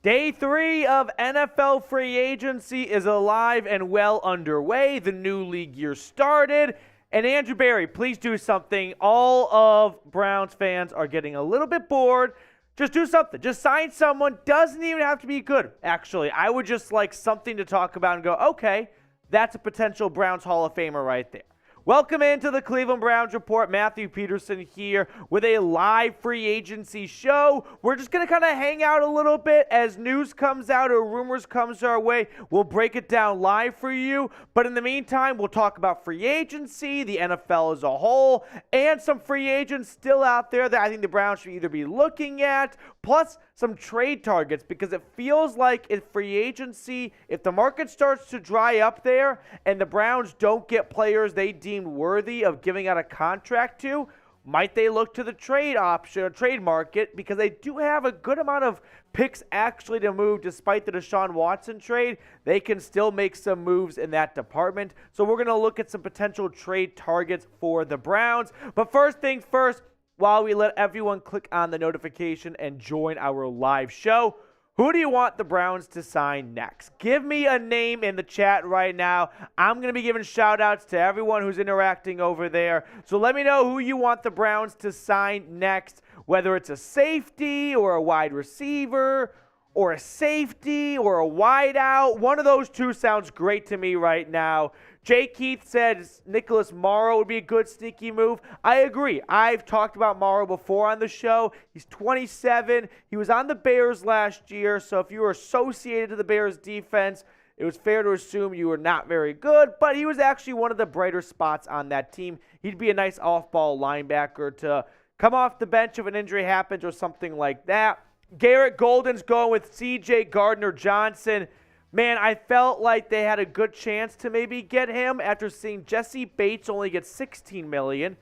Day 3 of NFL free agency is alive and well underway. The new league year started. And Andrew Berry, please do something. All of Browns fans are getting a little bit bored. Just do something. Just sign someone. Doesn't even have to be good, actually. I would just like something to talk about and go, okay, that's a potential Browns Hall of Famer right there. Welcome into the Cleveland Browns Report. Matthew Peterson here with a live free agency show. We're just going to kind of hang out a little bit as news comes out or rumors comes our way. We'll break it down live for you. But in the meantime, we'll talk about free agency, the NFL as a whole, and some free agents still out there that I think the Browns should either be looking at, plus some trade targets, because it feels like if free agency, if the market starts to dry up there and the Browns don't get players they deemed worthy of giving out a contract to, might they look to the trade option or trade market, because they do have a good amount of picks actually to move. Despite the Deshaun Watson trade, they can still make some moves in that department. So we're going to look at some potential trade targets for the Browns. But first things first, while we let everyone click on the notification and join our live show, who do you want the Browns to sign next? Give me a name in the chat right now. I'm going to be giving shout-outs to everyone who's interacting over there. So let me know who you want the Browns to sign next, whether it's a safety or a wide receiver or a safety or a wideout. One of those two sounds great to me right now. Jay Keith said Nicholas Morrow would be a good sneaky move. I agree. I've talked about Morrow before on the show. He's 27. He was on the Bears last year, so if you were associated to the Bears defense, it was fair to assume you were not very good, but he was actually one of the brighter spots on that team. He'd be a nice off-ball linebacker to come off the bench if an injury happens or something like that. Garrett Golden's going with C.J. Gardner-Johnson. Man, I felt like they had a good chance to maybe get him after seeing Jesse Bates only get $16 million.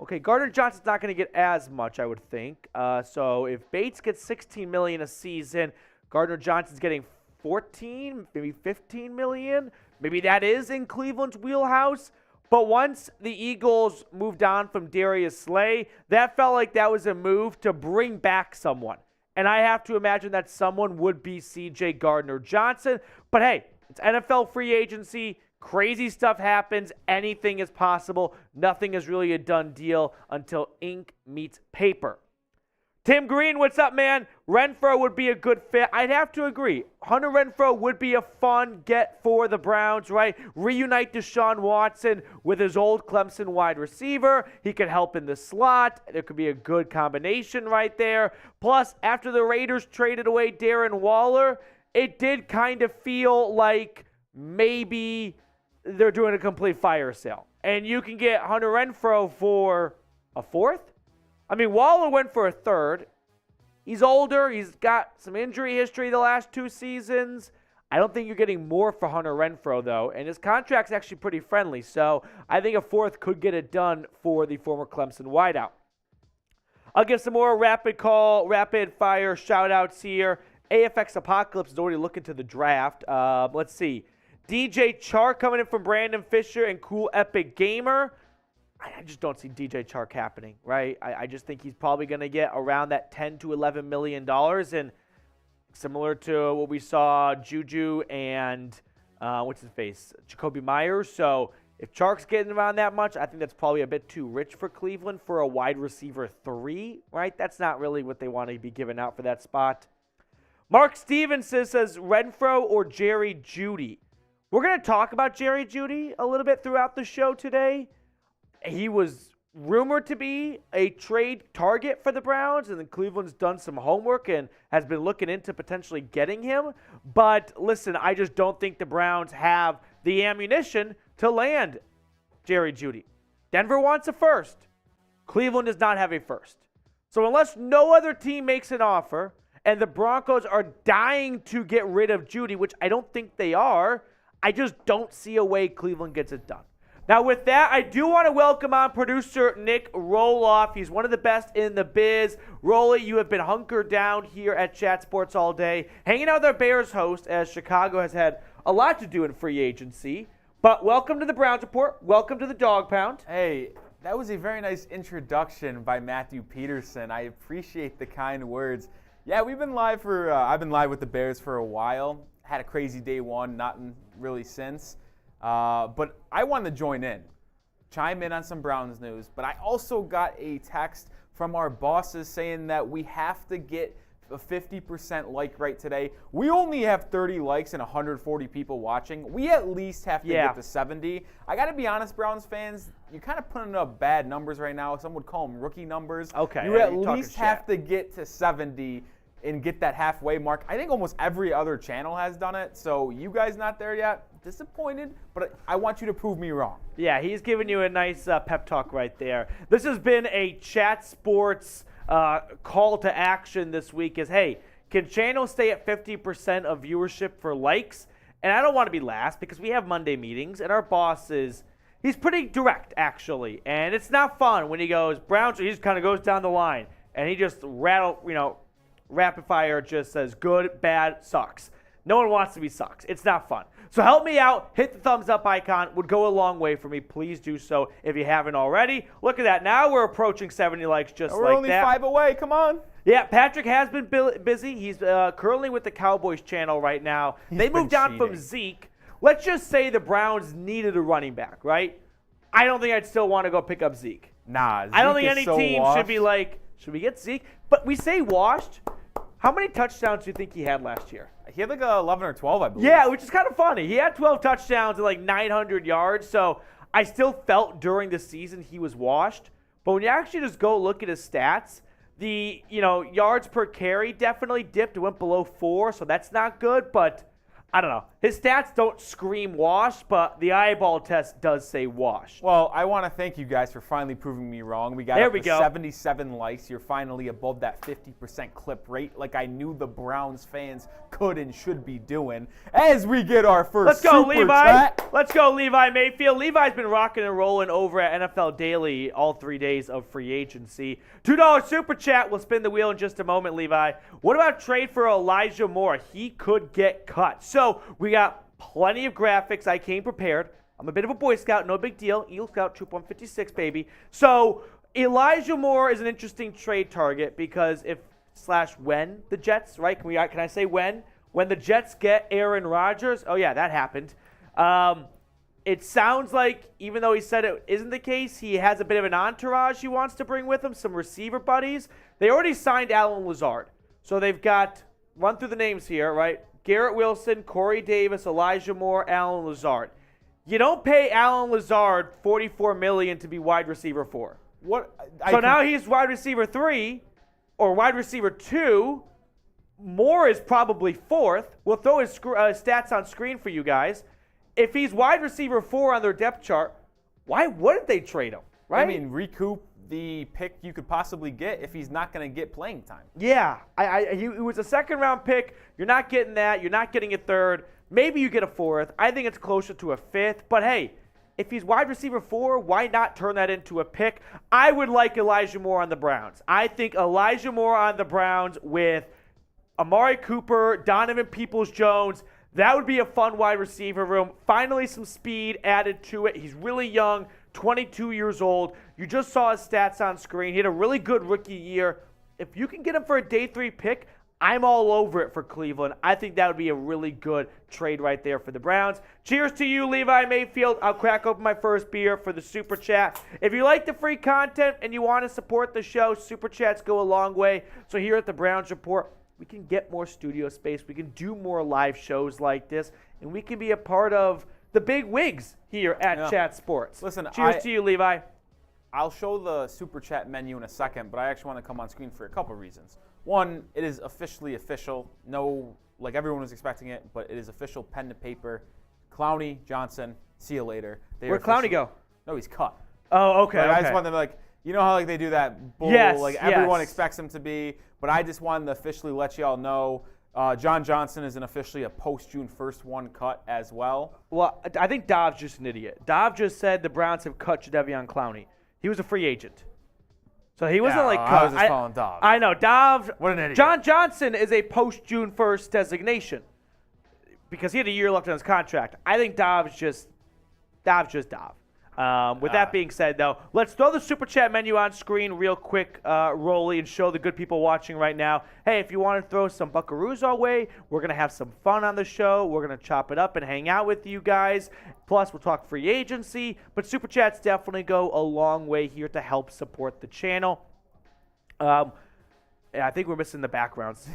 Okay, Gardner-Johnson's not going to get as much, I would think. So if Bates gets $16 million a season, Gardner-Johnson's getting 14, maybe 15 million. Maybe that is in Cleveland's wheelhouse. But once the Eagles moved on from Darius Slay, that felt like that was a move to bring back someone. And I have to imagine that someone would be C.J. Gardner-Johnson. But hey, it's NFL free agency. Crazy stuff happens. Anything is possible. Nothing is really a done deal until ink meets paper. Tim Green, what's up, man? Renfrow would be a good fit. I'd have to agree. Hunter Renfrow would be a fun get for the Browns, right? Reunite Deshaun Watson with his old Clemson wide receiver. He could help in the slot. There could be a good combination right there. Plus, after the Raiders traded away Darren Waller, it did kind of feel like maybe they're doing a complete fire sale. And you can get Hunter Renfrow for a fourth? I mean, Waller went for a third. He's older. He's got some injury history the last 2 seasons. I don't think you're getting more for Hunter Renfrow, though. And his contract's actually pretty friendly. So I think a fourth could get it done for the former Clemson wideout. I'll give some more rapid fire shout-outs here. AFX Apocalypse is already looking to the draft. Let's see. DJ Chark coming in from Brandon Fisher and Cool Epic Gamer. I just don't see DJ Chark happening, right? I just think he's probably going to get around that $10 to $11 million. And similar to what we saw Juju and, Jacoby Myers. So if Chark's getting around that much, I think that's probably a bit too rich for Cleveland for a wide receiver 3, right? That's not really what they want to be giving out for that spot. Mark Stevenson says Renfrow or Jerry Jeudy. We're going to talk about Jerry Jeudy a little bit throughout the show today. He was rumored to be a trade target for the Browns, and then Cleveland's done some homework and has been looking into potentially getting him. But listen, I just don't think the Browns have the ammunition to land Jerry Jeudy. Denver wants a first. Cleveland does not have a first. So unless no other team makes an offer and the Broncos are dying to get rid of Jeudy, which I don't think they are, I just don't see a way Cleveland gets it done. Now, with that, I do want to welcome on producer Nick Roloff. He's one of the best in the biz. Rolly, you have been hunkered down here at Chat Sports all day, hanging out with our Bears host, as Chicago has had a lot to do in free agency. But welcome to the Browns Report. Welcome to the Dog Pound. Hey, that was a very nice introduction by Matthew Peterson. I appreciate the kind words. Yeah, we've been live for. I've been live with the Bears for a while. Had a crazy day one, not really since. But I wanted to join in, chime in on some Browns news. But I also got a text from our bosses saying that we have to get a 50% like rate today. We only have 30 likes and 140 people watching. We at least have to get to 70. I got to be honest, Browns fans, you're kind of putting up bad numbers right now. Some would call them rookie numbers. Okay. You at least have to get to 70 and get that halfway mark. I think almost every other channel has done it. So you guys not there yet? Disappointed, but I want you to prove me wrong. Yeah, he's giving you a nice pep talk right there. This has been a Chat Sports call to action this week is, hey, can channels stay at 50% of viewership for likes? And I don't want to be last because we have Monday meetings, and our boss he's pretty direct, actually. And it's not fun when he goes, Browns, he just kind of goes down the line, and he just rapid fire just says good, bad, sucks. No one wants to be sucks. It's not fun. So help me out. Hit the thumbs up icon. Would go a long way for me. Please do so if you haven't already. Look at that. Now we're approaching 70 likes just like that. We're only 5 away. Come on. Yeah, Patrick has been busy. He's currently with the Cowboys channel right now. They moved on from Zeke. Let's just say the Browns needed a running back, right? I don't think I'd still want to go pick up Zeke. Nah, Zeke I don't think is any so team washed. should be like, should we get Zeke? But we say washed. How many touchdowns do you think he had last year? He had like 11 or 12, I believe. Yeah, which is kind of funny. He had 12 touchdowns and like 900 yards. So I still felt during the season he was washed. But when you actually just go look at his stats, the yards per carry definitely dipped. It went below 4, so that's not good. But I don't know. His stats don't scream wash, but the eyeball test does say wash. Well, I want to thank you guys for finally proving me wrong. We got There up we to go. 77 likes. You're finally above that 50% clip rate like I knew the Browns fans could and should be doing. As we get our first Let's go, super Levi. chat. Let's go, Levi Mayfield. Levi's been rocking and rolling over at NFL Daily all 3 days of free agency. $2 super chat. We'll spin the wheel in just a moment, Levi. What about trade for Elijah Moore? He could get cut. So we got plenty of graphics. I came prepared. I'm a bit of a Boy Scout. No big deal. Eagle Scout Troop 156, baby. So Elijah Moore is an interesting trade target because when the Jets, right? Can I say when? When the Jets get Aaron Rodgers. Oh, yeah, that happened. It sounds like, even though he said it isn't the case, he has a bit of an entourage he wants to bring with him, some receiver buddies. They already signed Allen Lazard. So they've got, run through the names here, right? Garrett Wilson, Corey Davis, Elijah Moore, Allen Lazard. You don't pay Allen Lazard $44 million to be wide receiver 4. Now he's wide receiver 3 or wide receiver 2. Moore is probably 4th. We'll throw his stats on screen for you guys. If he's wide receiver 4 on their depth chart, why wouldn't they trade him? Right? I mean, recoup the pick you could possibly get if he's not going to get playing time. Yeah, he was a second-round pick. You're not getting that. You're not getting a 3rd. Maybe you get a 4th. I think it's closer to a 5th. But, hey, if he's wide receiver 4, why not turn that into a pick? I would like Elijah Moore on the Browns. I think Elijah Moore on the Browns with Amari Cooper, Donovan Peoples-Jones, that would be a fun wide receiver room. Finally, some speed added to it. He's really young, 22 years old. You just saw his stats on screen. He had a really good rookie year. If you can get him for a day 3 pick, I'm all over it for Cleveland. I think that would be a really good trade right there for the Browns. Cheers to you, Levi Mayfield. I'll crack open my first beer for the Super Chat. If you like the free content and you want to support the show, Super Chats go a long way. So here at the Browns Report, we can get more studio space. We can do more live shows like this, and we can be a part of the big wigs here at Chat Sports. Listen, cheers to you, Levi. I'll show the Super Chat menu in a second, but I actually want to come on screen for a couple reasons. One, it is officially official. No, like everyone was expecting it, but it is official pen to paper. Clowney, Johnson, see you later. Where'd Clowney go? No, he's cut. Oh, okay. I just want them you know how they do that bull, everyone expects him to be, but I just wanted to officially let you all know John Johnson isn't officially a post-June 1st one cut as well. Well, I think Dobbs just an idiot. Dobbs just said the Browns have cut Jadeveon Clowney. He was a free agent. So he wasn't cut. I was just calling Dobbs. I know. Dobbs. What an idiot. John Johnson is a post-June 1st designation because he had a year left on his contract. I think Dobbs just Dobbs. With that being said, though, let's throw the Super Chat menu on screen real quick, Rolly, and show the good people watching right now. Hey, if you want to throw some buckaroos our way, we're going to have some fun on the show. We're going to chop it up and hang out with you guys. Plus, we'll talk free agency. But Super Chats definitely go a long way here to help support the channel. Yeah, I think we're missing the backgrounds.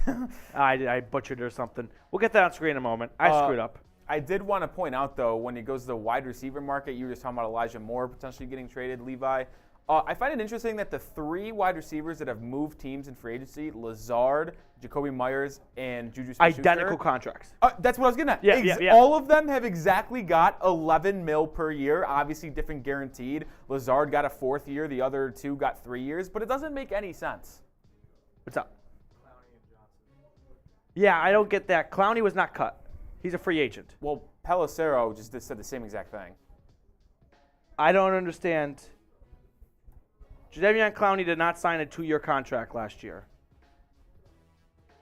I butchered it or something. We'll get that on screen in a moment. I screwed up. I did want to point out, though, when it goes to the wide receiver market, you were just talking about Elijah Moore potentially getting traded, Levi. I find it interesting that the 3 wide receivers that have moved teams in free agency, Lazard, Jacoby Myers, and Juju Smith-Schuster. Identical contracts. That's what I was getting at. Yeah. All of them have exactly got $11 million per year, obviously different guaranteed. Lazard got a 4th year. The other 2 got 3 years. But it doesn't make any sense. What's up? Yeah, I don't get that. Clowney was not cut. He's a free agent. Well, Pelissero just said the same exact thing. I don't understand. Jadeveon Clowney did not sign a 2-year contract last year.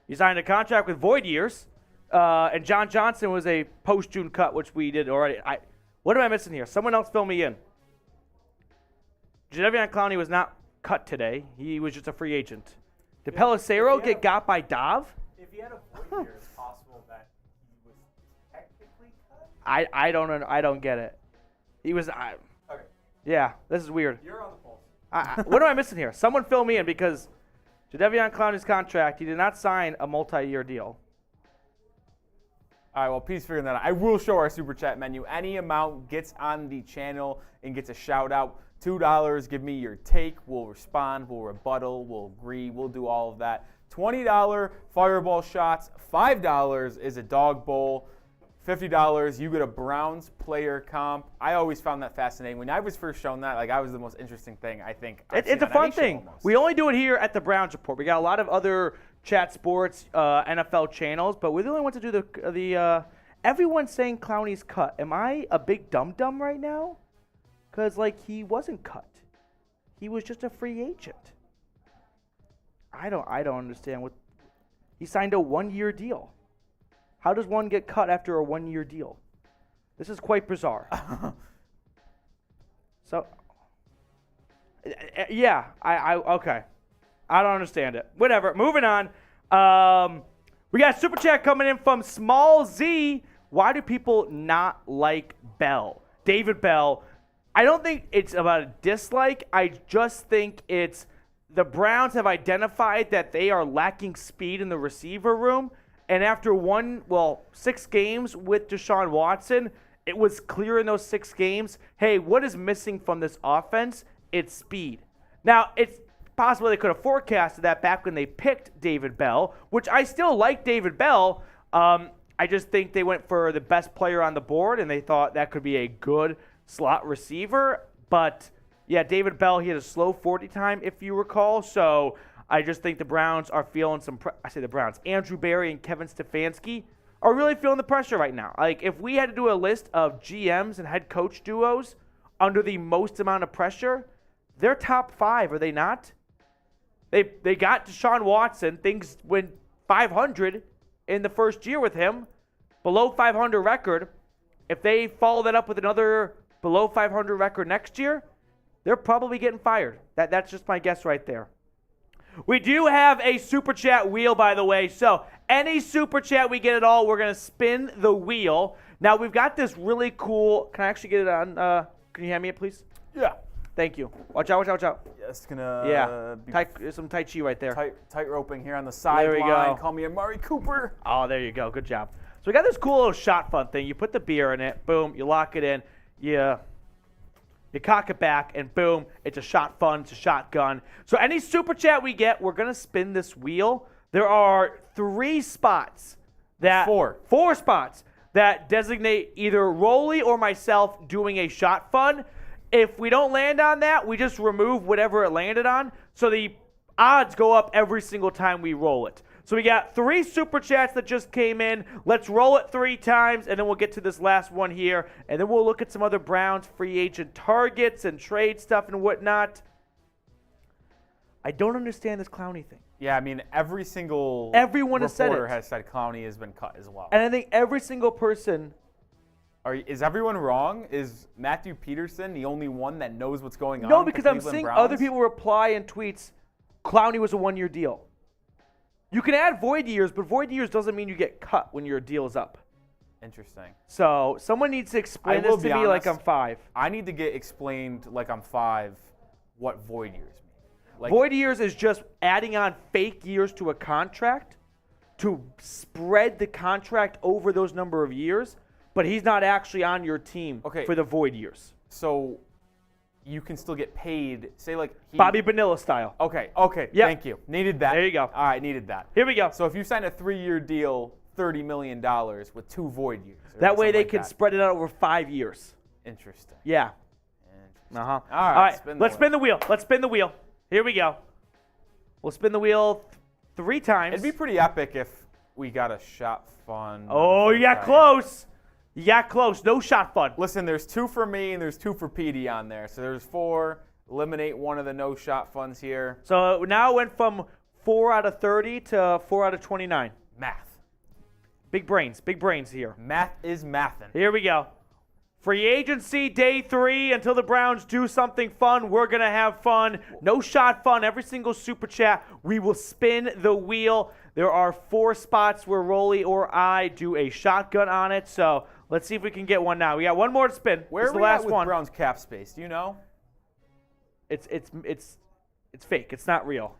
He signed a contract with void years, and John Johnson was a post-June cut, which we did already. What am I missing here? Someone else fill me in. Jadeveon Clowney was not cut today. He was just a free agent. Did Pelissero get got by Dov? If he had a void year, it's possible that he was technically cut. I don't get it. He was. Okay. Yeah, this is weird. You're on the pulse. What am I missing here? Someone fill me in because Jadeveon Clowney's contract, he did not sign a multi-year deal. All right, well, Pete's figuring that out. I will show our Super Chat menu. Any amount gets on the channel and gets a shout-out. $2, give me your take. We'll respond. We'll rebuttal. We'll agree. We'll do all of that. $20 fireball shots. $5 is a dog bowl. $50, you get a Browns player comp. I always found that fascinating. When I was first shown that, I was the most interesting thing, I think. It's a fun thing. We only do it here at the Browns Report. We got a lot of other chat sports, NFL channels, but we're the only ones to do the everyone's saying Clowney's cut. Am I a big dum-dum right now? Because, he wasn't cut. He was just a free agent. I don't understand what. He signed a 1-year deal. How does one get cut after a 1-year deal? This is quite bizarre. So, yeah, okay. I don't understand it. Whatever. Moving on. We got a super chat coming in from Small Z. Why do people not like Bell? David Bell. I don't think it's about a dislike. I just think it's the Browns have identified that they are lacking speed in the receiver room. And after 6 games with Deshaun Watson, it was clear in those 6 games, hey, what is missing from this offense? It's speed. Now, it's possible they could have forecasted that back when they picked David Bell, which I still like David Bell. I just think they went for the best player on the board, and they thought that could be a good slot receiver. But, yeah, David Bell, he had a slow 40 time, if you recall, so I just think the Browns are feeling the Browns. Andrew Berry and Kevin Stefanski are really feeling the pressure right now. If we had to do a list of GMs and head coach duos under the most amount of pressure, they're top 5, are they not? They got Deshaun Watson. Things went 500 in the first year with him, below 500 record. If they follow that up with another below 500 record next year, they're probably getting fired. That's just my guess right there. We do have a Super Chat wheel, by the way. So any Super Chat we get at all, we're going to spin the wheel. Now, we've got this really cool. Can I actually get it on? Can you hand me it, please? Yeah. Thank you. Watch out. Yeah, it's going to be some Tai Chi right there. Tight roping here on the sideline. There we go. Call me Amari Cooper. Oh, there you go. Good job. So we got this cool little shot fun thing. You put the beer in it. Boom. You lock it in. You cock it back, and boom, it's a shot fun, it's a shotgun. So any Super Chat we get, we're going to spin this wheel. There are 3 spots that... 4 spots that designate either Rolly or myself doing a shot fun. If we don't land on that, we just remove whatever it landed on. So the odds go up every single time we roll it. So we got 3 Super Chats that just came in. Let's roll it 3 times, and then we'll get to this last one here. And then we'll look at some other Browns free agent targets and trade stuff and whatnot. I don't understand this Clowney thing. Yeah, I mean, everyone has said it. Has said Clowney has been cut as well. And I think every single person Is everyone wrong? Is Matthew Peterson the only one that knows what's going on? No, with the because I'm Cleveland seeing Browns? other people reply in tweets, Clowney was a one-year deal. You can add void years, but void years doesn't mean you get cut when your deal is up. Interesting. So someone needs to explain this to me like I'm 5. I need to get explained like I'm 5 what void years mean. Like, Void years is just adding on fake years to a contract to spread the contract over those number of years, but he's not actually on your team for the void years. So you can still get paid, say like Bobby Bonilla style. Okay, Yep. thank you. Needed that. There you go. All right, needed that. Here we go. So if you sign a 3-year deal, $30 million with 2 void years. That way they something like can that. spread it out over 5 years. Interesting. Yeah. Interesting. Uh-huh. All right, Let's spin the wheel. Let's spin the wheel. Here we go. We'll spin the wheel 3 times. It'd be pretty epic if we got a shot fun. Oh, you got close. You got close. No shot fun. Listen, there's 2 for me and there's 2 for PD on there. So there's 4. Eliminate one of the no shot funds here. So now it went from 4 out of 30 to 4 out of 29. Math. Big brains here. Math is mathin'. Here we go. Free agency day 3. Until the Browns do something fun, we're going to have fun. No shot fun. Every single super chat, we will spin the wheel. There are 4 spots where Rolly or I do a shotgun on it. So let's see if we can get one now. We got one more to spin. Where This are is the we last at with one. Browns cap space? Do you know? It's fake. It's not real.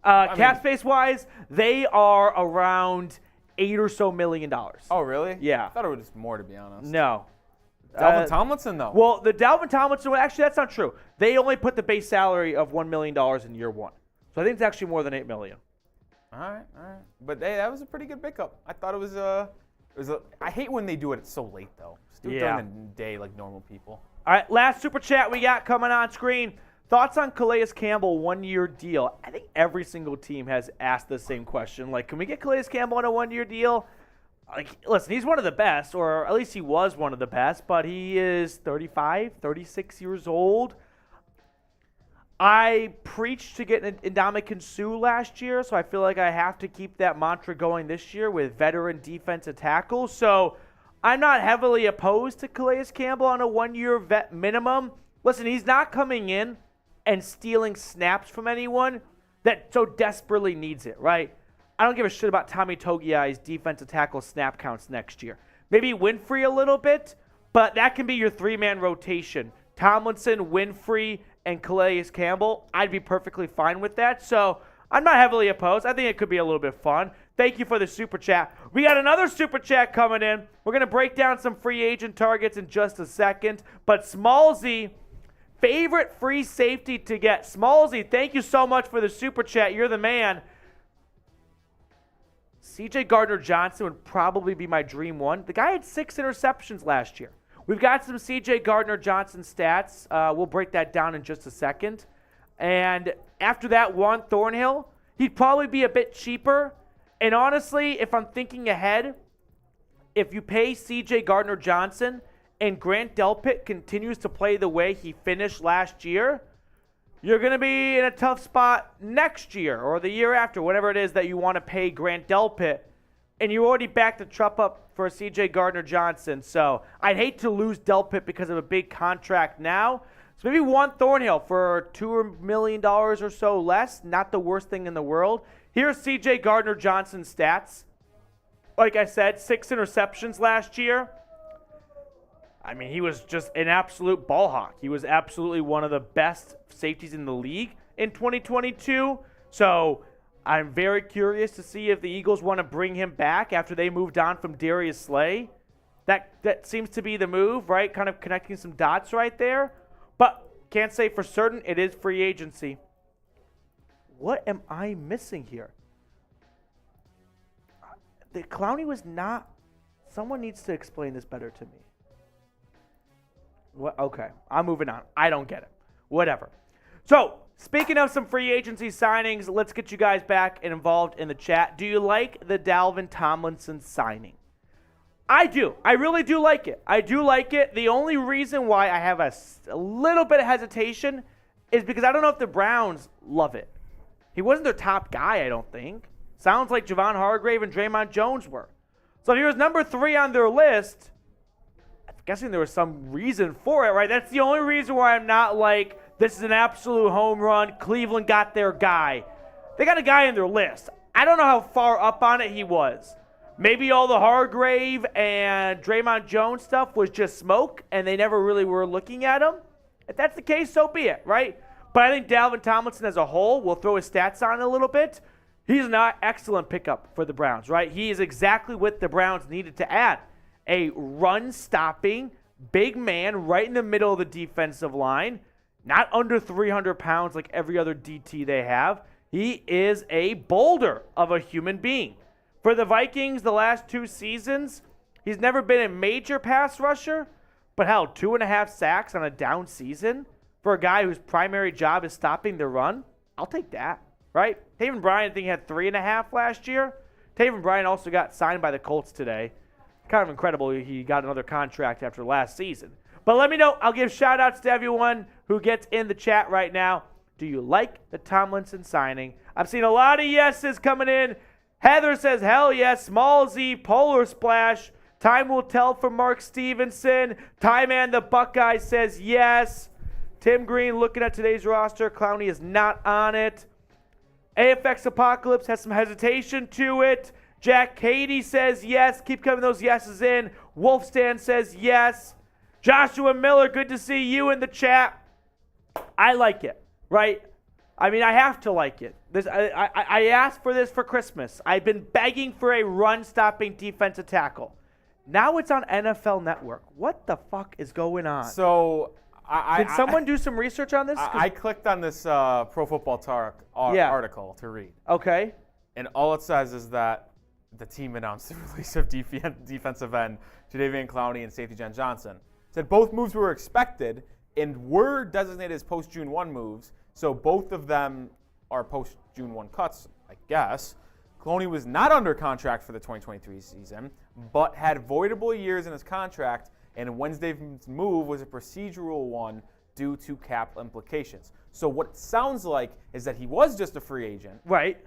Cap space wise, they are around $8 or so million. Oh, really? Yeah. I thought it was just more, to be honest. No. Dalvin Tomlinson, though. Well, the Dalvin Tomlinson one, actually, that's not true. They only put the base salary of $1 million in year 1. So I think it's actually more than $8 million. All right. But hey, that was a pretty good pickup. I thought it was a. I hate when they do it so late, though. Just do it during the day like normal people. All right, last super chat we got coming on screen. Thoughts on Calais Campbell 1-year deal? I think every single team has asked the same question. Like, can we get Calais Campbell on a 1-year deal? Like, listen, he's one of the best, or at least he was one of the best, but he is 35, 36 years old. I preached to get Ndamukong Suh last year, so I feel like I have to keep that mantra going this year with veteran defensive tackles. So I'm not heavily opposed to Calais Campbell on a 1-year vet minimum. Listen, he's not coming in and stealing snaps from anyone that so desperately needs it, right? I don't give a shit about Tommy Togiai's defensive tackle snap counts next year. Maybe Winfrey a little bit, but that can be your 3-man rotation. Tomlinson, Winfrey, and Calais Campbell. I'd be perfectly fine with that. So I'm not heavily opposed. I think it could be a little bit fun. Thank you for the super chat. We got another super chat coming in. We're going to break down some free agent targets in just a second. But Smallsy, favorite free safety to get. Smallsy, thank you so much for the super chat. You're the man. C.J. Gardner-Johnson would probably be my dream one. The guy had 6 interceptions last year. We've got some C.J. Gardner-Johnson stats. We'll break that down in just a second. And after that, Juan Thornhill, he'd probably be a bit cheaper. And honestly, if I'm thinking ahead, if you pay C.J. Gardner-Johnson and Grant Delpit continues to play the way he finished last year, you're going to be in a tough spot next year or the year after, whatever it is that you want to pay Grant Delpit. And you already backed the truck up for C.J. Gardner-Johnson. So I'd hate to lose Delpit because of a big contract now. So maybe Juan Thornhill for $2 million or so less. Not the worst thing in the world. Here's C.J. Gardner-Johnson's stats. Like I said, 6 interceptions last year. I mean, he was just an absolute ball hawk. He was absolutely one of the best safeties in the league in 2022. So I'm very curious to see if the Eagles want to bring him back after they moved on from Darius Slay. That seems to be the move, right? Kind of connecting some dots right there. But can't say for certain. It is free agency. What am I missing here? The Clowney was not... Someone needs to explain this better to me. What? Okay, I'm moving on. I don't get it. Whatever. So, speaking of some free agency signings, let's get you guys back and involved in the chat. Do you like the Dalvin Tomlinson signing? I do. I really do like it. I do like it. The only reason why I have a little bit of hesitation is because I don't know if the Browns love it. He wasn't their top guy, I don't think. Sounds like Javon Hargrave and Draymond Jones were. So if he was number 3 on their list, guessing there was some reason for it, right? That's the only reason why I'm not like, this is an absolute home run. Cleveland got their guy. They got a guy in their list. I don't know how far up on it he was. Maybe all the Hargrave and Draymond Jones stuff was just smoke, and they never really were looking at him. If that's the case, so be it, right? But I think Dalvin Tomlinson as a whole, we'll throw his stats on a little bit. He's an excellent pickup for the Browns, right? He is exactly what the Browns needed to add. A run-stopping, big man right in the middle of the defensive line, not under 300 pounds like every other DT they have. He is a boulder of a human being. For the Vikings, the last 2 seasons, he's never been a major pass rusher, but hell, 2.5 sacks on a down season for a guy whose primary job is stopping the run. I'll take that, right? Taven Bryan, I think, had 3.5 last year. Taven Bryan also got signed by the Colts today. Kind of incredible he got another contract after last season. But let me know. I'll give shout-outs to everyone who gets in the chat right now. Do you like the Tomlinson signing? I'm seeing a lot of yeses coming in. Heather says, hell yes. Small Z, Polar Splash. Time will tell for Mark Stevenson. Time and the Buckeye says yes. Tim Green looking at today's roster. Clowney is not on it. AFX Apocalypse has some hesitation to it. Jack Cady says yes. Keep coming those yeses in. Wolfstan says yes. Joshua Miller, good to see you in the chat. I like it, right? I mean, I have to like it. I asked for this for Christmas. I've been begging for a run-stopping defensive tackle. Now it's on NFL Network. What the fuck is going on? So, Did someone do some research on this? I clicked on this Pro Football Talk article to read. Okay. And all it says is that the team announced the release of defensive end Jadeveon Clowney and safety Jen Johnson. Said both moves were expected and were designated as post-June 1 moves, so both of them are post-June 1 cuts, I guess. Clowney was not under contract for the 2023 season, but had voidable years in his contract, and Wednesday's move was a procedural one due to cap implications. So what it sounds like is that he was just a free agent. Right.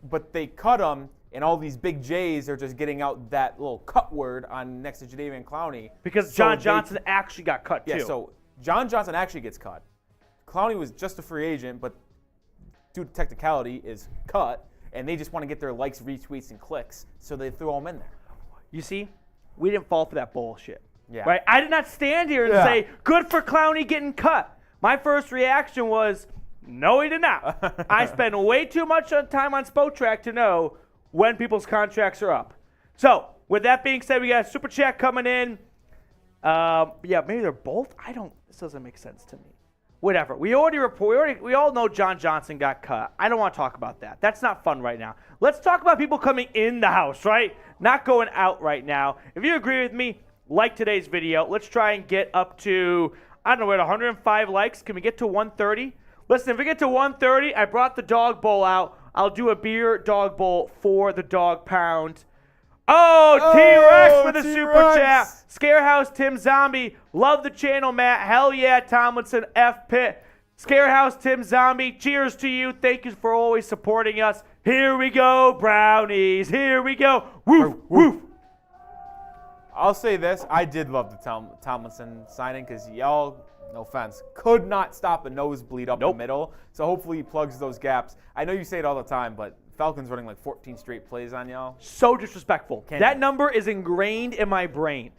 But they cut him, and all these big J's are just getting out that little cut word on next to Jadeveon Clowney. Because John Johnson actually got cut, too. Yeah, so John Johnson actually gets cut. Clowney was just a free agent, but due to technicality is cut, and they just want to get their likes, retweets, and clicks, so they threw him in there. You see, we didn't fall for that bullshit. Yeah. Right? I did not stand here and say, good for Clowney getting cut. My first reaction was, no, he did not. I spend way too much time on Spotrac to know when people's contracts are up. So, with that being said, we got a super chat coming in. Yeah, maybe they're both. This doesn't make sense to me. Whatever. We all know John Johnson got cut. I don't want to talk about that. That's not fun right now. Let's talk about people coming in the house, right? Not going out right now. If you agree with me, like today's video. Let's try and get up to, I don't know, we're at 105 likes. Can we get to 130? Listen, if we get to 130, I brought the dog bowl out. I'll do a beer dog bowl for the dog pound. Oh, T-Rex with a super chat. Scarehouse Tim Zombie. Love the channel, Matt. Hell yeah, Tomlinson. F Pitt. Scarehouse Tim Zombie. Cheers to you. Thank you for always supporting us. Here we go, Brownies. Here we go. Woof, woof. I'll say this. I did love the Tomlinson signing because y'all, no offense, could not stop a nosebleed up the middle. So hopefully he plugs those gaps. I know you say it all the time, but Falcons running like 14 straight plays on y'all. So disrespectful. That number is ingrained in my brain.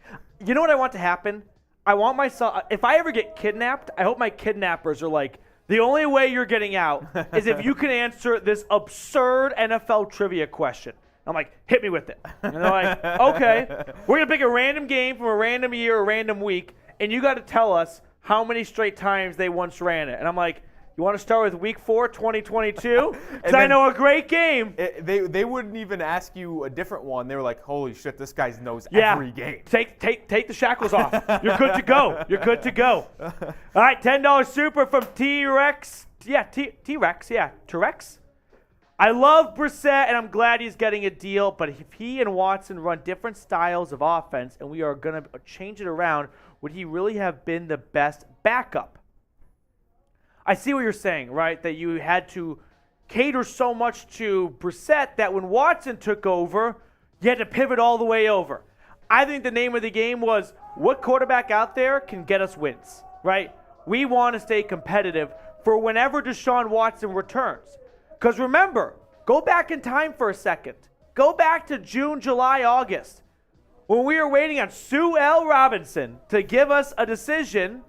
You know what I want to happen? I want myself, if I ever get kidnapped, I hope my kidnappers are like, the only way you're getting out is if you can answer this absurd NFL trivia question. I'm like, hit me with it. And they're like, okay, we're going to pick a random game from a random year, a random week, and you got to tell us how many straight times they once ran it. And I'm like, you want to start with week 4, 2022? Because I know a great game. They wouldn't even ask you a different one. They were like, holy shit, this guy knows every game. Take the shackles off. You're good to go. You're good to go. All right, $10 super from T-Rex. Yeah, T-Rex. Yeah, T-Rex. I love Brissett, and I'm glad he's getting a deal, but if he and Watson run different styles of offense and we are going to change it around, would he really have been the best backup? I see what you're saying, right? That you had to cater so much to Brissett that when Watson took over, you had to pivot all the way over. I think the name of the game was what quarterback out there can get us wins, right? We want to stay competitive for whenever Deshaun Watson returns. Because remember, go back in time for a second. Go back to June, July, August, when we were waiting on Sue L. Robinson to give us a decision.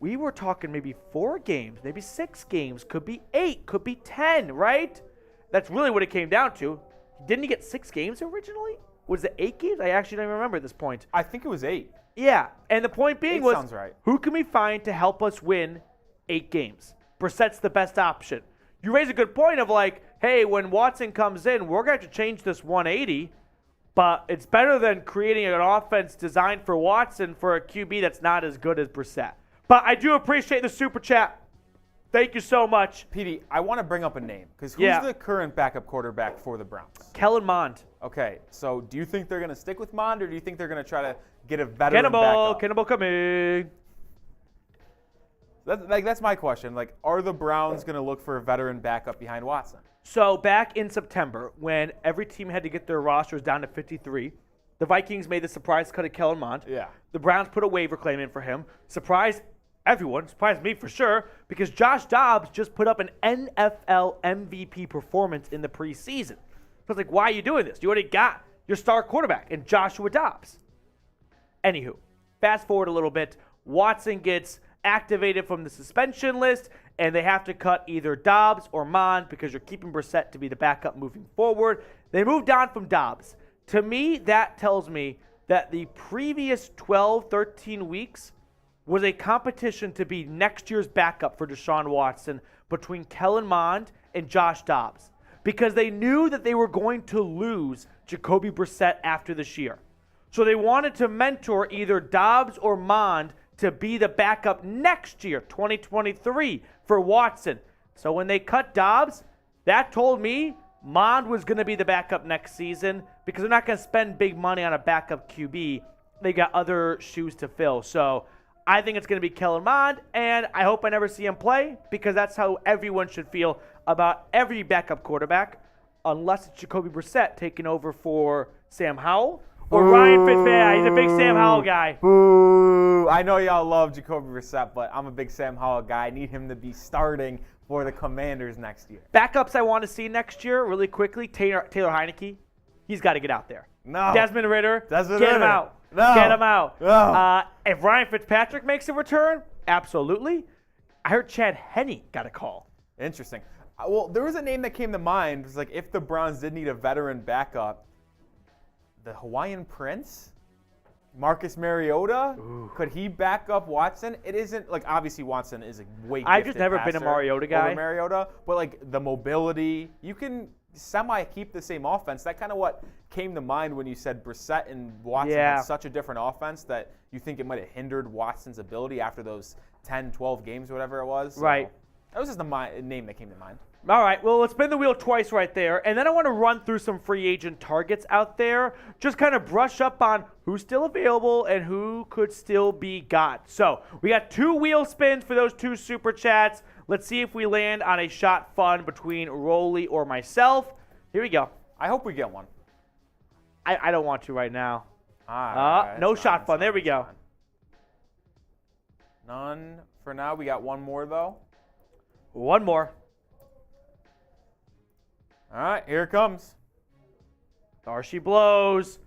We were talking maybe 4 games, maybe 6 games, could be 8, could be 10, right? That's really what it came down to. Didn't he get 6 games originally? Was it 8 games? I actually don't even remember at this point. I think it was 8. Yeah, and the point being was, sounds right. Who can we find to help us win 8 games? Brissett's the best option. You raise a good point of like, hey, when Watson comes in, we're going to have to change this 180, but it's better than creating an offense designed for Watson for a QB that's not as good as Brissett. But I do appreciate the super chat. Thank you so much. Petey, I want to bring up a name because who's the current backup quarterback for the Browns? Kellen Mond. Okay, so do you think they're going to stick with Mond, or do you think they're going to try to get a veteran backup? Cannibal coming. That's my question. Like, are the Browns going to look for a veteran backup behind Watson? So back in September, when every team had to get their rosters down to 53, the Vikings made the surprise cut of Kellen Mond. Yeah. The Browns put a waiver claim in for him. Surprised everyone, surprised me for sure, because Josh Dobbs just put up an NFL MVP performance in the preseason. So I was like, why are you doing this? You already got your star quarterback in Joshua Dobbs. Anywho, fast forward a little bit. Watson gets activated from the suspension list, and they have to cut either Dobbs or Mond because you're keeping Brissett to be the backup moving forward. They moved on from Dobbs. To me, that tells me that the previous 12, 13 weeks was a competition to be next year's backup for Deshaun Watson between Kellen Mond and Josh Dobbs because they knew that they were going to lose Jacoby Brissett after this year. So they wanted to mentor either Dobbs or Mond to be the backup next year, 2023, for Watson. So when they cut Dobbs, that told me Mond was going to be the backup next season because they're not going to spend big money on a backup QB. They got other shoes to fill. So I think it's going to be Kellen Mond, and I hope I never see him play because that's how everyone should feel about every backup quarterback, unless it's Jacoby Brissett taking over for Sam Howell or Ryan Fitzpatrick. He's a big Sam Howell guy. Boo! I know y'all love Jacoby Brissett, but I'm a big Sam Howell guy. I need him to be starting for the Commanders next year. Backups I want to see next year, really quickly, Taylor Heineke. He's got to get out there. No. Desmond Ridder. Get him out. No. Get him out. No. If Ryan Fitzpatrick makes a return, absolutely. I heard Chad Henne got a call. Interesting. Well, there was a name that came to mind. It's like if the Browns did need a veteran backup, the Hawaiian Prince, Marcus Mariota, could he back up Watson? It isn't like obviously Watson is a way gifted I've just never been a Mariota guy. Over Mariota, but like the mobility, you can semi keep the same offense. That kind of what came to mind when you said Brissett and Watson had such a different offense that you think it might have hindered Watson's ability after those 10, 12 games, whatever it was. So right. That was just the name that came to mind. All right, well, let's spin the wheel twice right there. And then I want to run through some free agent targets out there. Just kind of brush up on who's still available and who could still be got. So we got 2 wheel spins for those 2 super chats. Let's see if we land on a shot fun between Rolly or myself. Here we go. I hope we get one. I don't want to right now. Right, no shot fun. There we go. None for now. We got one more, though. One more. All right, here it comes. There she blows.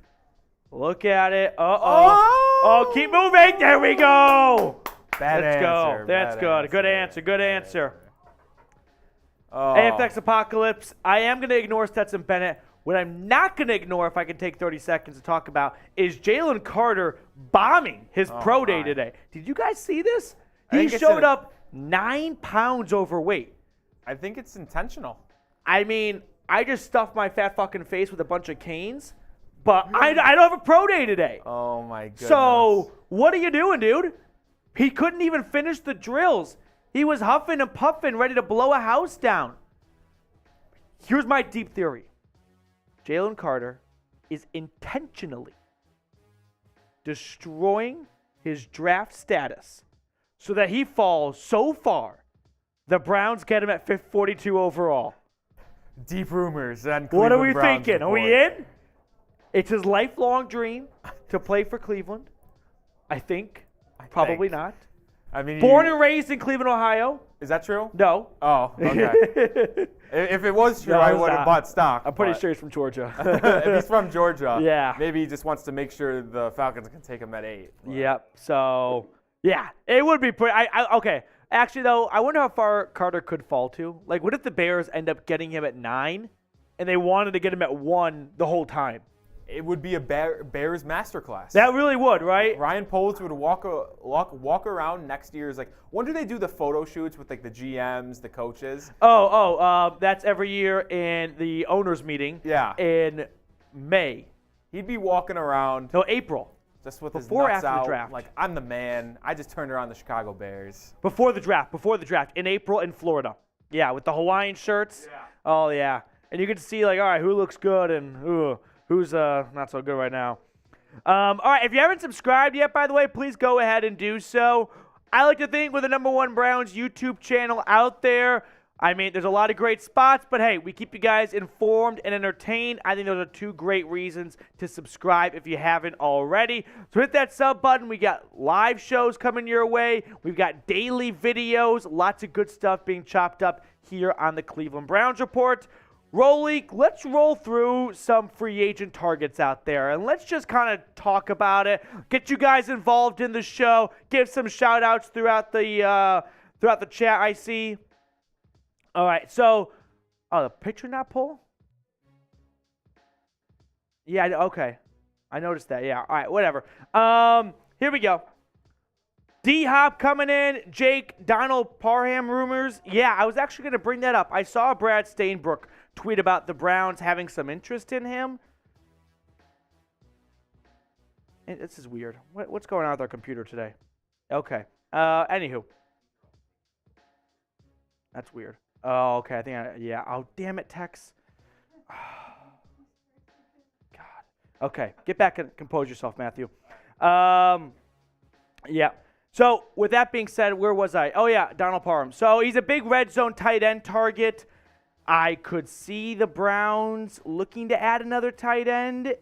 Look at it. Oh, keep moving. There we go. Let's go. That's good. Good answer. Good answer. AFX Apocalypse. I am going to ignore Stetson Bennett. What I'm not going to ignore, if I can take 30 seconds to talk about, is Jalen Carter bombing his pro day today. Did you guys see this? He showed up 9 pounds overweight. I think it's intentional. I mean, I just stuffed my fat fucking face with a bunch of canes, but I don't have a pro day today. Oh, my goodness. So what are you doing, dude? He couldn't even finish the drills. He was huffing and puffing, ready to blow a house down. Here's my deep theory. Jalen Carter is intentionally destroying his draft status so that he falls so far, the Browns get him at 42 overall. Deep rumors. And what are we Browns thinking? report. Are we in? It's his lifelong dream to play for Cleveland. I think. Probably not. I mean, Born and raised in Cleveland, Ohio. Is that true? No. Oh, okay. If it was true, No, I it's would have not. bought stock. I'm pretty but sure he's from Georgia. if he's from Georgia, Yeah. maybe he just wants to make sure the Falcons can take him at 8. But Yep. So, yeah, it would be pretty. Okay. Actually, though, I wonder how far Carter could fall to. Like, what if the Bears end up getting him at 9, and they wanted to get him at 1 the whole time? It would be a Bears masterclass. That really would, right? Ryan Poles would walk around next year's like. When do they do the photo shoots with like the GMs, the coaches? That's every year in the owners' meeting. Yeah. In May. He'd be walking around No, April. just with Before or his nuts after the out, draft? like I'm the man. I just turned around the Chicago Bears. Before the draft, in April in Florida. Yeah, with the Hawaiian shirts. Yeah. Oh, yeah. And you get to see, like, all right, who looks good and who's not so good right now. All right, if you haven't subscribed yet, by the way, please go ahead and do so. I like to think we're the #1 Browns YouTube channel out there. I mean, there's a lot of great spots, but hey, we keep you guys informed and entertained. I think those are 2 great reasons to subscribe if you haven't already. So hit that sub button. We got live shows coming your way. We've got daily videos, lots of good stuff being chopped up here on the Cleveland Browns Report. Rolly, let's roll through some free agent targets out there, and let's just kind of talk about it, get you guys involved in the show, give some shout-outs throughout the chat I see. All right, so, the picture not pull? Yeah, okay. I noticed that, yeah. All right, whatever. Here we go. D-Hop coming in. Jake, Donald Parham rumors. Yeah, I was actually going to bring that up. I saw Brad Stainbrook tweet about the Browns having some interest in him. And this is weird. What's going on with our computer today? Okay. Anywho. That's weird. Oh, okay. Yeah. Oh, damn it, Tex. God. Okay. Get back and compose yourself, Matthew. Yeah. So, with that being said, where was I? Oh, yeah, Donald Parham. So, he's a big red zone tight end target. I could see the Browns looking to add another tight end.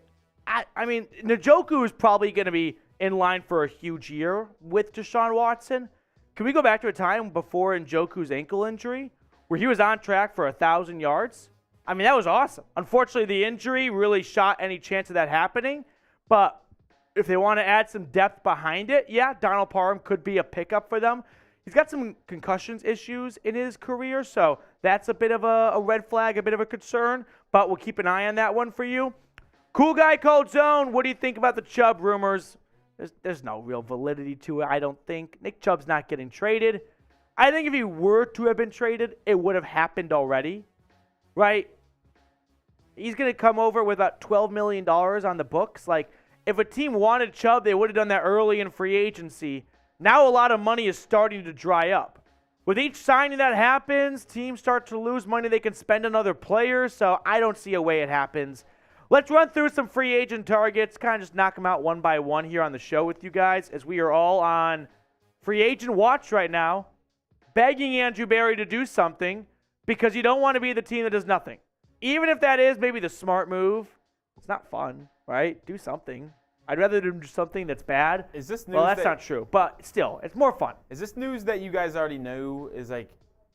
I mean, Njoku is probably going to be in line for a huge year with Deshaun Watson. Can we go back to a time before Njoku's ankle injury where he was on track for 1,000 yards? I mean, that was awesome. Unfortunately, the injury really shot any chance of that happening. But if they want to add some depth behind it, yeah, Donald Parham could be a pickup for them. He's got some concussions issues in his career, so that's a bit of a red flag, a bit of a concern, but we'll keep an eye on that one for you. Cool Guy Called Zone, what do you think about the Chubb rumors? There's no real validity to it, I don't think. Nick Chubb's not getting traded. I think if he were to have been traded, it would have happened already, right? He's going to come over with about $12 million on the books. Like, if a team wanted Chubb, they would have done that early in free agency. Now a lot of money is starting to dry up. With each signing that happens, teams start to lose money they can spend on other players, so I don't see a way it happens. Let's run through some free agent targets, kind of just knock them out one by one here on the show with you guys, as we are all on free agent watch right now, begging Andrew Berry to do something because you don't want to be the team that does nothing. Even if that is maybe the smart move, it's not fun, right? Do something. I'd rather do something that's bad. Is this news? Well, that's not true, but still, it's more fun. Is this news that you guys already knew? Is like,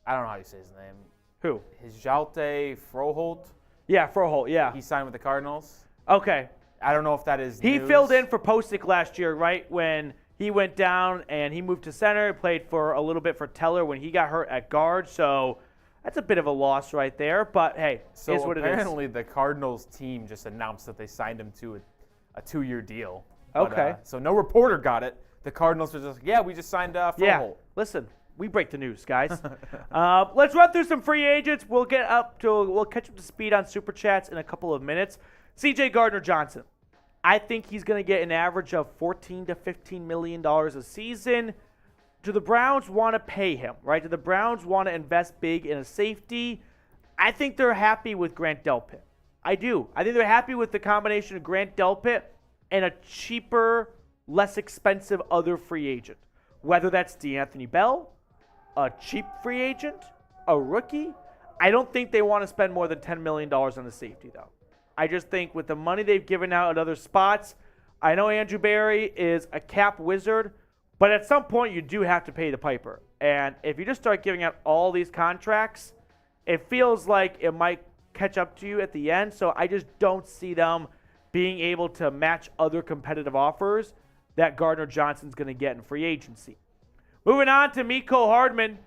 I don't know how you say his name. Who? Hjalte Froholt. Yeah, Froholt, yeah. He signed with the Cardinals. Okay. I don't know if that is He news. filled in for Pocic last year, right, when he went down and he moved to center, played for a little bit for Teller when he got hurt at guard, so that's a bit of a loss right there, but hey, So is what it is. apparently the Cardinals team just announced that they signed him to a 2-year deal. But, Okay. So no reporter got it. The Cardinals were just like, yeah, we just signed Froholt. Yeah, listen, we break the news, guys. Let's run through some free agents. We'll catch up to speed on Super Chats in a couple of minutes. C.J. Gardner-Johnson. I think he's going to get an average of $14 to $15 million a season. Do the Browns want to pay him, right? Do the Browns want to invest big in a safety? I think they're happy with Grant Delpit. I do. I think they're happy with the combination of Grant Delpit and a cheaper, less expensive other free agent. Whether that's DeAnthony Bell, a cheap free agent, a rookie. I don't think they want to spend more than $10 million on the safety, though. I just think with the money they've given out at other spots, I know Andrew Berry is a cap wizard, but at some point you do have to pay the piper. And if you just start giving out all these contracts, it feels like it might catch up to you at the end. So I just don't see them being able to match other competitive offers that Gardner Johnson's going to get in free agency. Moving on to Mecole Hardman.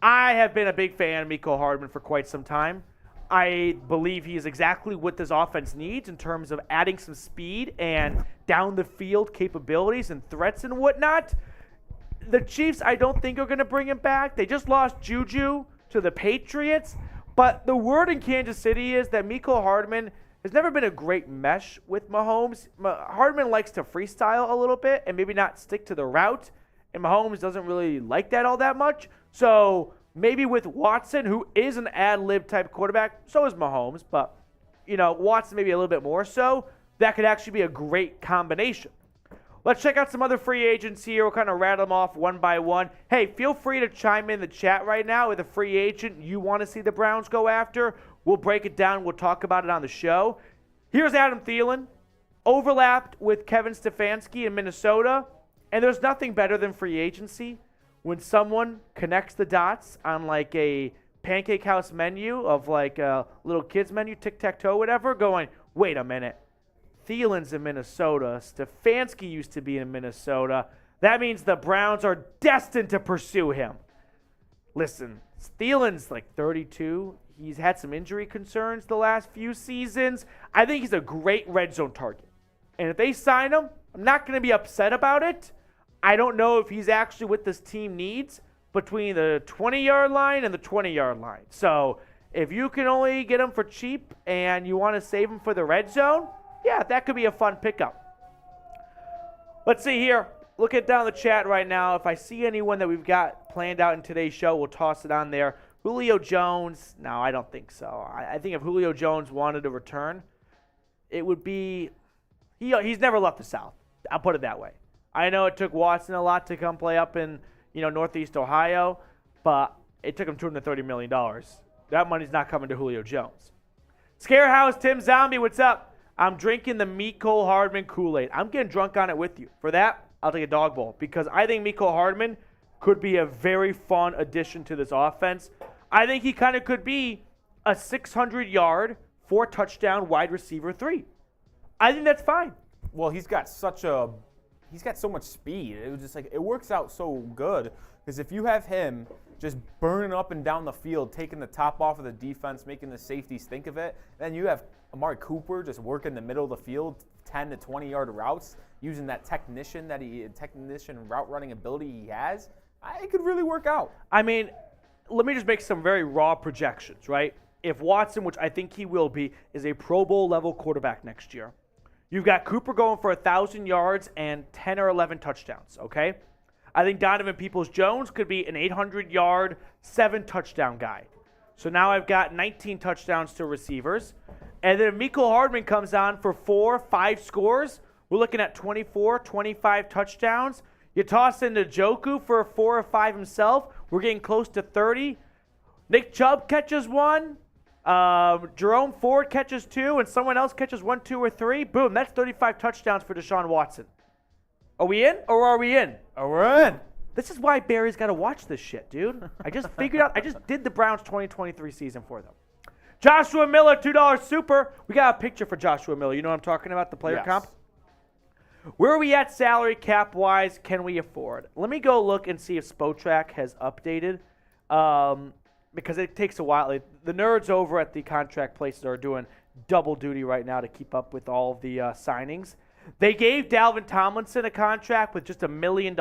I have been a big fan of Mecole Hardman for quite some time. I believe he is exactly what this offense needs in terms of adding some speed and down the field capabilities and threats and whatnot. The Chiefs, I don't think, are going to bring him back. They just lost Juju to the Patriots. But the word in Kansas City is that Mecole Hardman has never been a great mesh with Mahomes. Hardman likes to freestyle a little bit and maybe not stick to the route. And Mahomes doesn't really like that all that much. So maybe with Watson, who is an ad-lib type quarterback, so is Mahomes, but, Watson maybe a little bit more so, that could actually be a great combination. Let's check out some other free agents here. We'll kind of rattle them off one by one. Hey, feel free to chime in the chat right now with a free agent you want to see the Browns go after. We'll break it down. We'll talk about it on the show. Here's Adam Thielen, overlapped with Kevin Stefanski in Minnesota, and there's nothing better than free agency when someone connects the dots on like a pancake house menu of like a little kids menu, tic-tac-toe, whatever, going, wait a minute. Thielen's in Minnesota. Stefanski used to be in Minnesota. That means the Browns are destined to pursue him. Listen, Thielen's like 32. He's had some injury concerns the last few seasons. I think he's a great red zone target. And if they sign him, I'm not going to be upset about it. I don't know if he's actually what this team needs between the 20-yard line and the 20-yard line. So if you can only get him for cheap and you want to save him for the red zone, yeah, that could be a fun pickup. Let's see here. Look at down the chat right now. If I see anyone that we've got planned out in today's show, we'll toss it on there. Julio Jones, no, I don't think so. I think if Julio Jones wanted to return, it would be he's never left the South. I'll put it that way. I know it took Watson a lot to come play up in Northeast Ohio, but it took him $230 million. That money's not coming to Julio Jones. Scarehouse Tim Zombie, what's up? I'm drinking the Mecole Hardman Kool-Aid. I'm getting drunk on it with you. For that, I'll take a dog bowl because I think Mecole Hardman could be a very fun addition to this offense. I think he kind of could be a 600-yard, 4-touchdown wide receiver 3. I think that's fine. Well, he's got so much speed. It was just like it works out so good because if you have him just burning up and down the field, taking the top off of the defense, making the safeties think of it, then you have Amari Cooper just working the middle of the field, 10 to 20-yard routes, using that technician route running ability he has. It could really work out. I mean, let me just make some very raw projections, right? If Watson, which I think he will be, is a Pro Bowl level quarterback next year, you've got Cooper going for 1,000 yards and 10 or 11 touchdowns, okay? I think Donovan Peoples-Jones could be an 800-yard, 7-touchdown guy. So now I've got 19 touchdowns to receivers. And then if Mecole Hardman comes on for 4, 5 scores, we're looking at 24, 25 touchdowns. You toss in Njoku for 4 or 5 himself, we're getting close to 30. Nick Chubb catches 1. Jerome Ford catches 2, and someone else catches 1, 2, or 3. Boom, that's 35 touchdowns for Deshaun Watson. Are we in or are we in? Oh, we're in. This is why Barry's got to watch this shit, dude. I just figured out. I just did the Browns 2023 season for them. Joshua Miller, $2 super. We got a picture for Joshua Miller. You know what I'm talking about, the player comp? Where are we at salary cap-wise? Can we afford? Let me go look and see if Spotrac has updated because it takes a while. The nerds over at the contract places are doing double duty right now to keep up with all of the signings. They gave Dalvin Tomlinson a contract with just $1 million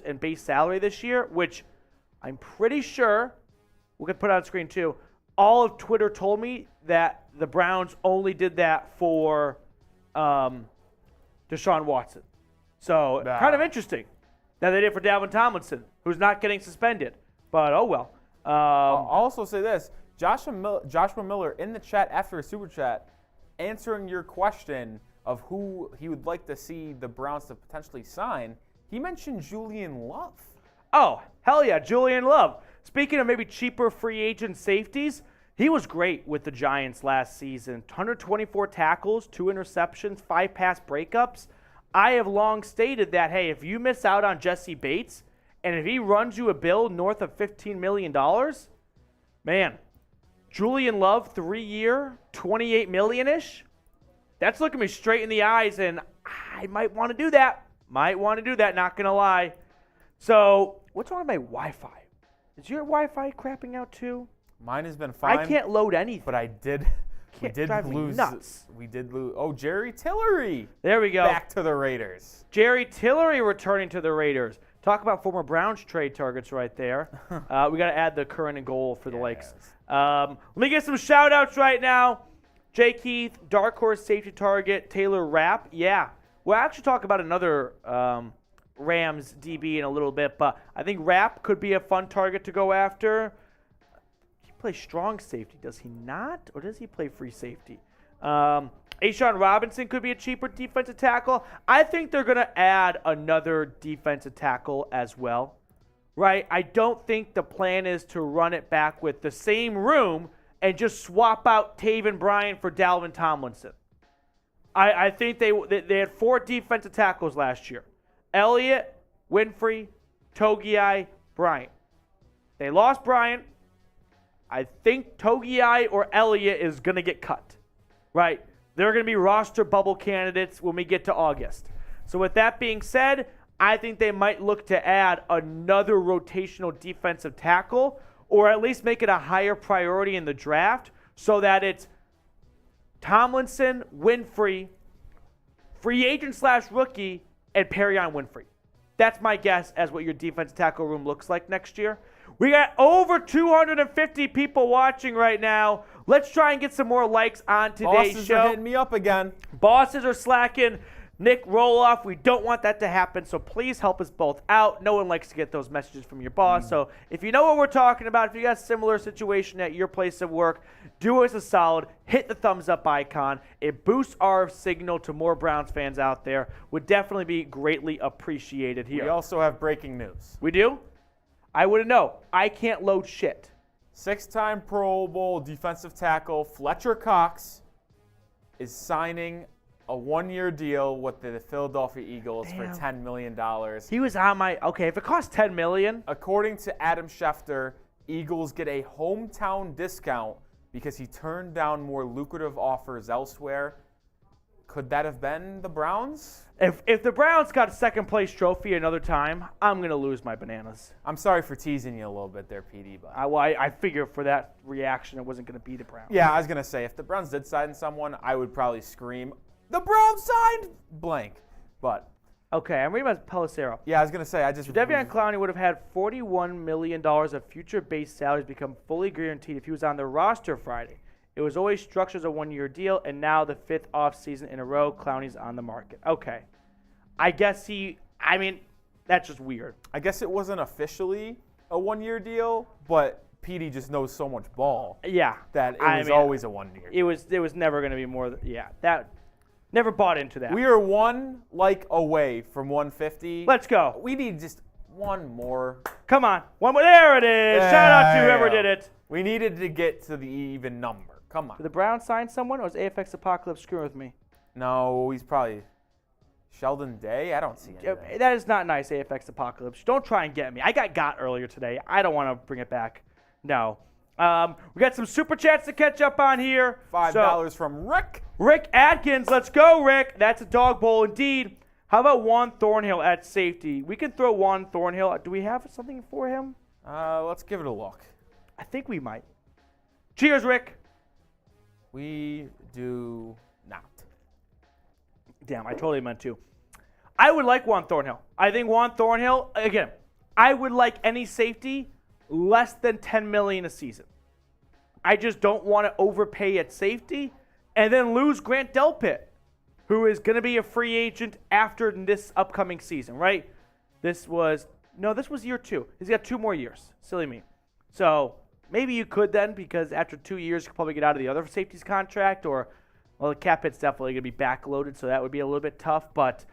in base salary this year, which I'm pretty sure, we can put it on screen too, all of Twitter told me that the Browns only did that for Deshaun Watson. So kind of interesting that they did for Dalvin Tomlinson, who's not getting suspended. But oh well. I'll also say this. Joshua Miller in the chat after a super chat answering your question of who he would like to see the Browns to potentially sign, he mentioned Julian Love. Oh, hell yeah, Julian Love. Speaking of maybe cheaper free agent safeties, He was great with the Giants last season. 124 tackles, 2 interceptions, 5 pass breakups. I have long stated that, hey, if you miss out on Jesse Bates, and if he runs you a bill north of $15 million, man, Julian Love, 3-year, $28 million-ish, that's looking me straight in the eyes, and I might want to do that. Not going to lie. So, what's wrong with my Wi-Fi? Is your Wi-Fi crapping out too? Mine has been fine. I can't load anything. But we did lose. Nuts. We did lose. Oh, Jerry Tillery. There we go. Back to the Raiders. Jerry Tillery returning to the Raiders. Talk about former Browns trade targets right there. We got to add the current and goal for the likes. Let me get some shout-outs right now. Jay Keith, Dark Horse safety target, Taylor Rapp. Yeah. We'll actually talk about another Rams DB in a little bit, but I think Rapp could be a fun target to go after. He plays strong safety, does he not? Or does he play free safety? A'Shawn Robinson could be a cheaper defensive tackle. I think they're going to add another defensive tackle as well, right? I don't think the plan is to run it back with the same room and just swap out Taven Bryan for Dalvin Tomlinson. I think they had 4 defensive tackles last year. Elliott, Winfrey, Togiai, Bryant. They lost Bryant. I think Togiai or Elliott is going to get cut, right? They're going to be roster bubble candidates when we get to August. So with that being said, I think they might look to add another rotational defensive tackle or at least make it a higher priority in the draft so that it's Tomlinson, Winfrey, free agent / rookie, and Perrion Winfrey. That's my guess as what your defensive tackle room looks like next year. We got over 250 people watching right now. Let's try and get some more likes on today's Bosses show. are hitting me up again. Bosses are slacking. Nick Roloff, we don't want that to happen, so please help us both out. No one likes to get those messages from your boss, so if you know what we're talking about, if you got a similar situation at your place of work, do us a solid, hit the thumbs up icon. It boosts our signal to more Browns fans out there. Would definitely be greatly appreciated here. We also have breaking news. We do? I wouldn't know. I can't load shit. 6-time Pro Bowl defensive tackle Fletcher Cox is signing a 1-year deal with the Philadelphia Eagles for $10 million. He was on my... Okay, if it costs $10 million... According to Adam Schefter, Eagles get a hometown discount because he turned down more lucrative offers elsewhere. Could that have been the Browns? If the Browns got a second-place trophy another time, I'm going to lose my bananas. I'm sorry for teasing you a little bit there, PD. But I figure for that reaction, it wasn't going to be the Browns. Yeah, I was going to say, if the Browns did sign someone, I would probably scream, the Browns signed blank. But okay, I'm reading about Pelissero. yeah, I was going to say, Jadeveon Clowney would have had $41 million of future base salaries become fully guaranteed if he was on the roster Friday. It was always structured as a 1-year deal, and now the 5th offseason in a row, Clowney's on the market. Okay. I guess that's just weird. I guess it wasn't officially a 1-year deal, but PD just knows so much ball. Yeah. That it was always a 1-year deal. It was never going to be more that never bought into that. We are one like away from 150. Let's go. We need just one more. Come on. One more. There it is. Shout out to whoever did it. We needed to get to the even number. Come on. Did the Browns sign someone, or is AFX Apocalypse screwing with me? No, he's probably Sheldon Day. I don't see anything. That is not nice, AFX Apocalypse. Don't try and get me. I got earlier today. I don't want to bring it back. No. We got some super chats to catch up on here. $5 from Rick. Rick Atkins. Let's go, Rick. That's a dog bowl indeed. How about Juan Thornhill at safety? We can throw Juan Thornhill. Do we have something for him? Let's give it a look. I think we might. Cheers, Rick. We do not. Damn, I totally meant to. I would like Juan Thornhill. I think Juan Thornhill, again, I would like any safety less than $10 million a season. I just don't want to overpay at safety and then lose Grant Delpit, who is going to be a free agent after this upcoming season, right? This was year 2. He's got 2 more years. Silly me. So maybe you could then, because after 2 years, you could probably get out of the other safety's contract, or, well, the cap hit's definitely going to be backloaded, so that would be a little bit tough. But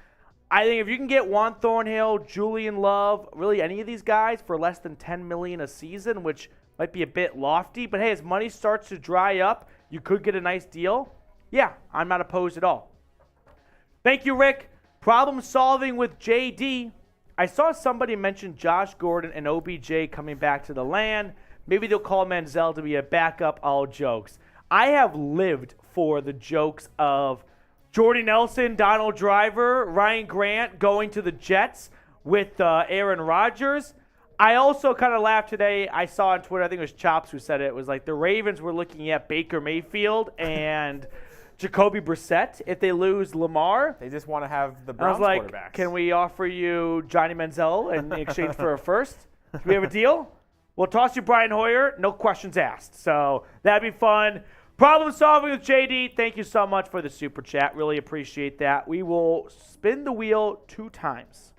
I think if you can get Juan Thornhill, Julian Love, really any of these guys for less than $10 million a season, which might be a bit lofty, but hey, as money starts to dry up, you could get a nice deal. Yeah, I'm not opposed at all. Thank you, Rick. Problem solving with JD. I saw somebody mention Josh Gordon and OBJ coming back to the land. Maybe they'll call Manziel to be a backup. All jokes. I have lived for the jokes of Jordy Nelson, Donald Driver, Ryan Grant going to the Jets with Aaron Rodgers. I also kind of laughed today. I saw on Twitter, I think it was Chops who said it. It was like the Ravens were looking at Baker Mayfield and Jacoby Brissett if they lose Lamar. They just want to have the I Browns was like, quarterbacks. can we offer you Johnny Manziel in exchange for a first? Do we have a deal? We'll toss you Brian Hoyer. No questions asked. So that'd be fun. Problem solving with JD. Thank you so much for the super chat. Really appreciate that. We will spin the wheel 2 times.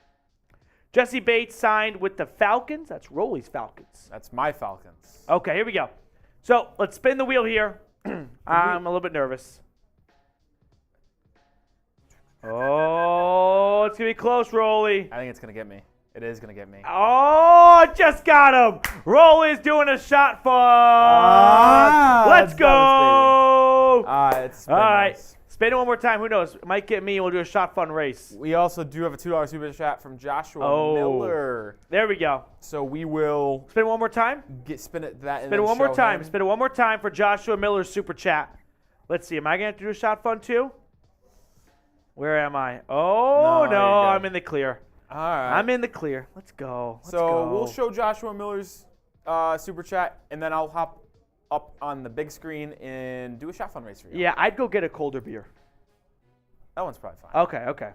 Jesse Bates signed with the Falcons. That's Rolly's Falcons. That's my Falcons. Okay, here we go. So let's spin the wheel here. I'm a little bit nervous. Oh, it's going to be close, Rolly. I think it's going to get me. It is going to get me. Oh, just got him. Rolly's doing a shot fun. Let's go. It's All right. nice. Spin it one more time. Who knows? It might get me, and we'll do a shot fun race. We also do have a $2 super chat from Joshua Miller. There we go. So we will Spin it one more time. spin it that. Spin it one more time. Spin it one more time for Joshua Miller's super chat. Let's see. Am I going to have to do a shot fun too? Where am I? Oh, no. I'm in the clear. All right. I'm in the clear. Let's go. We'll show Joshua Miller's super chat, and then I'll hop up on the big screen and do a shot fun race for you. Yeah, I'd go get a colder beer. That one's probably fine. Okay.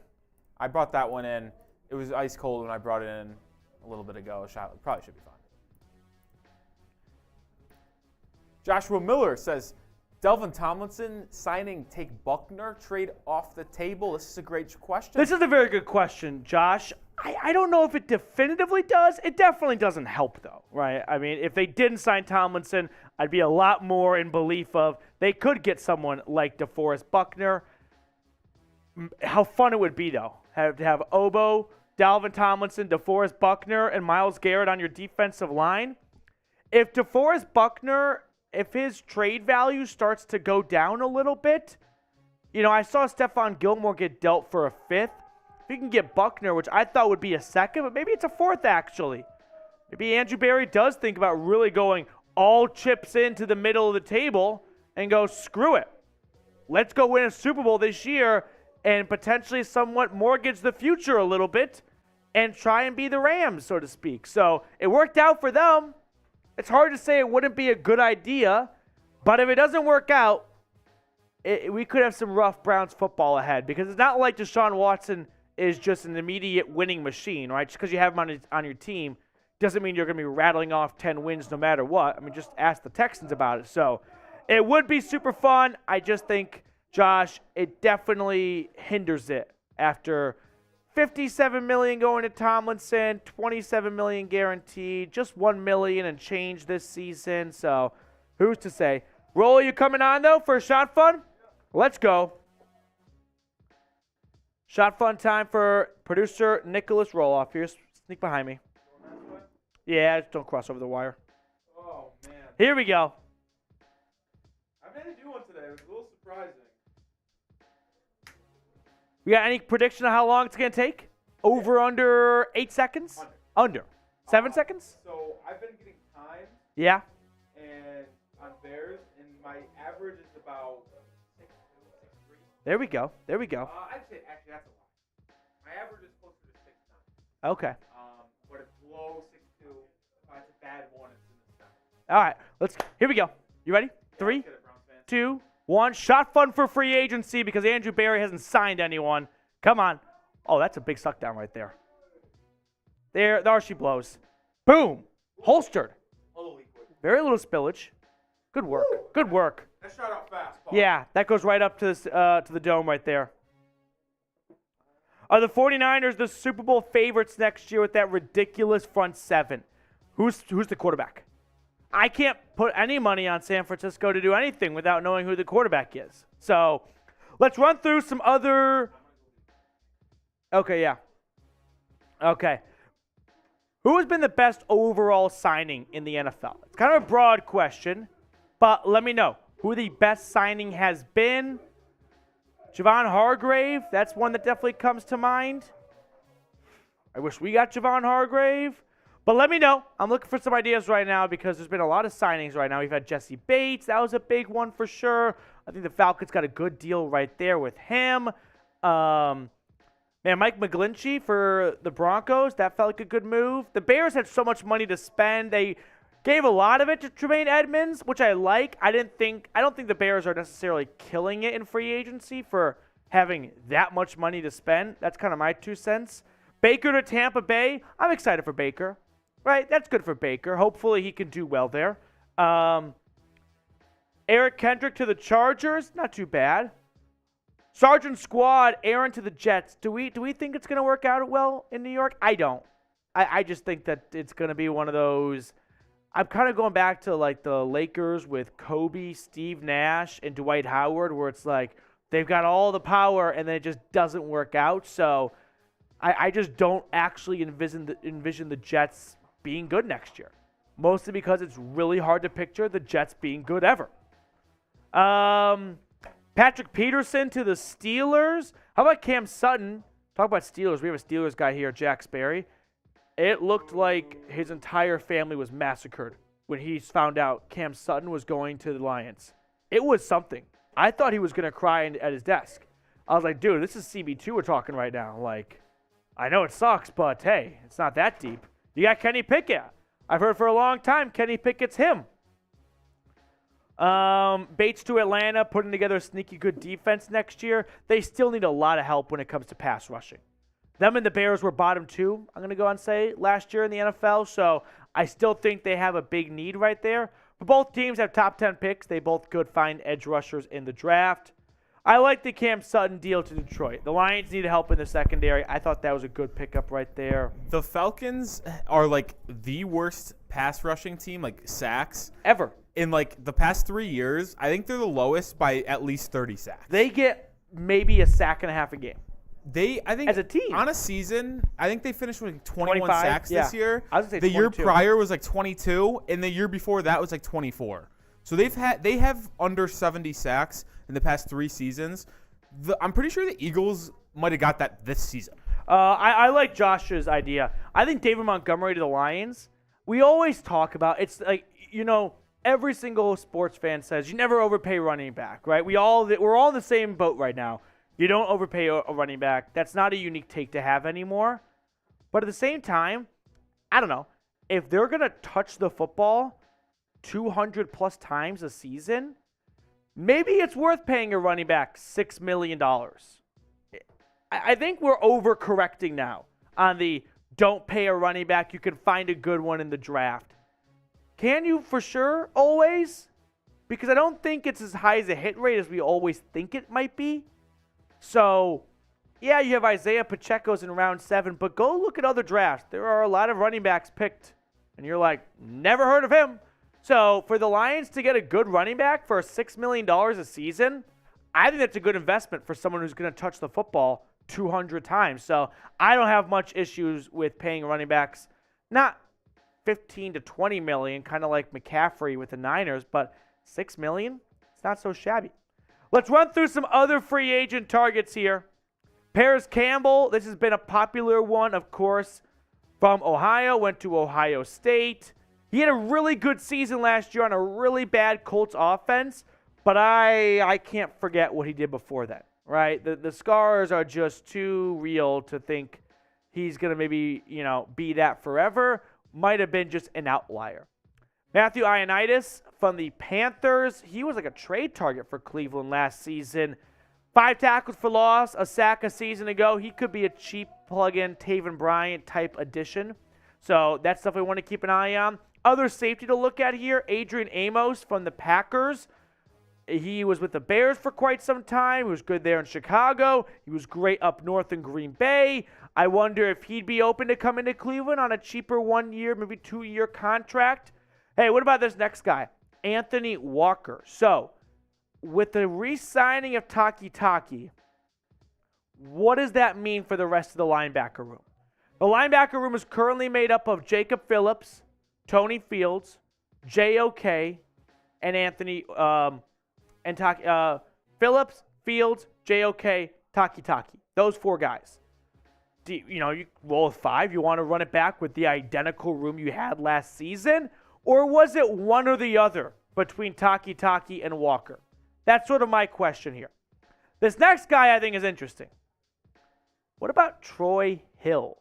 I brought that one in. It was ice cold when I brought it in a little bit ago. Probably should be fine. Joshua Miller says, Dalvin Tomlinson signing take Buckner trade off the table. This is a great question. This is a very good question, Josh. I don't know if it definitively does. It definitely doesn't help, though, right? I mean, if they didn't sign Tomlinson, I'd be a lot more in belief of they could get someone like DeForest Buckner. How fun it would be, though, to have Obo, Dalvin Tomlinson, DeForest Buckner, and Myles Garrett on your defensive line. If DeForest Buckner, if his trade value starts to go down a little bit, I saw Stephon Gilmore get dealt for a 5th. If you can get Buckner, which I thought would be a 2nd, but maybe it's a 4th, actually. Maybe Andrew Berry does think about really going all chips into the middle of the table and go, screw it. Let's go win a Super Bowl this year and potentially somewhat mortgage the future a little bit and try and be the Rams, so to speak. So it worked out for them. It's hard to say it wouldn't be a good idea, but if it doesn't work out, we could have some rough Browns football ahead because it's not like Deshaun Watson is just an immediate winning machine, right? Just because you have him on your team doesn't mean you're going to be rattling off 10 wins no matter what. I mean, just ask the Texans about it. So it would be super fun. I just think, Josh, it definitely hinders it after $57 million going to Tomlinson, $27 million guaranteed, just $1 million and change this season. So who's to say? Rolly, you coming on, though, for a shot fun? Let's go. Shot fun time for producer Nicholas Roloff. Here, sneak behind me. Yeah, just don't cross over the wire. Oh, man. Here we go. I made to do one today. It was a little surprising. We got any prediction of how long it's going to take? Over, under 8 seconds? Under. 7 seconds? So I've been getting time Yeah. and on Bears, and my average is about 6'2", 6'3". There we go. I'd say actually that's a lot. My average is closer to 6'9". Okay. But it's below 6'2". If it's a bad one, it's in the 7. All right. Here we go. You ready? 3, Let's get it, Browns fans. 2, 1. Shot fun for free agency because Andrew Berry hasn't signed anyone. Come on. Oh, that's a big suck down right there. There she blows. Boom. Holstered. Holy quick. Very little spillage. Good work. Good work. That shot out fast, Paul. Yeah, that goes right up to the dome right there. Are the 49ers the Super Bowl favorites next year with that ridiculous front 7? Who's the quarterback? I can't put any money on San Francisco to do anything without knowing who the quarterback is. So let's run through some other. Okay, yeah. Okay. Who has been the best overall signing in the NFL? It's kind of a broad question, but let me know who the best signing has been. Javon Hargrave, that's one that definitely comes to mind. I wish we got Javon Hargrave. But let me know. I'm looking for some ideas right now because there's been a lot of signings right now. We've had Jesse Bates. That was a big one for sure. I think the Falcons got a good deal right there with him. Man, Mike McGlinchey for the Broncos. That felt like a good move. The Bears had so much money to spend. They gave a lot of it to Tremaine Edmonds, which I like. I don't think the Bears are necessarily killing it in free agency for having that much money to spend. That's kind of my 2 cents. Baker to Tampa Bay. I'm excited for Baker. Right, that's good for Baker. Hopefully he can do well there. Eric Kendrick to the Chargers, not too bad. Sergeant Squad, Aaron to the Jets. Do we think it's going to work out well in New York? I don't. I just think that it's going to be one of those. I'm kind of going back to like the Lakers with Kobe, Steve Nash, and Dwight Howard, where it's like they've got all the power and then it just doesn't work out. So I just don't actually envision the Jets being good next year, mostly because it's really hard to picture the Jets being good ever. Patrick Peterson to the Steelers. How about Cam Sutton? Talk about Steelers. We have a Steelers guy here, Jack Sperry. It looked like his entire family was massacred when he found out Cam Sutton was going to the Lions. It was something. I thought he was going to cry at his desk. I was like, dude, this is CB2 we're talking right now. Like, I know it sucks, but hey, it's not that deep. You got Kenny Pickett. I've heard for a long time Kenny Pickett's him. Bates to Atlanta, putting together a sneaky good defense next year. They still need a lot of help when it comes to pass rushing. Them and the Bears were bottom 2, I'm going to go and say, last year in the NFL. So I still think they have a big need right there. But both teams have top 10 picks. They both could find edge rushers in the draft. I like the Cam Sutton deal to Detroit. The Lions need help in the secondary. I thought that was a good pickup right there. The Falcons are like the worst pass rushing team, like sacks. Ever. In like the past 3 years, I think they're the lowest by at least 30 sacks. They get maybe a sack and a half a game. I think as a team on a season, I think they finished with 21 25, sacks this year. I was gonna say the 22. year prior was like 22, and the year before that was like 24. So they have under 70 sacks in the past 3 seasons. I'm pretty sure the Eagles might have got that this season. I like Josh's idea. I think David Montgomery to the Lions. We always talk about it's like, every single sports fan says you never overpay running back, right? We're all in the same boat right now. You don't overpay a running back. That's not a unique take to have anymore. But at the same time, I don't know. If they're going to touch the football 200 plus times a season, maybe it's worth paying a running back $6 million. I think we're overcorrecting now on the don't pay a running back. You can find a good one in the draft. Can you for sure always? Because I don't think it's as high as a hit rate as we always think it might be. So, yeah, you have Isaiah Pacheco's in round 7, but go look at other drafts. There are a lot of running backs picked, and you're like, never heard of him. So, for the Lions to get a good running back for $6 million a season, I think that's a good investment for someone who's going to touch the football 200 times. So, I don't have much issues with paying running backs, not 15 to 20 million, kind of like McCaffrey with the Niners, but $6 million, it's not so shabby. Let's run through some other free agent targets here. Paris Campbell, this has been a popular one, of course, from Ohio, went to Ohio State. He had a really good season last year on a really bad Colts offense, but I can't forget what he did before that, right? The scars are just too real to think he's going to maybe, be that forever. Might have been just an outlier. Matthew Ioannidis from the Panthers. He was like a trade target for Cleveland last season. 5 tackles for loss, a sack a season ago. He could be a cheap plug-in Taven Bryant type addition. So that's stuff we want to keep an eye on. Other safety to look at here, Adrian Amos from the Packers. He was with the Bears for quite some time. He was good there in Chicago. He was great up north in Green Bay. I wonder if he'd be open to coming to Cleveland on a cheaper 1-year, maybe 2-year contract. Hey, what about this next guy? Anthony Walker. So, with the re-signing of Takitaki, what does that mean for the rest of the linebacker room? The linebacker room is currently made up of Jacob Phillips, Tony Fields, JOK, and Anthony Phillips, Fields, JOK, Takitaki. Those 4 guys. You roll with 5. You want to run it back with the identical room you had last season? Or was it one or the other between Takitaki and Walker? That's sort of my question here. This next guy I think is interesting. What about Troy Hill?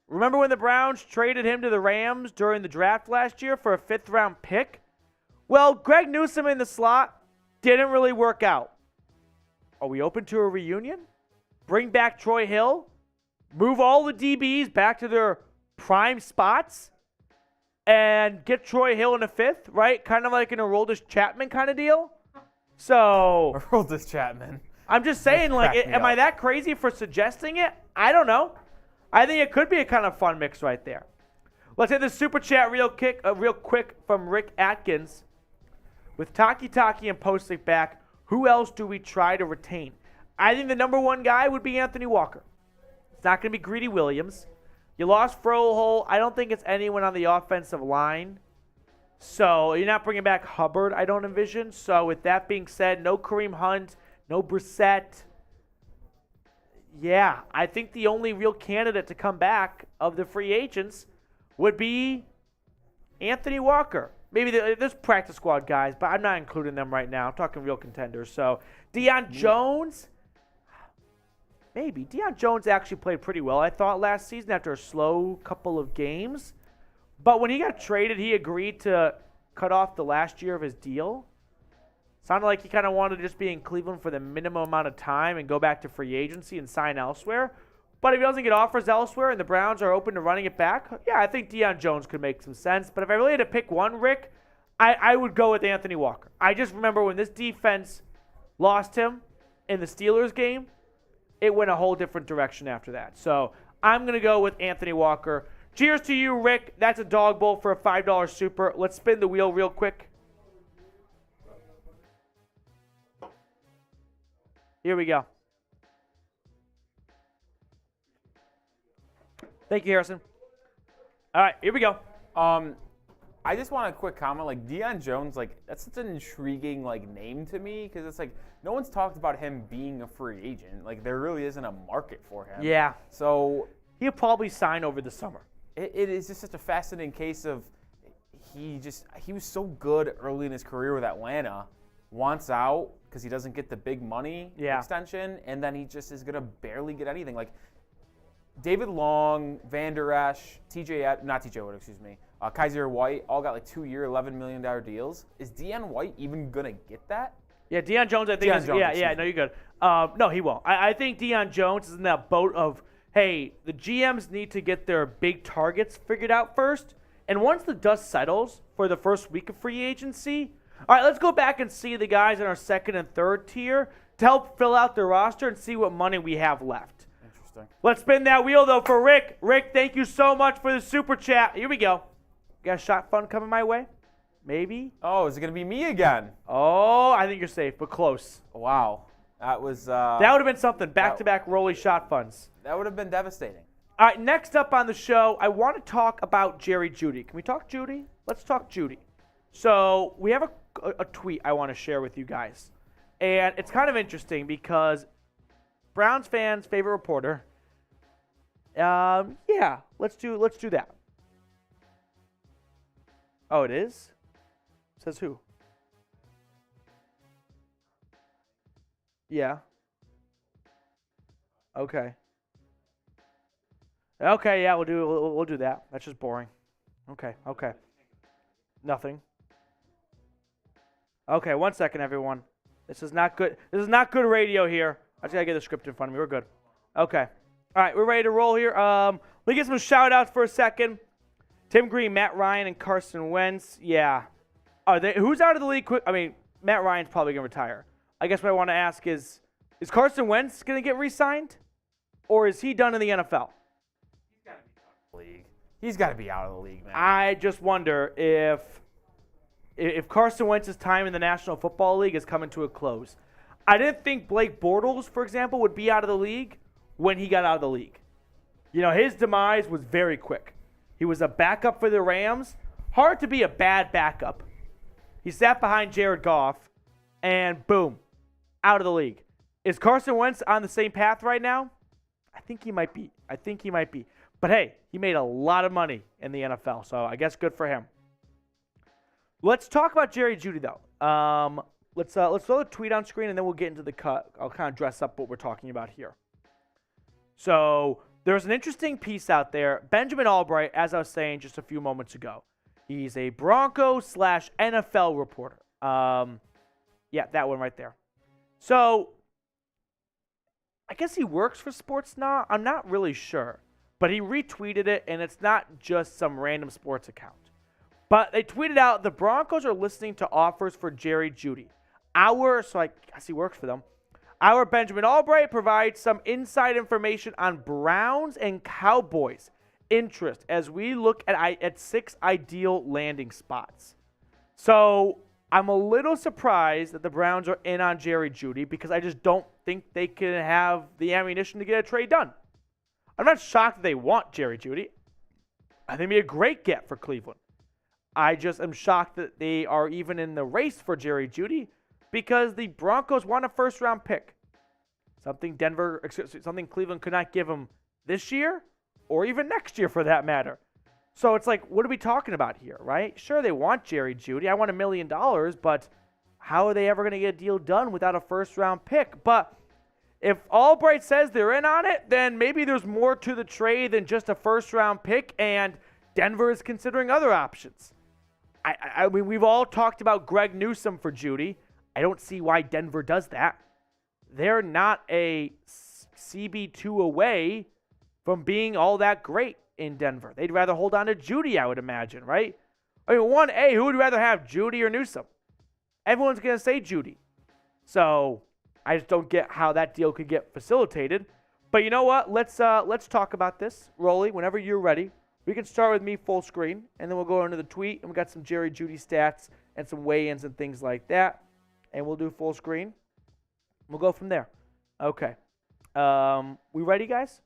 Remember when the Browns traded him to the Rams during the draft last year for a 5th-round pick? Well, Greg Newsome in the slot didn't really work out. Are we open to a reunion? Bring back Troy Hill? Move all the DBs back to their prime spots? And get Troy Hill in the 5th, right? Kind of like an Aroldis Chapman kind of deal? So, Aroldis Chapman. I'm just saying, am I that crazy for suggesting it? I don't know. I think it could be a kind of fun mix right there. Let's hit the super chat real quick from Rick Atkins. With Takitaki and Pocic back, who else do we try to retain? I think the number 1 guy would be Anthony Walker. It's not going to be Greedy Williams. You lost Froholt. I don't think it's anyone on the offensive line. So you're not bringing back Hubbard, I don't envision. So with that being said, no Kareem Hunt, no Brissett. Yeah, I think the only real candidate to come back of the free agents would be Anthony Walker. Maybe there's practice squad guys, but I'm not including them right now. I'm talking real contenders. So Deion Jones, maybe. Deion Jones actually played pretty well, I thought, last season after a slow couple of games. But when he got traded, he agreed to cut off the last year of his deal. Sounded like he kind of wanted to just be in Cleveland for the minimum amount of time and go back to free agency and sign elsewhere. But if he doesn't get offers elsewhere and the Browns are open to running it back, yeah, I think Deion Jones could make some sense. But if I really had to pick one, Rick, I would go with Anthony Walker. I just remember when this defense lost him in the Steelers game, it went a whole different direction after that. So I'm going to go with Anthony Walker. Cheers to you, Rick. That's a dog bowl for a $5 super. Let's spin the wheel real quick. Here we go. Thank you, Harrison. All right, here we go. I just want a quick comment. Like Deion Jones, that's such an intriguing name to me because it's no one's talked about him being a free agent. There really isn't a market for him. Yeah. So he'll probably sign over the summer. It is just such a fascinating case of he was so good early in his career with Atlanta, wants out because he doesn't get the big money extension, and then he just is gonna barely get anything. David Long, Van Der Esch, Kaiser White all got 2-year, $11 million deals. Is Deion White even gonna get that? Yeah, Deion Jones, I think. No, you're good. No, he won't. I think Deion Jones is in that boat of, hey, the GMs need to get their big targets figured out first. And once the dust settles for the first week of free agency, all right, let's go back and see the guys in our second and third tier to help fill out their roster and see what money we have left. Interesting. Let's spin that wheel, though, for Rick. Rick, thank you so much for the super chat. Here we go. Got a shot fun coming my way? Maybe? Oh, is it going to be me again? Oh, I think you're safe, but close. Wow. That was... that would have been something. Back-to-back rolly shot funds. That would have been devastating. All right, next up on the show, I want to talk about Jerry Jeudy. Can we talk Jeudy? Let's talk Jeudy. So we have a tweet I want to share with you guys. And it's kind of interesting because Browns fans' favorite reporter. Yeah, let's do that. Oh, it is? Says who? Yeah. Okay. Okay, yeah, we'll do that. That's just boring. Okay. Nothing. Okay, 1 second, everyone. This is not good. This is not good radio here. I just gotta get the script in front of me. We're good. Okay. All right, we're ready to roll here. Let me get some shout-outs for a second. Tim Green, Matt Ryan, and Carson Wentz. Yeah. Who's out of the league quick? I mean, Matt Ryan's probably gonna retire. I guess what I want to ask is Carson Wentz gonna get re-signed, or is he done in the NFL? He's got to be out of the league, man. I just wonder if Carson Wentz's time in the National Football League is coming to a close. I didn't think Blake Bortles, for example, would be out of the league when he got out of the league. His demise was very quick. He was a backup for the Rams. Hard to be a bad backup. He sat behind Jared Goff, and boom, out of the league. Is Carson Wentz on the same path right now? I think he might be. But hey, he made a lot of money in the NFL, so I guess good for him. Let's talk about Jerry Jeudy, though. Let's throw the tweet on screen, and then we'll get into the cut. I'll kind of dress up what we're talking about here. So there's an interesting piece out there. Benjamin Albright, as I was saying just a few moments ago, he's a Broncos/NFL reporter. Yeah, that one right there. So I guess he works for Sports Now. I'm not really sure. But he retweeted it, and it's not just some random sports account. But they tweeted out, the Broncos are listening to offers for Jerry Jeudy. So I guess he works for them. Our Benjamin Albright provides some inside information on Browns and Cowboys interest as we look at 6 ideal landing spots. So I'm a little surprised that the Browns are in on Jerry Jeudy because I just don't think they can have the ammunition to get a trade done. I'm not shocked that they want Jerry Jeudy. I think it'd be a great get for Cleveland. I just am shocked that they are even in the race for Jerry Jeudy because the Broncos want a first-round pick. Something Cleveland could not give him this year or even next year for that matter. So it's like, what are we talking about here, right? Sure, they want Jerry Jeudy. I want $1 million, but how are they ever going to get a deal done without a first-round pick? But if Albright says they're in on it, then maybe there's more to the trade than just a first-round pick, and Denver is considering other options. I mean, we've all talked about Greg Newsome for Jeudy. I don't see why Denver does that. They're not a CB2 away from being all that great in Denver. They'd rather hold on to Jeudy, I would imagine, right? I mean, 1A, who would rather have, Jeudy or Newsome? Everyone's going to say Jeudy. So I just don't get how that deal could get facilitated. But you know what? Let's talk about this. Rolly, whenever you're ready. We can start with me full screen, and then we'll go into the tweet, and we got some Jerry Jeudy stats and some weigh-ins and things like that. And we'll do full screen. We'll go from there. Okay. We ready, guys?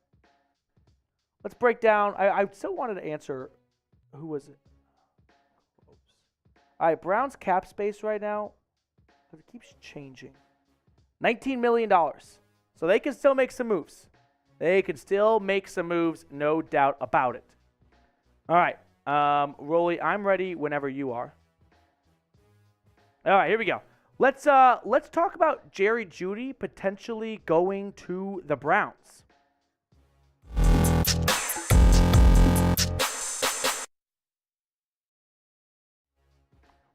Let's break down. I still wanted to answer. Who was it? Oops. All right, Browns cap space right now, it keeps changing. $19 million. So they can still make some moves. No doubt about it. All right. Rolly, I'm ready whenever you are. All right, here we go. Let's talk about Jerry Jeudy potentially going to the Browns.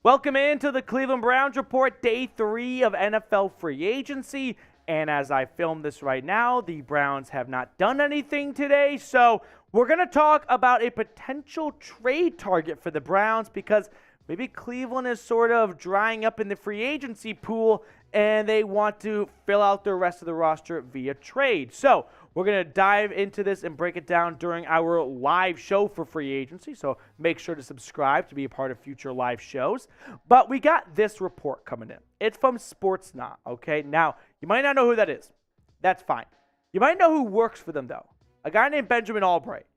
Welcome into the Cleveland Browns Report, Day 3 of NFL free agency. And as I film this right now, the Browns have not done anything today. So we're going to talk about a potential trade target for the Browns because maybe Cleveland is sort of drying up in the free agency pool and they want to fill out the rest of the roster via trade. So we're going to dive into this and break it down during our live show for free agency. So make sure to subscribe to be a part of future live shows. But we got this report coming in. It's from Sports Now, okay? Now, you might not know who that is. That's fine. You might know who works for them, though. A guy named Benjamin Albright.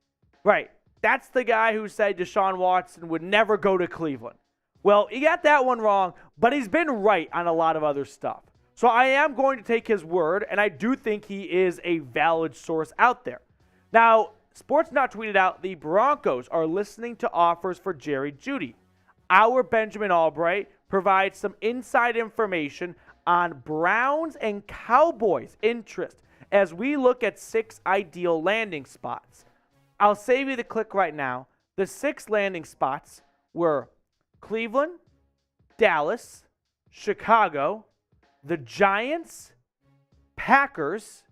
Right. That's the guy who said Deshaun Watson would never go to Cleveland. Well, he got that one wrong, but he's been right on a lot of other stuff. So I am going to take his word, and I do think he is a valid source out there. Now, Sports Now tweeted out, the Broncos are listening to offers for Jerry Jeudy. Our Benjamin Albright provides some inside information on Browns and Cowboys interest as we look at 6 ideal landing spots. I'll save you the click right now. The 6 landing spots were Cleveland, Dallas, Chicago, the Giants, Packers,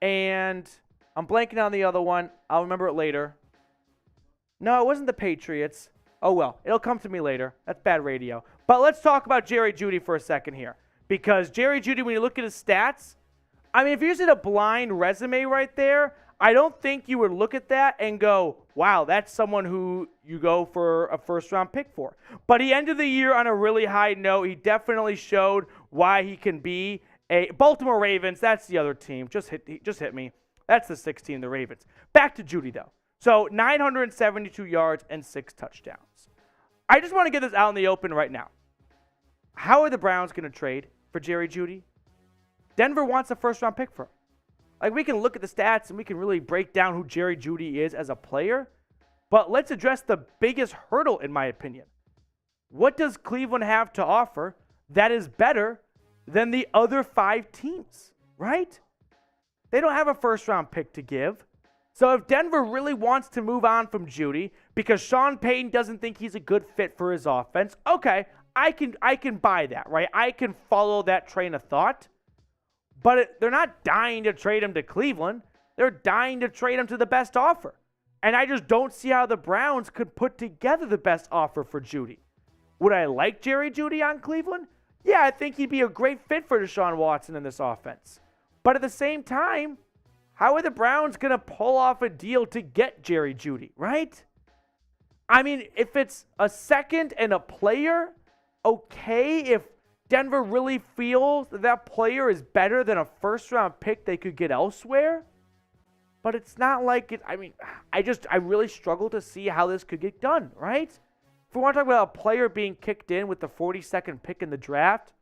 and I'm blanking on the other one. I'll remember it later. No, it wasn't the Patriots. Oh, well, it'll come to me later. That's bad radio. But let's talk about Jerry Jeudy for a second here. Because Jerry Jeudy, when you look at his stats, I mean, if you're using a blind resume right there, I don't think you would look at that and go, wow, that's someone who you go for a first-round pick for. But he ended the year on a really high note. He definitely showed why he can be a Baltimore Ravens. That's the other team. Just hit me. That's the 16, the Ravens. Back to Jeudy, though. So 972 yards and 6 touchdowns. I just want to get this out in the open right now. How are the Browns going to trade for Jerry Jeudy? Denver wants a first-round pick for him. Like, we can look at the stats and we can really break down who Jerry Jeudy is as a player, but let's address the biggest hurdle, in my opinion. What does Cleveland have to offer that is better than the other 5 teams, right? They don't have a first-round pick to give. So if Denver really wants to move on from Jeudy because Sean Payton doesn't think he's a good fit for his offense, okay, I can buy that, right? I can follow that train of thought. But they're not dying to trade him to Cleveland. They're dying to trade him to the best offer. And I just don't see how the Browns could put together the best offer for Jeudy. Would I like Jerry Jeudy on Cleveland? Yeah, I think he'd be a great fit for Deshaun Watson in this offense. But at the same time, how are the Browns going to pull off a deal to get Jerry Jeudy, right? I mean, if it's a second and a player, okay. If Denver really feels that player is better than a first-round pick they could get elsewhere. But it's not like it. I mean, I really struggle to see how this could get done, right? If we want to talk about a player being kicked in with the 42nd pick in the draft,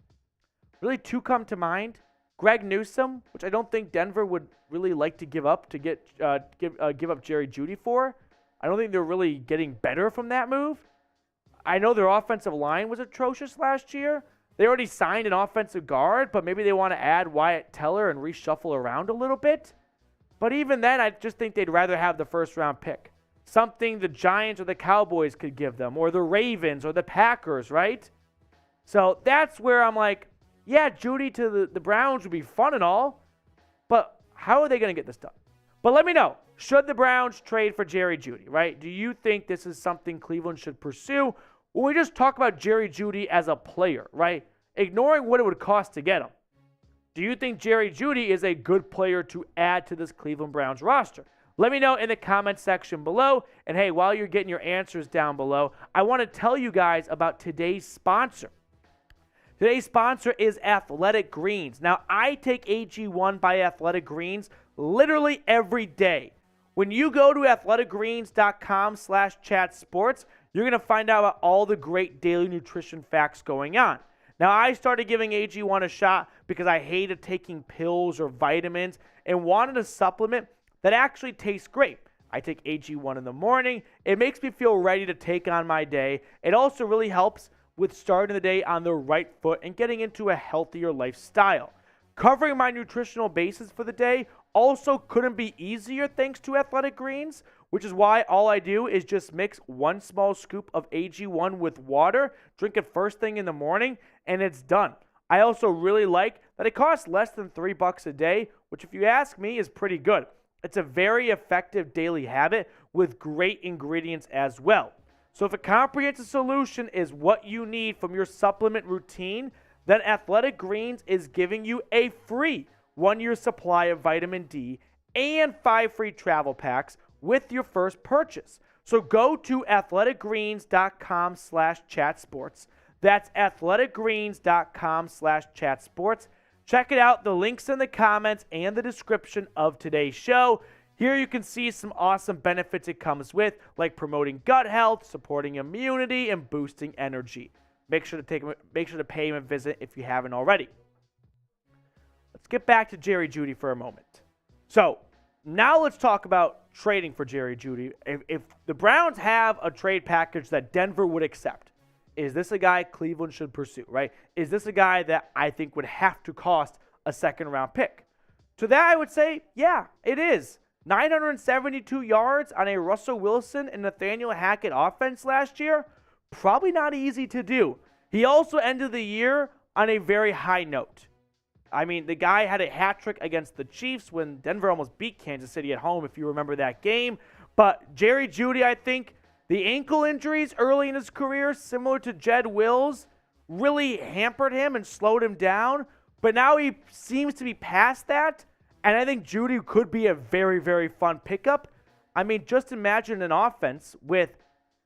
really 2 come to mind. Greg Newsome, which I don't think Denver would really like to give up to give up Jerry Jeudy for. I don't think they're really getting better from that move. I know their offensive line was atrocious last year. They already signed an offensive guard, but maybe they want to add Wyatt Teller and reshuffle around a little bit. But even then, I just think they'd rather have the first-round pick. Something the Giants or the Cowboys could give them, or the Ravens or the Packers, right? So that's where I'm like, yeah, Jeudy to the Browns would be fun and all, but how are they going to get this done? But let me know, should the Browns trade for Jerry Jeudy, right? Do you think this is something Cleveland should pursue? When we just talk about Jerry Jeudy as a player, right? Ignoring what it would cost to get him. Do you think Jerry Jeudy is a good player to add to this Cleveland Browns roster? Let me know in the comment section below. And hey, while you're getting your answers down below, I want to tell you guys about today's sponsor. Today's sponsor is Athletic Greens. Now, I take AG1 by Athletic Greens literally every day. When you go to athleticgreens.com/chatsports, you're going to find out about all the great daily nutrition facts going on. Now, I started giving AG1 a shot because I hated taking pills or vitamins and wanted a supplement that actually tastes great. I take AG1 in the morning. It makes me feel ready to take on my day. It also really helps with starting the day on the right foot and getting into a healthier lifestyle. Covering my nutritional basis for the day also couldn't be easier thanks to Athletic Greens, which is why all I do is just mix 1 small scoop of AG1 with water, drink it first thing in the morning, and it's done. I also really like that it costs less than $3 a day, which if you ask me is pretty good. It's a very effective daily habit with great ingredients as well. So if a comprehensive solution is what you need from your supplement routine, then Athletic Greens is giving you a free 1-year supply of vitamin D and 5 free travel packs with your first purchase. So go to athleticgreens.com/chatsports. That's athleticgreens.com/chatsports. Check it out. The link's in the comments and the description of today's show. Here you can see some awesome benefits it comes with, like promoting gut health, supporting immunity, and boosting energy. Make sure to pay him a visit if you haven't already. Let's get back to Jerry Jeudy for a moment. So now let's talk about trading for Jerry Jeudy. If the Browns have a trade package that Denver would accept, is this a guy Cleveland should pursue, right? Is this a guy that I think would have to cost a second-round pick? To that, I would say, yeah, it is. 972 yards on a Russell Wilson and Nathaniel Hackett offense last year, probably not easy to do. He also ended the year on a very high note. I mean, the guy had a hat trick against the Chiefs when Denver almost beat Kansas City at home, if you remember that game. But Jerry Jeudy, I think, the ankle injuries early in his career, similar to Jed Wills, really hampered him and slowed him down. But now he seems to be past that. And I think Jeudy could be a very, very fun pickup. I mean, just imagine an offense with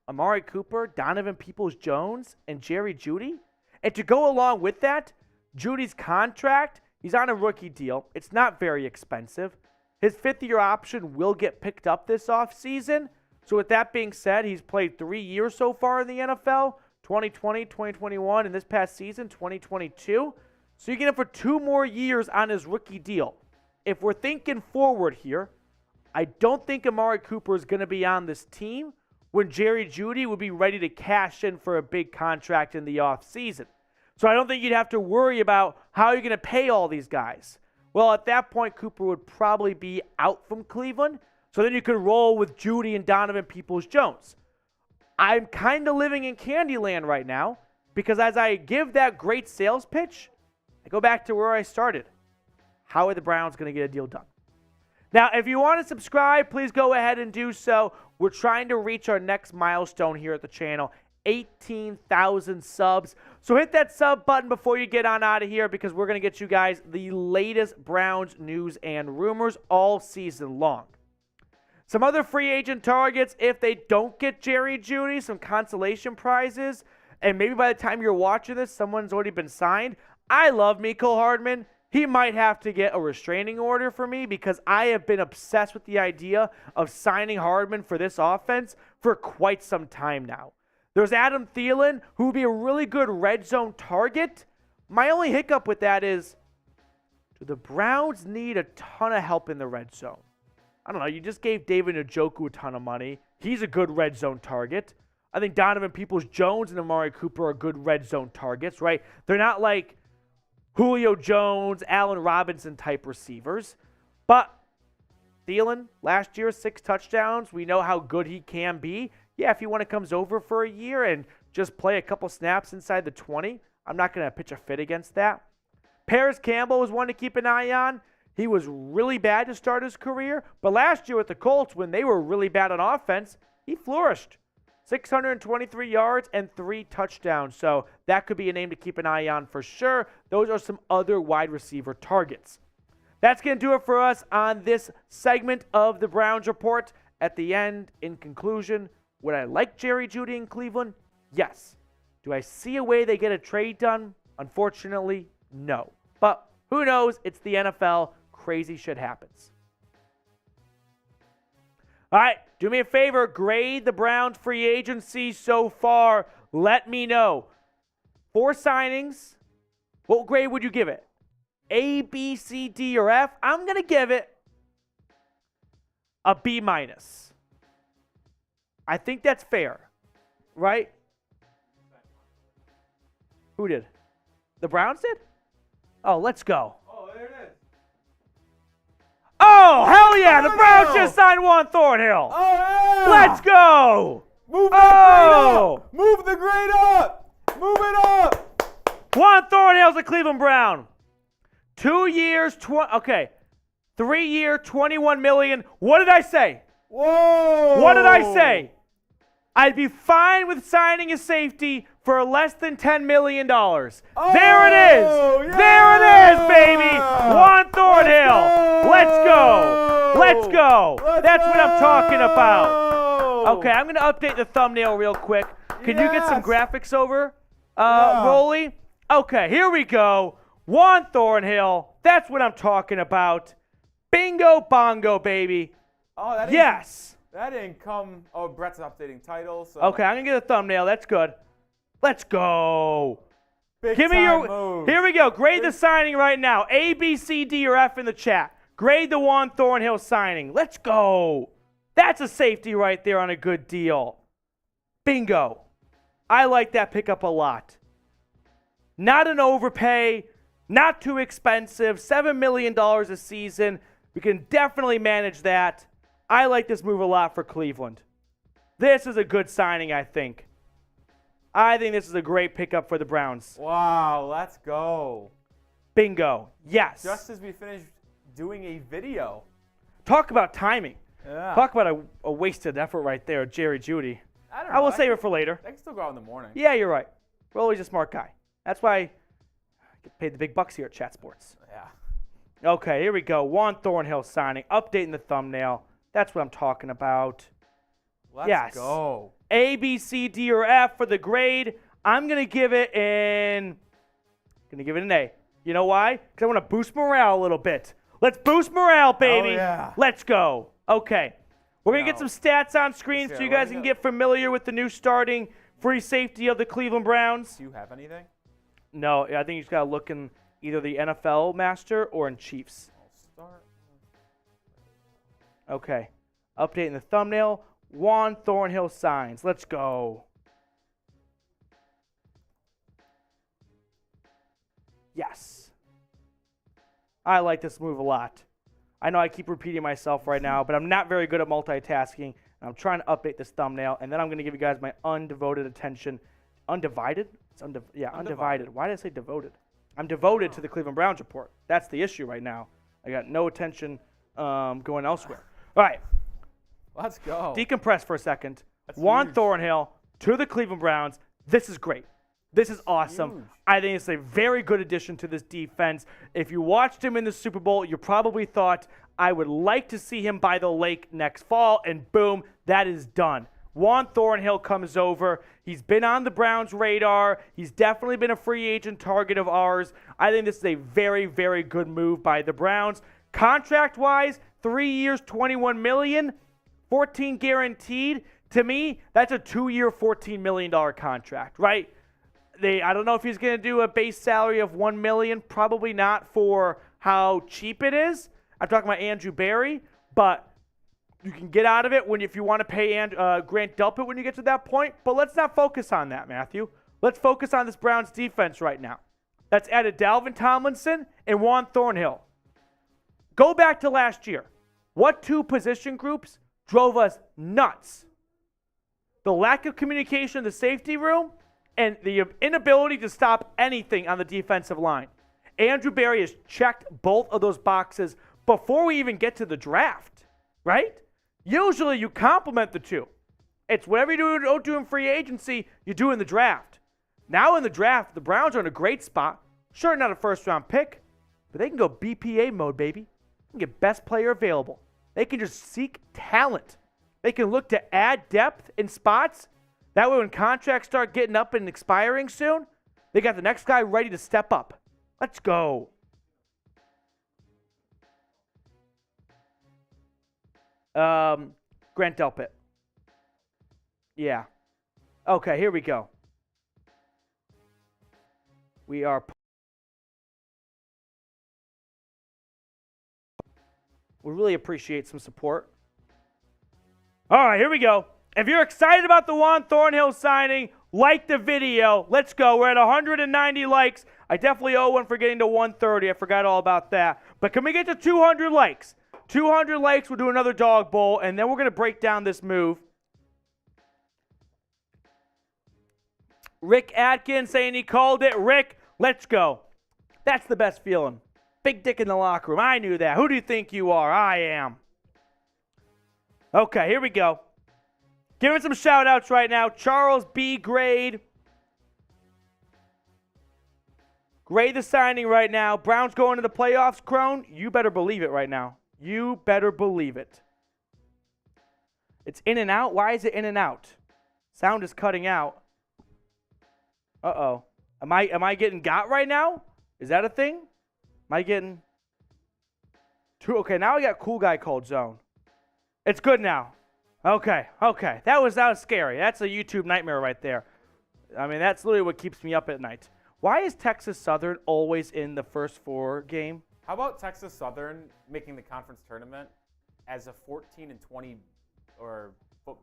Amari Cooper, Donovan Peoples-Jones, and Jerry Jeudy. And to go along with that, Judy's contract, he's on a rookie deal. It's not very expensive. His fifth-year option will get picked up this offseason. So with that being said, he's played 3 years so far in the NFL, 2020, 2021, and this past season, 2022. So you get him for 2 more years on his rookie deal. If we're thinking forward here, I don't think Amari Cooper is going to be on this team when Jerry Jeudy would be ready to cash in for a big contract in the offseason. So I don't think you'd have to worry about how you're going to pay all these guys. Well, at that point, Cooper would probably be out from Cleveland. So then you could roll with Jeudy and Donovan Peoples-Jones. I'm kind of living in Candyland right now because as I give that great sales pitch, I go back to where I started. How are the Browns going to get a deal done? Now, if you want to subscribe, please go ahead and do so. We're trying to reach our next milestone here at the channel, 18,000 subs. So hit that sub button before you get on out of here because we're going to get you guys the latest Browns news and rumors all season long. Some other free agent targets, if they don't get Jerry Jeudy, some consolation prizes, and maybe by the time you're watching this, someone's already been signed. I love Mecole Hardman. He might have to get a restraining order for me because I have been obsessed with the idea of signing Hardman for this offense for quite some time now. There's Adam Thielen, who would be a really good red zone target. My only hiccup with that is, do the Browns need a ton of help in the red zone? I don't know. You just gave David Njoku a ton of money. He's a good red zone target. I think Donovan Peoples-Jones and Amari Cooper are good red zone targets, right? They're not like Julio Jones, Allen Robinson type receivers. But Thielen, last year, 6 touchdowns. We know how good he can be. Yeah, if he comes over for a year and just play a couple snaps inside the 20, I'm not going to pitch a fit against that. Paris Campbell was one to keep an eye on. He was really bad to start his career, but last year with the Colts, when they were really bad on offense, he flourished. 623 yards and 3 touchdowns, so that could be a name to keep an eye on for sure. Those are some other wide receiver targets. That's going to do it for us on this segment of the Browns Report. At the end, in conclusion, would I like Jerry Jeudy in Cleveland? Yes. Do I see a way they get a trade done? Unfortunately, no. But who knows? It's the NFL. Crazy shit happens. All right, do me a favor. Grade the Browns free agency so far. Let me know. 4 signings. What grade would you give it? A, B, C, D, or F? I'm going to give it a B-. I think that's fair, right? Who did? The Browns did? Oh, let's go. Oh, there it is. Oh, hell yeah. The Browns just signed Juan Thornhill. Oh, yeah. Let's go. Move that grade up. Move the grade up. Move it up. Juan Thornhill's a Cleveland Brown. 2 years, 3-year, $21 million. What did I say? Whoa. What did I say? I'd be fine with signing a safety for less than $10 million. There it is. Yeah. There it is, baby. Juan Thornhill. Let's go. Let's go. That's what I'm talking about. Okay, I'm going to update the thumbnail real quick. Can you get some graphics over, Rolly? Okay, here we go. Juan Thornhill. That's what I'm talking about. Bingo bongo, baby. Oh, that yes. That didn't come. Oh, Brett's updating titles. So. Okay, I'm going to get a thumbnail. That's good. Let's go. Big Give me time your. moves. Here we go. Grade the signing right now. A, B, C, D, or F in the chat. Grade the Juan Thornhill signing. Let's go. That's a safety right there on a good deal. Bingo. I like that pickup a lot. Not an overpay. Not too expensive. $7 million a season. We can definitely manage that. I like this move a lot for Cleveland. This is a good signing, I think. I think this is a great pickup for the Browns. Wow, let's go. Bingo. Yes. Just as we finished doing a video. Talk about timing. Yeah. Talk about a wasted effort right there, Jerry Jeudy. I don't know. I will save it for later. I can still go out in the morning. Yeah, you're right. Rolly's a smart guy. That's why I get paid the big bucks here at Chat Sports. Yeah. Okay, here we go. Juan Thornhill signing. Updating the thumbnail. That's what I'm talking about. Let's go. A, B, C, D, or F for the grade. I'm going to give it an A. You know why? Because I want to boost morale a little bit. Let's boost morale, baby. yeah. Let's go. Okay. We're going to get some stats on screen so you guys can get familiar with the new starting free safety of the Cleveland Browns. Do you have anything? No, I think you just got to look in either the NFL Master or in Chiefs. I'll start. Okay. Updating the thumbnail. Juan Thornhill signs. Let's go. Yes. I like this move a lot. I know I keep repeating myself right now, but I'm not very good at multitasking. I'm trying to update this thumbnail, and then I'm going to give you guys my undevoted attention. Undivided? Undivided. Why did I say devoted? I'm devoted to the Cleveland Browns report. That's the issue right now. I got no attention going elsewhere. All right. Let's go. Decompress for a second. That's Juan huge. Thornhill to the Cleveland Browns. This is great. This is awesome. Huge. I think it's a very good addition to this defense. If you watched him in the Super Bowl, you probably thought, I would like to see him by the lake next fall, and boom, that is done. Juan Thornhill comes over. He's been on the Browns' radar. He's definitely been a free agent target of ours. I think this is a very, very good move by the Browns. Contract-wise, 3 years, $21 million, 14 guaranteed. To me, that's a 2-year, $14 million contract, right? I don't know if he's going to do a base salary of $1 million. Probably not for how cheap it is. I'm talking about Andrew Berry, but you can get out of it if you want to pay Grant Delpit when you get to that point. But let's not focus on that, Matthew. Let's focus on this Browns defense right now. That's added Dalvin Tomlinson and Juan Thornhill. Go back to last year. What two position groups drove us nuts? The lack of communication in the safety room and the inability to stop anything on the defensive line. Andrew Berry has checked both of those boxes before we even get to the draft, right? Usually you complement the two. It's whatever you don't do in free agency, you do in the draft. Now in the draft, the Browns are in a great spot. Sure, not a first-round pick, but they can go BPA mode, baby. They can get best player available. They can just seek talent. They can look to add depth in spots. That way when contracts start getting up and expiring soon, they got the next guy ready to step up. Let's go. Grant Delpit. Yeah. Okay, here we go. We really appreciate some support. All right, here we go. If you're excited about the Juan Thornhill signing, like the video. Let's go. We're at 190 likes. I definitely owe one for getting to 130. I forgot all about that. But can we get to 200 likes? 200 likes, we'll do another dog bowl, and then we're going to break down this move. Rick Atkins saying he called it. Rick, let's go. That's the best feeling. Big dick in the locker room. I knew that. Who do you think you are? I am. Okay, here we go. Giving some shout-outs right now. Charles B. Grade. Grade the signing right now. Browns going to the playoffs, Crone. You better believe it right now. You better believe it. It's in and out. Why is it in and out? Sound is cutting out. Uh-oh. Am I getting got right now? Is that a thing? Am I getting... Okay, now I got cool guy called zone. It's good now. Okay. That was scary. That's a YouTube nightmare right there. I mean, that's literally what keeps me up at night. Why is Texas Southern always in the first four game? How about Texas Southern making the conference tournament as a 14 and 20 or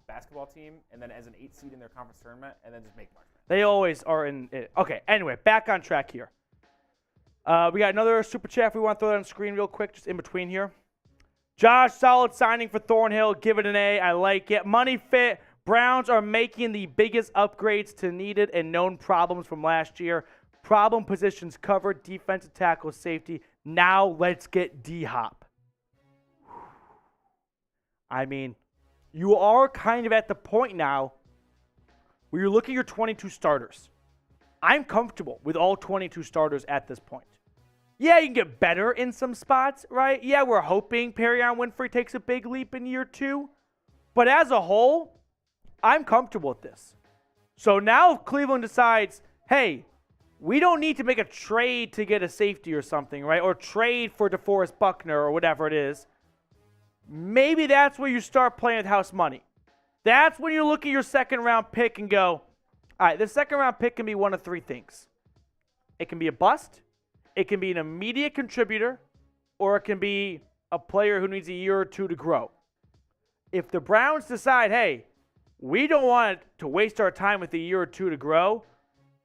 basketball team, and then as an 8 seed in their conference tournament, and then just make March Madness? They always are in it. Okay, anyway, back on track here. We got another super chat. If we want to throw that on the screen real quick, just in between here. Josh, solid signing for Thornhill. Give it an A. I like it. Money fit. Browns are making the biggest upgrades to needed and known problems from last year. Problem positions covered. Defensive tackle, safety. Now let's get D-Hop. I mean, you are kind of at the point now where you're looking at your 22 starters. I'm comfortable with all 22 starters at this point. Yeah, you can get better in some spots, right? Yeah, we're hoping Perrion Winfrey takes a big leap in year 2. But as a whole, I'm comfortable with this. So now if Cleveland decides, hey, we don't need to make a trade to get a safety or something, right? Or trade for DeForest Buckner or whatever it is. Maybe that's where you start playing with house money. That's when you look at your second-round pick and go, all right, this second-round pick can be one of three things. It can be a bust, it can be an immediate contributor, or it can be a player who needs a year or two to grow. If the Browns decide, hey, we don't want to waste our time with a year or two to grow,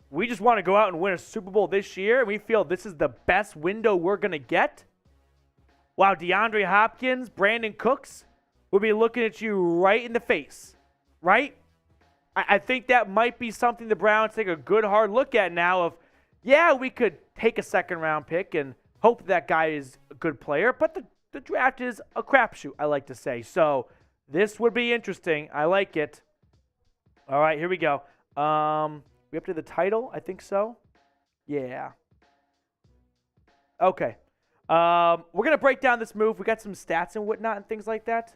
we just want to go out and win a Super Bowl this year, and we feel this is the best window we're going to get, wow, DeAndre Hopkins, Brandin Cooks will be looking at you right in the face, right? I think that might be something the Browns take a good hard look at now of, yeah, we could take a second-round pick and hope that guy is a good player, but the draft is a crapshoot, I like to say. So this would be interesting. I like it. All right, here we go. We up to the title? I think so. Yeah. Okay. We're going to break down this move. We got some stats and whatnot and things like that.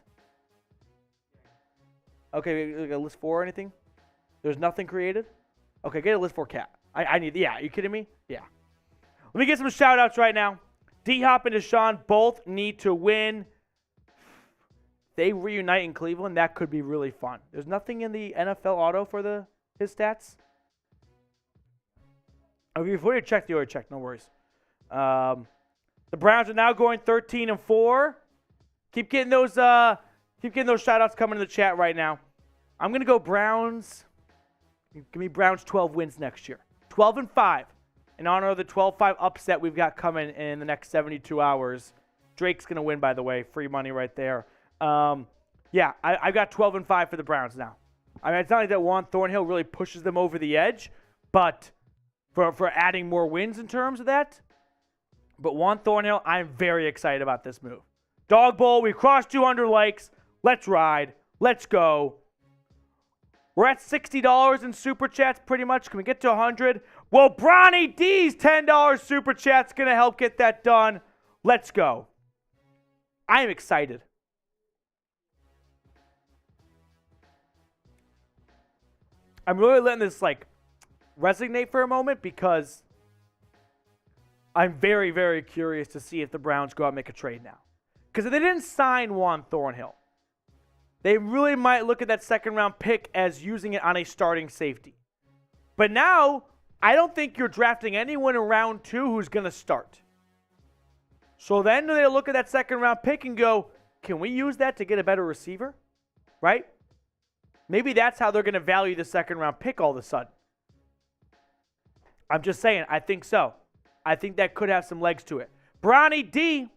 Okay, we got a list 4 or anything? There's nothing created? Okay, get a list 4 cat. I need, yeah, are you kidding me? Yeah. Let me get some shout outs right now. D-Hop and Deshaun both need to win. They reunite in Cleveland. That could be really fun. There's nothing in the NFL auto for his stats. Oh, before you check, you already checked. No worries. The Browns are now going 13-4. Keep getting those shout outs coming in the chat right now. I'm gonna go Browns. Give me Browns 12 wins next year. 12-5. In honor of the 12-5 upset we've got coming in the next 72 hours. Drake's gonna win, by the way. Free money right there. Yeah, I've got 12-5 for the Browns now. I mean, it's not like that Juan Thornhill really pushes them over the edge, but for adding more wins in terms of that. But Juan Thornhill, I'm very excited about this move. Dog Bowl, we crossed 200 likes. Let's ride. Let's go. We're at $60 in Super Chats pretty much. Can we get to 100? Well, Bronny D's $10 Super Chat's going to help get that done. Let's go. I am excited. I'm really letting this, resonate for a moment because I'm very, very curious to see if the Browns go out and make a trade now. Because if they didn't sign Juan Thornhill, they really might look at that second-round pick as using it on a starting safety. But now, I don't think you're drafting anyone in round 2 who's going to start. So then they look at that second-round pick and go, can we use that to get a better receiver? Right? Maybe that's how they're going to value the second-round pick all of a sudden. I'm just saying, I think so. I think that could have some legs to it. Bronny D,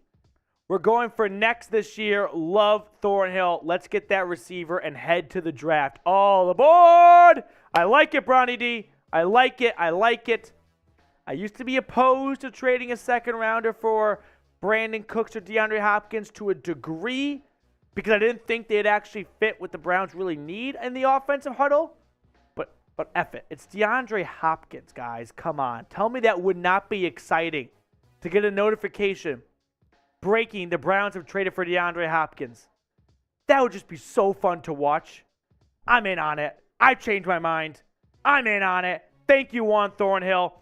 we're going for next this year. Love Thornhill. Let's get that receiver and head to the draft. All aboard! I like it, Bronny D. I like it. I like it. I used to be opposed to trading a second-rounder for Brandin Cooks or DeAndre Hopkins to a degree because I didn't think they'd actually fit what the Browns really need in the offensive huddle. But F it. It's DeAndre Hopkins, guys. Come on. Tell me that would not be exciting to get a notification breaking the Browns have traded for DeAndre Hopkins. That would just be so fun to watch. I'm in on it. I changed my mind. I'm in on it. Thank you, Juan Thornhill.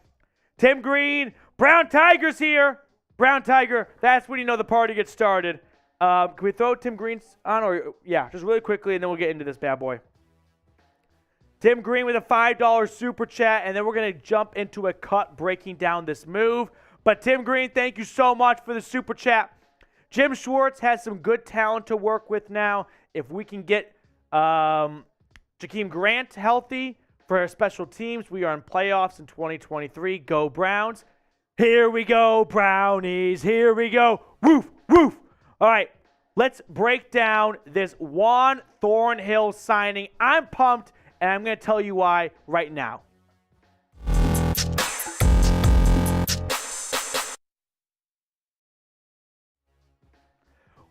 Tim Green, Brown Tiger's here. Brown Tiger, that's when you know the party gets started. Can we throw Tim Green's on? Or yeah, just really quickly, and then we'll get into this bad boy. Tim Green with a $5 super chat, and then we're going to jump into a cut breaking down this move. But Tim Green, thank you so much for the super chat. Jim Schwartz has some good talent to work with now. If we can get Jakeem Grant healthy for our special teams, we are in playoffs in 2023. Go Browns. Here we go, Brownies. Here we go. Woof, woof. All right, let's break down this Juan Thornhill signing. I'm pumped. And I'm going to tell you why right now.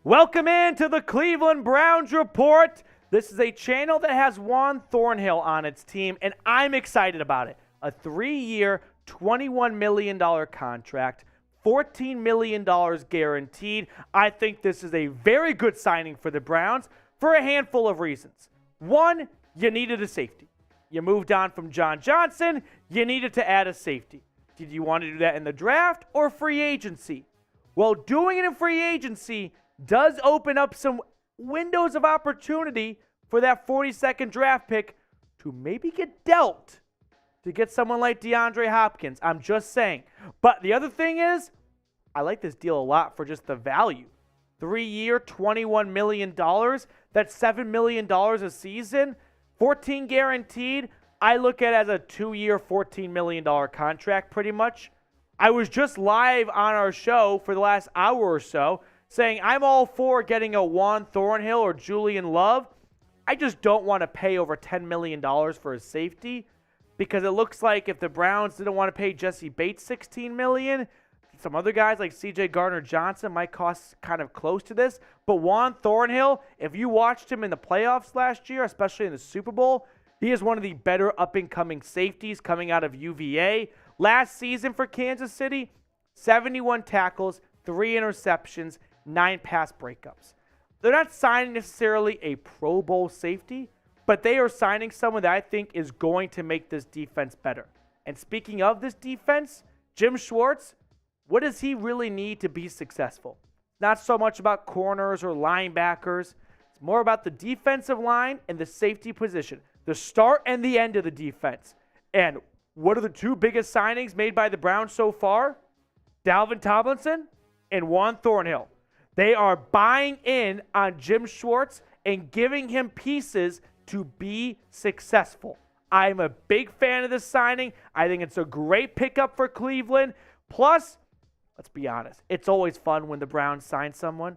Welcome into the Cleveland Browns Report. This is a channel that has Juan Thornhill on its team, and I'm excited about it. A 3-year, $21 million contract, $14 million guaranteed. I think this is a very good signing for the Browns for a handful of reasons. One, you needed a safety. You moved on from John Johnson. You needed to add a safety. Did you want to do that in the draft or free agency? Well, doing it in free agency does open up some windows of opportunity for that 42nd draft pick to maybe get dealt to get someone like DeAndre Hopkins. I'm just saying. But the other thing is, I like this deal a lot for just the value. 3-year, $21 million. That's $7 million a season. 14 guaranteed. I look at it as a 2-year, $14 million contract pretty much. I was just live on our show for the last hour or so saying I'm all for getting a Juan Thornhill or Julian Love. I just don't want to pay over $10 million for a safety because it looks like if the Browns didn't want to pay Jesse Bates $16 million, some other guys like C.J. Gardner-Johnson might cost kind of close to this. But Juan Thornhill, if you watched him in the playoffs last year, especially in the Super Bowl, he is one of the better up-and-coming safeties coming out of UVA. Last season for Kansas City, 71 tackles, 3 interceptions, 9 pass breakups. They're not signing necessarily a Pro Bowl safety, but they are signing someone that I think is going to make this defense better. And speaking of this defense, Jim Schwartz, what does he really need to be successful? Not so much about corners or linebackers. It's more about the defensive line and the safety position, the start and the end of the defense. And what are the 2 biggest signings made by the Browns so far? Dalvin Tomlinson and Juan Thornhill. They are buying in on Jim Schwartz and giving him pieces to be successful. I'm a big fan of this signing. I think it's a great pickup for Cleveland. Plus, let's be honest, it's always fun when the Browns sign someone.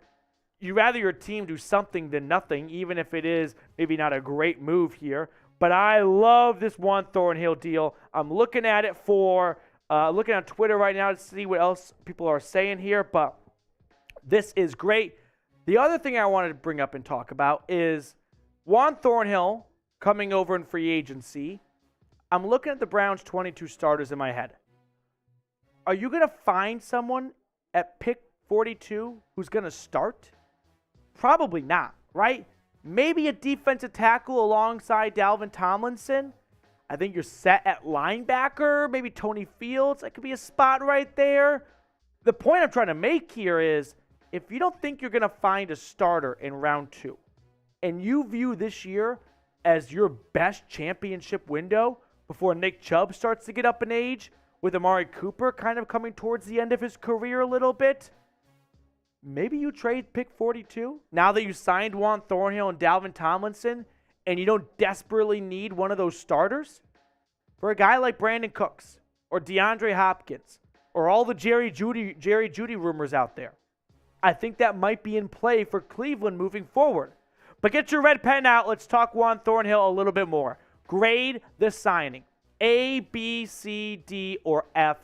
You'd rather your team do something than nothing, even if it is maybe not a great move here. But I love this Juan Thornhill deal. I'm looking at it looking on Twitter right now to see what else people are saying here. But this is great. The other thing I wanted to bring up and talk about is Juan Thornhill coming over in free agency. I'm looking at the Browns' 22 starters in my head. Are you going to find someone at pick 42 who's going to start? Probably not, right? Maybe a defensive tackle alongside Dalvin Tomlinson. I think you're set at linebacker. Maybe Tony Fields. That could be a spot right there. The point I'm trying to make here is if you don't think you're going to find a starter in round 2 and you view this year as your best championship window before Nick Chubb starts to get up in age, with Amari Cooper kind of coming towards the end of his career a little bit, maybe you trade pick 42 now that you signed Juan Thornhill and Dalvin Tomlinson and you don't desperately need one of those starters for a guy like Brandin Cooks or DeAndre Hopkins or all the Jerry Jeudy rumors out there. I think that might be in play for Cleveland moving forward. But get your red pen out. Let's talk Juan Thornhill a little bit more. Grade the signing. A, B, C, D, or F.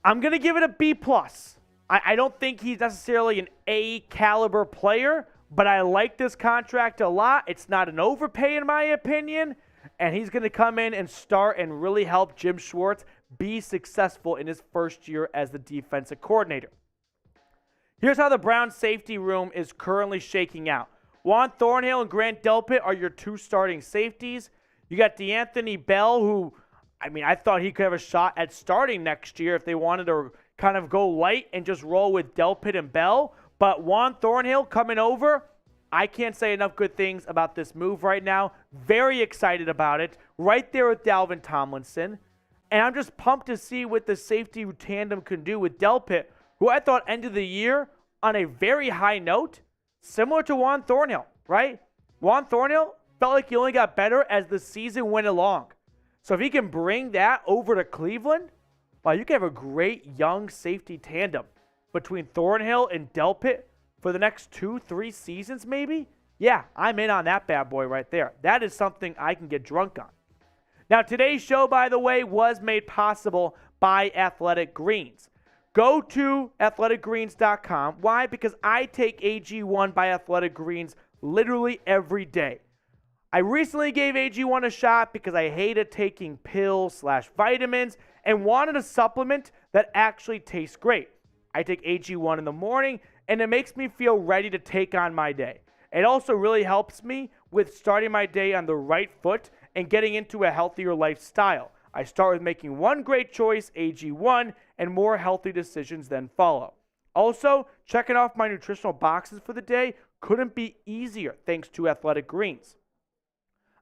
I'm going to give it a B+. I don't think he's necessarily an A caliber player, but I like this contract a lot. It's not an overpay in my opinion, and he's going to come in and start and really help Jim Schwartz be successful in his first year as the defensive coordinator. Here's how the Browns safety room is currently shaking out. Juan Thornhill and Grant Delpit are your 2 starting safeties. You got DeAnthony Bell, who, I thought he could have a shot at starting next year if they wanted to kind of go light and just roll with Delpit and Bell. But Juan Thornhill coming over, I can't say enough good things about this move right now. Very excited about it. Right there with Dalvin Tomlinson. And I'm just pumped to see what the safety tandem can do with Delpit, who I thought ended the year on a very high note, similar to Juan Thornhill, right? Juan Thornhill felt like he only got better as the season went along. So if he can bring that over to Cleveland, wow, you can have a great young safety tandem between Thornhill and Delpit for the next 2-3 seasons maybe. Yeah, I'm in on that bad boy right there. That is something I can get drunk on. Now, today's show, by the way, was made possible by Athletic Greens. Go to athleticgreens.com. Why? Because I take AG1 by Athletic Greens literally every day. I recently gave AG1 a shot because I hated taking pills/vitamins and wanted a supplement that actually tastes great. I take AG1 in the morning and it makes me feel ready to take on my day. It also really helps me with starting my day on the right foot and getting into a healthier lifestyle. I start with making one great choice, AG1, and more healthy decisions then follow. Also, checking off my nutritional boxes for the day couldn't be easier thanks to Athletic Greens.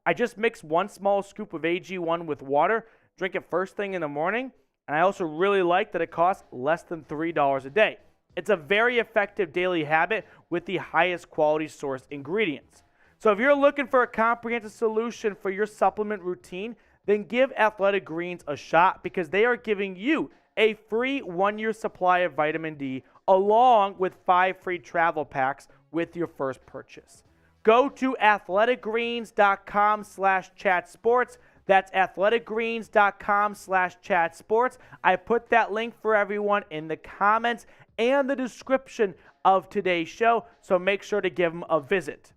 I just mix one small scoop of AG1 with water, drink it first thing in the morning, and I also really like that it costs less than $3 a day. It's a very effective daily habit with the highest quality sourced ingredients. So if you're looking for a comprehensive solution for your supplement routine, then give Athletic Greens a shot because they are giving you a free 1-year supply of vitamin D along with 5 free travel packs with your first purchase. Go to athleticgreens.com/chatsports. That's athleticgreens.com/chatsports. I put that link for everyone in the comments and the description of today's show, so make sure to give them a visit.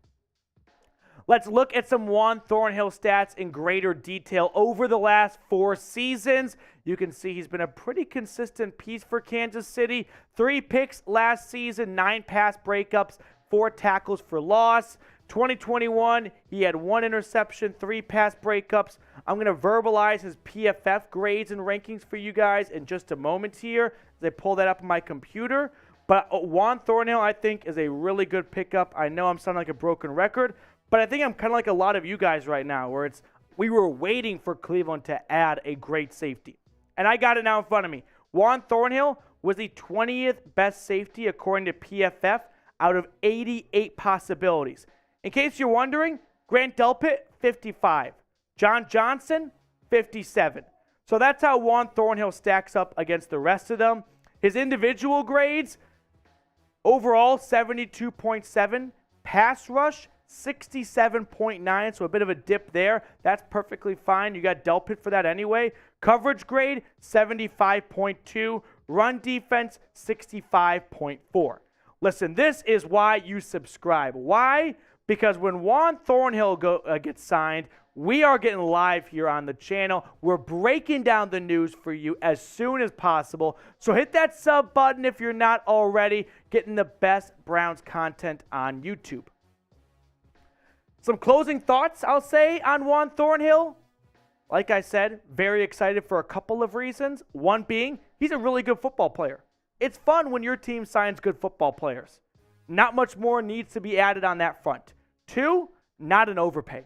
Let's look at some Juan Thornhill stats in greater detail over the last 4 seasons. You can see he's been a pretty consistent piece for Kansas City. 3 picks last season, 9 pass breakups, 4 tackles for loss. 2021, he had 1 interception, 3 pass breakups. I'm going to verbalize his PFF grades and rankings for you guys in just a moment here as I pull that up on my computer. But Juan Thornhill, I think, is a really good pickup. I know I'm sounding like a broken record, but I think I'm kind of like a lot of you guys right now where we were waiting for Cleveland to add a great safety. And I got it now in front of me. Juan Thornhill was the 20th best safety according to PFF out of 88 possibilities. In case you're wondering, Grant Delpit, 55. John Johnson, 57. So that's how Juan Thornhill stacks up against the rest of them. His individual grades, overall 72.7. Pass rush, 67.9, so a bit of a dip there. That's perfectly fine. You got Delpit for that anyway. Coverage grade, 75.2. Run defense, 65.4. Listen, this is why you subscribe. Why? Because when Juan Thornhill gets signed, we are getting live here on the channel. We're breaking down the news for you as soon as possible. So hit that sub button if you're not already, getting the best Browns content on YouTube. Some closing thoughts, I'll say, on Juan Thornhill. Like I said, very excited for a couple of reasons. One being, he's a really good football player. It's fun when your team signs good football players. Not much more needs to be added on that front. 2, not an overpay.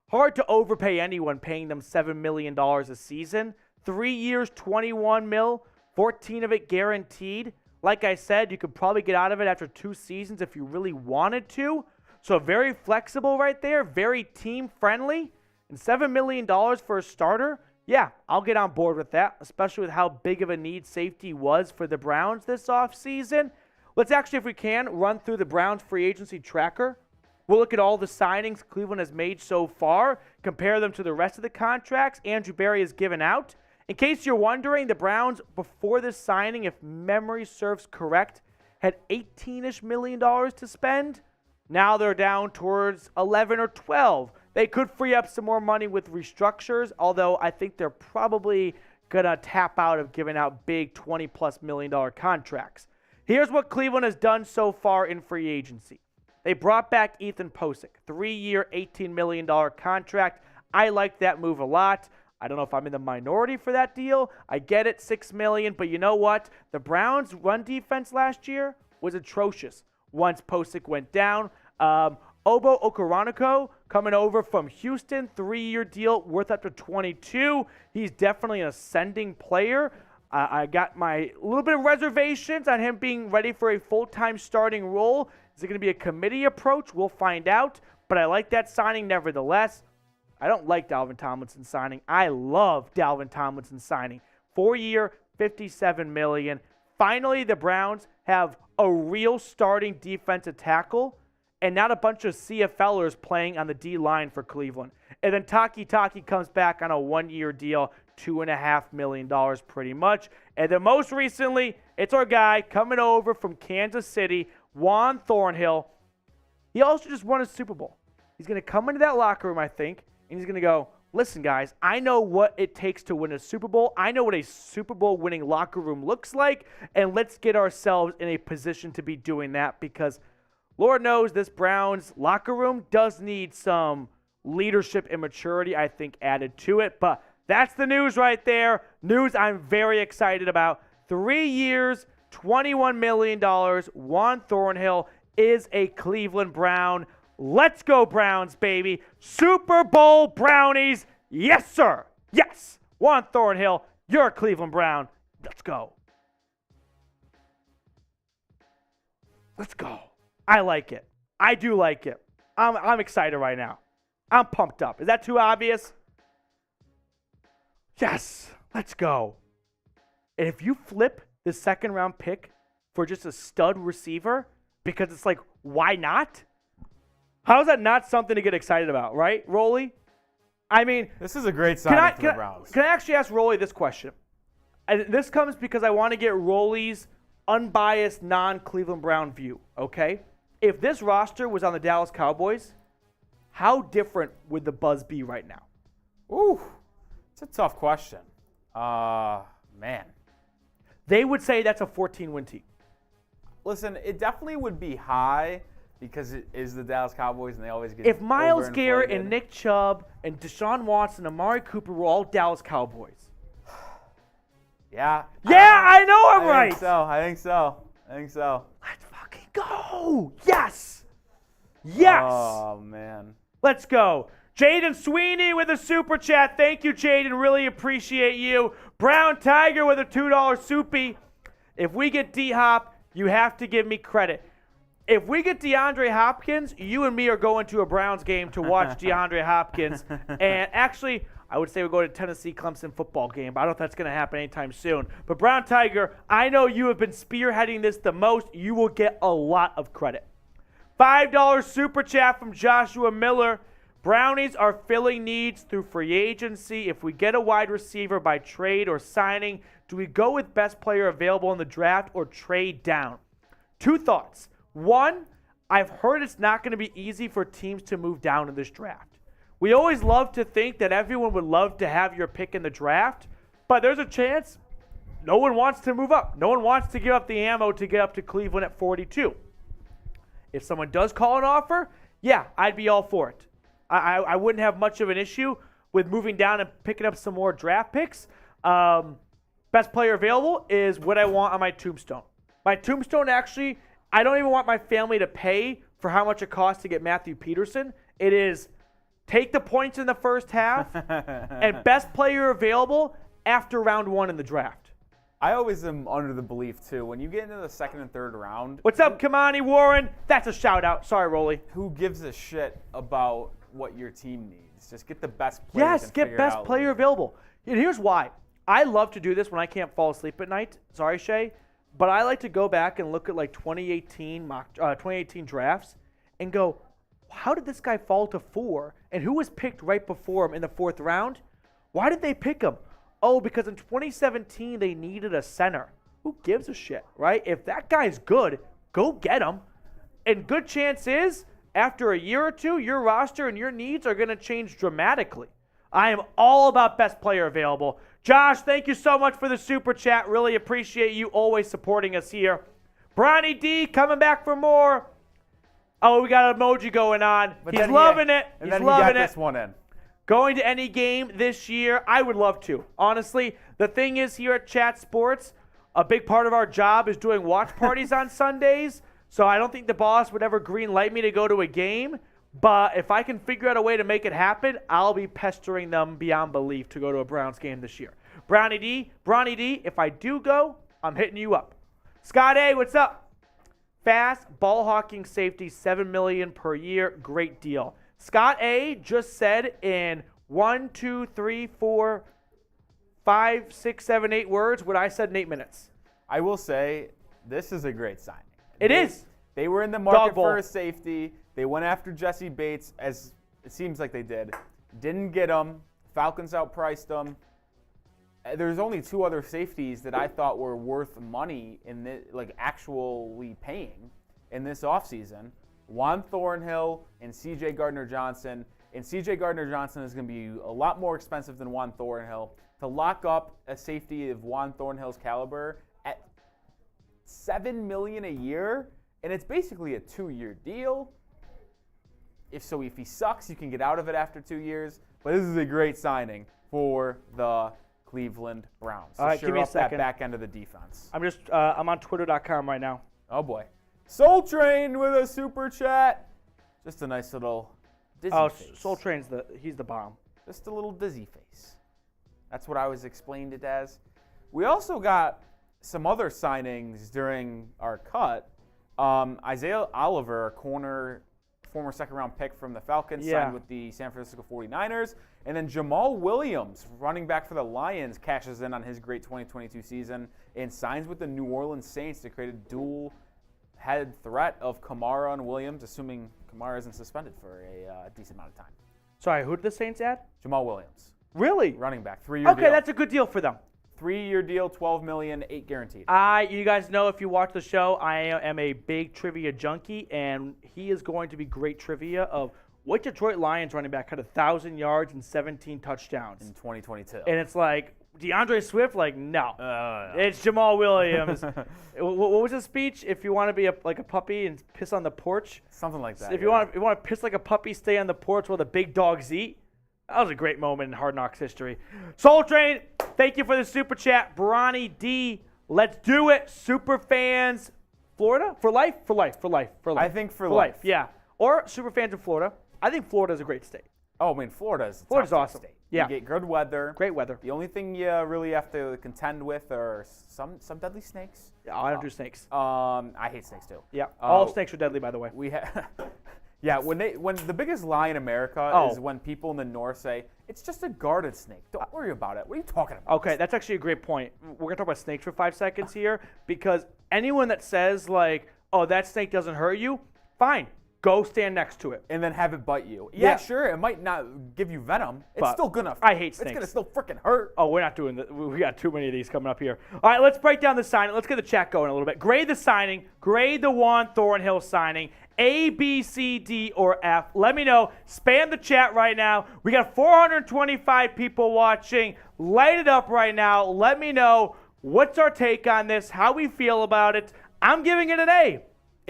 Hard to overpay anyone paying them $7 million a season. 3 years, $21 million, 14 of it guaranteed. Like I said, you could probably get out of it after 2 seasons if you really wanted to. So very flexible right there, very team-friendly. And $7 million for a starter, yeah, I'll get on board with that, especially with how big of a need safety was for the Browns this offseason. Let's actually, if we can, run through the Browns free agency tracker. We'll look at all the signings Cleveland has made so far, compare them to the rest of the contracts Andrew Berry has given out. In case you're wondering, the Browns, before this signing, if memory serves correct, had $18-ish million to spend. Now they're down towards 11 or 12. They could free up some more money with restructures, although I think they're probably going to tap out of giving out big $20+ million contracts. Here's what Cleveland has done so far in free agency. They brought back Ethan Pocic, 3-year, $18 million contract. I like that move a lot. I don't know if I'm in the minority for that deal. I get it, $6 million, but you know what? The Browns' run defense last year was atrocious once Pocic went down. Obo Okoronkwo coming over from Houston, 3-year deal worth up to $22. He's definitely an ascending player. I got my little bit of reservations on him being ready for a full-time starting role. Is it going to be a committee approach? We'll find out. But I like that signing nevertheless. I don't like Dalvin Tomlinson signing. I love Dalvin Tomlinson signing. 4-year, $57 million. Finally, the Browns have a real starting defensive tackle and not a bunch of CFLers playing on the D-line for Cleveland. And then Takitaki comes back on a 1-year deal, $2.5 million pretty much. And then most recently, it's our guy coming over from Kansas City, Juan Thornhill. He also just won a Super Bowl. He's going to come into that locker room, I think, and he's going to go, listen, guys, I know what it takes to win a Super Bowl. I know what a Super Bowl winning locker room looks like, and let's get ourselves in a position to be doing that because Lord knows this Browns locker room does need some leadership and maturity, I think, added to it. But That's the news right there. News I'm very excited about. 3 years, $21 million. Juan Thornhill is a Cleveland Brown. Let's go Browns, baby. Super Bowl Brownies. Yes, sir. Yes. Juan Thornhill, you're a Cleveland Brown. Let's go. Let's go. I like it. I do like it. I'm excited right now. I'm pumped up. Is that too obvious? Yes. Let's go. And if you flip the second round pick for just a stud receiver, because it's like, why not? How is that not something to get excited about, right, Rolly? I mean, this is a great sign for the Browns. Can I actually ask Rolly this question? And this comes because I want to get Rolly's unbiased, non-Cleveland Brown view, okay? If this roster was on the Dallas Cowboys, how different would the buzz be right now? Ooh, it's a tough question. Man. They would say that's a 14-win team. Listen, it definitely would be high because it is the Dallas Cowboys and they always get If Myles Garrett overinflated. and Nick Chubb and Deshaun Watson and Amari Cooper were all Dallas Cowboys. Yeah. I know I'm right. I think so. Let's fucking go. Yes. Yes. Oh, man. Let's go. Jaden Sweeney with a super chat. Thank you, Jaden. Really appreciate you. Brown Tiger with a $2 soupy. If we get D-Hop, you have to give me credit. If we get DeAndre Hopkins, you and me are going to a Browns game to watch DeAndre Hopkins. And actually, I would say we're going to Tennessee-Clemson football game, but I don't know if that's going to happen anytime soon. But Brown Tiger, I know you have been spearheading this the most. You will get a lot of credit. $5 super chat from Joshua Miller. Brownies are filling needs through free agency. If we get a wide receiver by trade or signing, do we go with best player available in the draft or trade down? 2 thoughts. 1, I've heard it's not going to be easy for teams to move down in this draft. We always love to think that everyone would love to have your pick in the draft, but there's a chance no one wants to move up. No one wants to give up the ammo to get up to Cleveland at 42. If someone does call an offer, yeah, I'd be all for it. I wouldn't have much of an issue with moving down and picking up some more draft picks. Best player available is what I want on my tombstone. My tombstone, actually, I don't even want my family to pay for how much it costs to get Matthew Peterson. It is take the points in the first half and best player available after round 1 in the draft. I always am under the belief, too, when you get into the second and third round. What's up, Kamani Warren? That's a shout-out. Sorry, Rolly. Who gives a shit about what your team needs? Just get the best players. Yes, get best player available. And here's why. I love to do this when I can't fall asleep at night. Sorry, Shay. But I like to go back and look at like 2018 drafts and go, how did this guy fall to 4? And who was picked right before him in the 4th round? Why did they pick him? Oh, because in 2017 they needed a center. Who gives a shit, right? If that guy's good, go get him. And good chance is, after a year or two, your roster and your needs are going to change dramatically. I am all about best player available. Josh, thank you so much for the super chat. Really appreciate you always supporting us here. Bronny D coming back for more. Oh, we got an emoji going on. He's loving it. And He's then loving he got it. this one in. Going to any game this year, I would love to. Honestly, the thing is here at Chat Sports, a big part of our job is doing watch parties on Sundays. So I don't think the boss would ever green light me to go to a game. But if I can figure out a way to make it happen, I'll be pestering them beyond belief to go to a Browns game this year. Bronny D, if I do go, I'm hitting you up. Scott A, what's up? Fast ball hawking safety, $7 million per year. Great deal. Scott A just said in 1, 2, 3, 4, 5, 6, 7, 8 words what I said in 8 minutes. I will say this is a great signing. It is. They were in the market for a safety. They went after Jesse Bates, as it seems like they did. Didn't get him. Falcons outpriced him. There's only 2 other safeties that I thought were worth money in this, like actually paying in this offseason. Juan Thornhill and C.J. Gardner-Johnson. And C.J. Gardner-Johnson is going to be a lot more expensive than Juan Thornhill. To lock up a safety of Juan Thornhill's caliber at $7 million a year, and it's basically a 2-year deal. If he sucks, you can get out of it after 2 years. But this is a great signing for the Cleveland Browns. All right, give me a second. That back end of the defense. I'm on Twitter.com right now. Oh boy, Soul Train with a super chat. Just a nice little dizzy face. Soul Train's he's the bomb. Just a little dizzy face. That's what I was explained it as. We also got some other signings during our cut. Isaiah Oliver, a corner, former second-round pick from the Falcons, signed with the San Francisco 49ers. And then Jamal Williams, running back for the Lions, cashes in on his great 2022 season and signs with the New Orleans Saints to create a dual-head threat of Kamara and Williams, assuming Kamara isn't suspended for a decent amount of time. Sorry, who did the Saints add? Jamal Williams. Really? Running back, 3-year deal. Okay, that's a good deal for them. 3-year deal, $12 million, $8 guaranteed. You guys know if you watch the show, I am a big trivia junkie, and he is going to be great trivia of what Detroit Lions running back had 1,000 yards and 17 touchdowns in 2022. And it's like, DeAndre Swift, like, no. It's Jamal Williams. What was his speech? If you want to be like a puppy and piss on the porch. Something like that. If you want to piss like a puppy, stay on the porch while the big dogs eat. That was a great moment in Hard Knocks history. Soul Train, thank you for the super chat. Bronny D, let's do it. Super fans, Florida? For life? For life. I think for life. Yeah. Or super fans in Florida. I think Florida is a great state. Oh, I mean, Florida's awesome. State. Yeah. You get good weather. Great weather. The only thing you really have to contend with are some deadly snakes. Yeah, I don't do snakes. I hate snakes too. Yeah. All snakes are deadly, by the way. We have. Yeah, when the biggest lie in America is when people in the north say, it's just a garden snake. Don't worry about it. What are you talking about? Okay, that's actually a great point. We're going to talk about snakes for 5 seconds here because anyone that says, like, oh, that snake doesn't hurt you, fine. Go stand next to it. And then have it bite you. Yeah, sure, it might not give you venom. It's still going to. I hate snakes. It's going to still freaking hurt. Oh, we're not doing that. We got too many of these coming up here. All right, let's break down the signing. Let's get the chat going a little bit. Grade the signing. Grade the Juan Thornhill signing. A, B, C, D, or F. Let me know. Spam the chat right now. We got 425 people watching. Light it up right now. Let me know what's our take on this, how we feel about it. I'm giving it an A.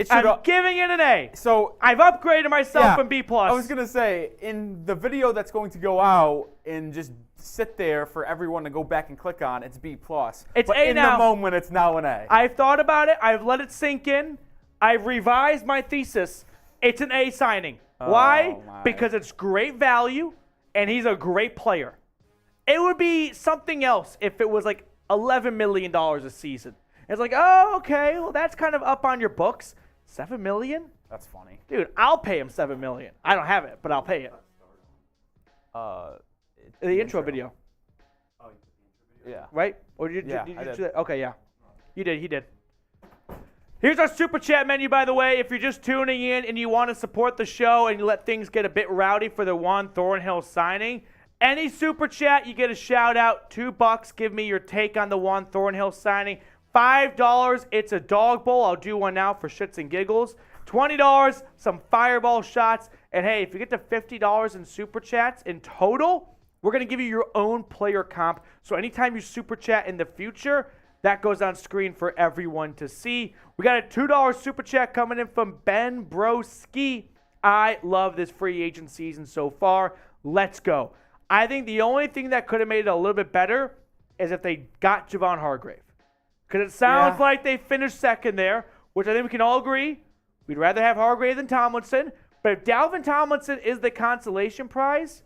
I'm giving it an A. So I've upgraded myself from B+. I was going to say, in the video that's going to go out and just sit there for everyone to go back and click on, it's B+. It's but A in now. the moment, it's now an A. I've thought about it. I've let it sink in. I've revised my thesis. It's an A signing. Why? Because it's great value, and he's a great player. It would be something else if it was like $11 million a season. It's like, oh, okay, well, that's kind of up on your books. $7 million? That's funny. Dude, I'll pay him $7 million. I don't have it, but I'll pay it. The intro video. Oh, Yeah. Right? Or did you I do did. that? Okay, yeah. You did. He did. Here's our super chat menu, by the way. If you're just tuning in and you want to support the show and you let things get a bit rowdy for the Juan Thornhill signing, any super chat, you get a shout out. $2, give me your take on the Juan Thornhill signing. $5, it's a dog bowl. I'll do one now for shits and giggles. $20, some fireball shots. And hey, if you get to $50 in super chats in total, we're going to give you your own player comp. So anytime you super chat in the future, that goes on screen for everyone to see. We got a $2 super chat coming in from Ben Broski. I love this free agent season so far. Let's go. I think the only thing that could have made it a little bit better is if they got Javon Hargrave. Because it sounds like they finished second there, which I think we can all agree. We'd rather have Hargrave than Tomlinson. But if Dalvin Tomlinson is the consolation prize,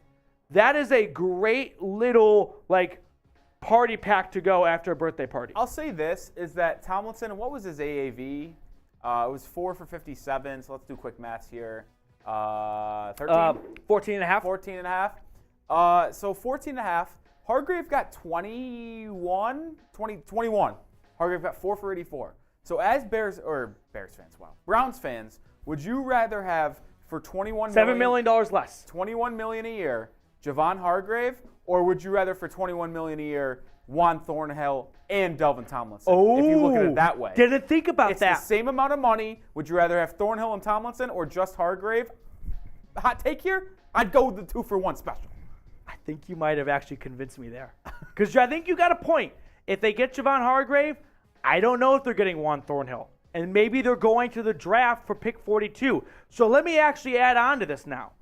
that is a great little, like, party pack to go after a birthday party. I'll say this, is that Tomlinson, what was his AAV? It was 4 for 57, so let's do quick maths here. 13? 14 and a half. 14 and a half. So 14 and a half. Hargrave got 21. Hargrave got 4 for 84. So as Browns fans, would you rather have for $7 million less. $21 million a year, Javon Hargrave, or would you rather for $21 million a year, Juan Thornhill and Dalvin Tomlinson? If you look at it that way. Didn't think about it's that. It's the same amount of money. Would you rather have Thornhill and Tomlinson or just Hargrave? Hot take here? I'd go with the 2-for-1 special. I think you might have actually convinced me there. Because I think you got a point. If they get Javon Hargrave, I don't know if they're getting Juan Thornhill. And maybe they're going to the draft for pick 42. So let me actually add on to this now.